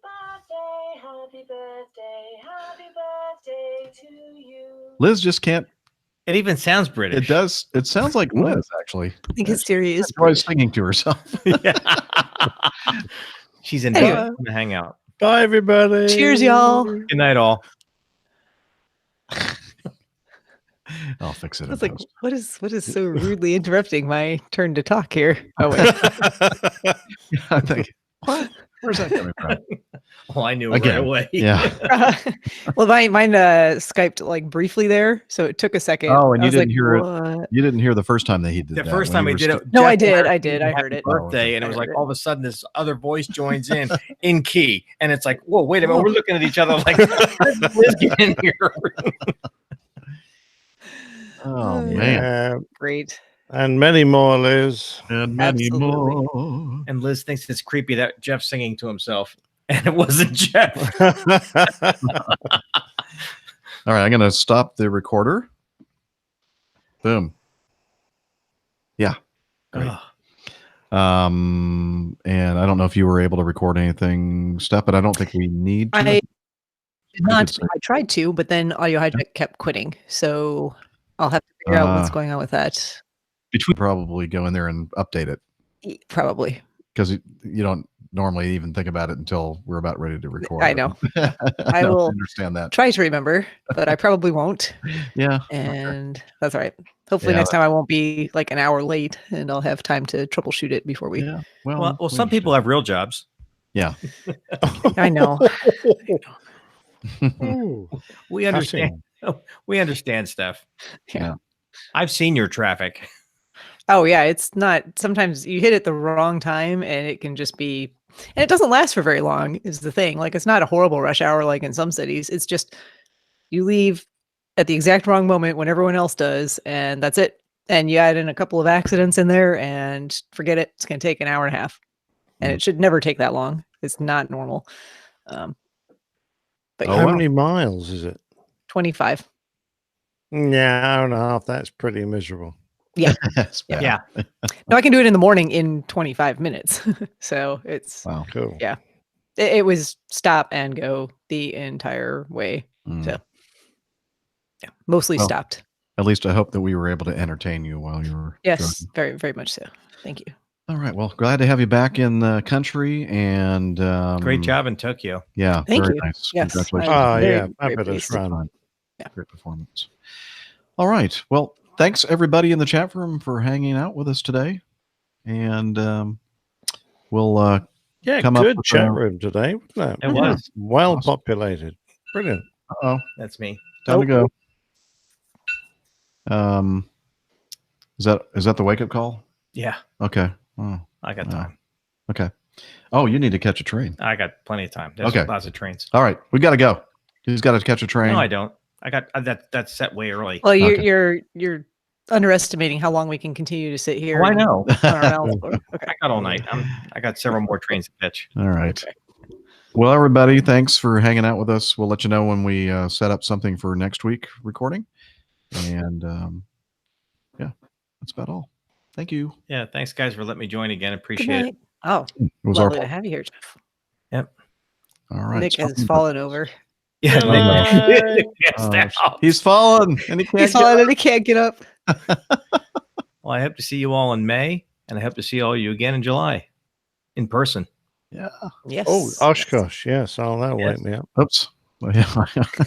birthday, happy birthday, happy birthday to you. Liz just can't. It even sounds British. It does. It sounds like Liz, actually. I think his theory is always singing to herself. She's in Anyway. the hangout. Bye, everybody. Cheers, y'all. Good night, all. I'll fix it. I was like, what is so rudely interrupting my turn to talk here? Oh wait. I think, what? Where's that coming from? Well, I knew Again, right away. Yeah. Well, mine Skyped like briefly there, so it took a second. Oh, and I you was didn't like, hear it. "What?" You didn't hear the first time that he did The that. first when time you he were did still- it. No, I Jeff did. Barrett I did. I happy heard it. Birthday, and it was I like heard all of a sudden this other voice joins in key, and it's like, whoa, wait a minute, we're looking at each other like, let's get in here. Oh man. Yeah. Great. And many more, Liz. And many Absolutely. more. And Liz thinks it's creepy that Jeff's singing to himself, and it wasn't Jeff. All right, I'm going to stop the recorder. Boom. Yeah. Great. And I don't know if you were able to record anything, Steph, but I don't think we need to. I did not. say. I tried to, but then Audio Hijack kept quitting. So I'll have to figure out what's going on with that. Between probably go in there and update it. Probably. Because you don't normally even think about it until we're about ready to record. I know. I No, will understand that. try to remember, but I probably won't. Yeah. And that's all right. Hopefully Yeah, next time I won't be like an hour late and I'll have time to troubleshoot it before we. Yeah. Well, some people have real jobs. Yeah. I know. We understand. We understand, Steph. Yeah. I've seen your traffic. Oh yeah, it's not. Sometimes you hit it the wrong time, and it can just be. And it doesn't last for very long. Is the thing. Like it's not a horrible rush hour like in some cities. It's just you leave at the exact wrong moment when everyone else does, and that's it. And you add in a couple of accidents in there, and forget it. It's going to take an hour and a half, and it should never take that long. It's not normal. But How many miles is it? 25. Yeah, hour and a half. That's pretty miserable. Yeah. Yeah. Yeah. No, I can do it in the morning in 25 minutes. So it's cool. Yeah. It was stop and go the entire way. So yeah, mostly stopped. At least I hope that we were able to entertain you while you were Yes, driving. very much so. Thank you. All right. Well, glad to have you back in the country, and Great job in Tokyo. Yeah, Thank very you. nice. Yes, Congratulations. I'm very, yeah, very fabulous pleased. run. Great performance. All right. Well, thanks everybody in the chat room for hanging out with us today, and we'll Yeah, come up good with chat room today, wasn't it? It was. Well populated. Brilliant. Oh, That's me. time to go. Is that the wake up call? Yeah. Okay. Oh, I got wow. time. Okay. Oh, you need to catch a train. I got plenty of time. There's Okay. lots of trains. All right, we got to go. He's got to catch a train. No, I don't. I got that's set way early. Well, you're underestimating how long we can continue to sit here. Oh, I and know. run our mouths for. Okay. I got all night. I got several more trains to pitch. All right. Well, everybody, thanks for hanging out with us. We'll let you know when we set up something for next week recording. And yeah, that's about all. Thank you. Yeah, thanks guys for letting me join again. Good Appreciate night. it. Oh, It was our lovely to fault. have you here, Jeff. Yep. All right. Nick has fallen over. Yeah, Bye. He's fallen and he can't He's get fallen up. and he can't get up. Well, I hope to see you all in May, and I hope to see all you again in July, in person. Yeah. Yes. Oh, Oshkosh. Yes. Oh, that'll Yes. wake me up. Oops. Well, yeah.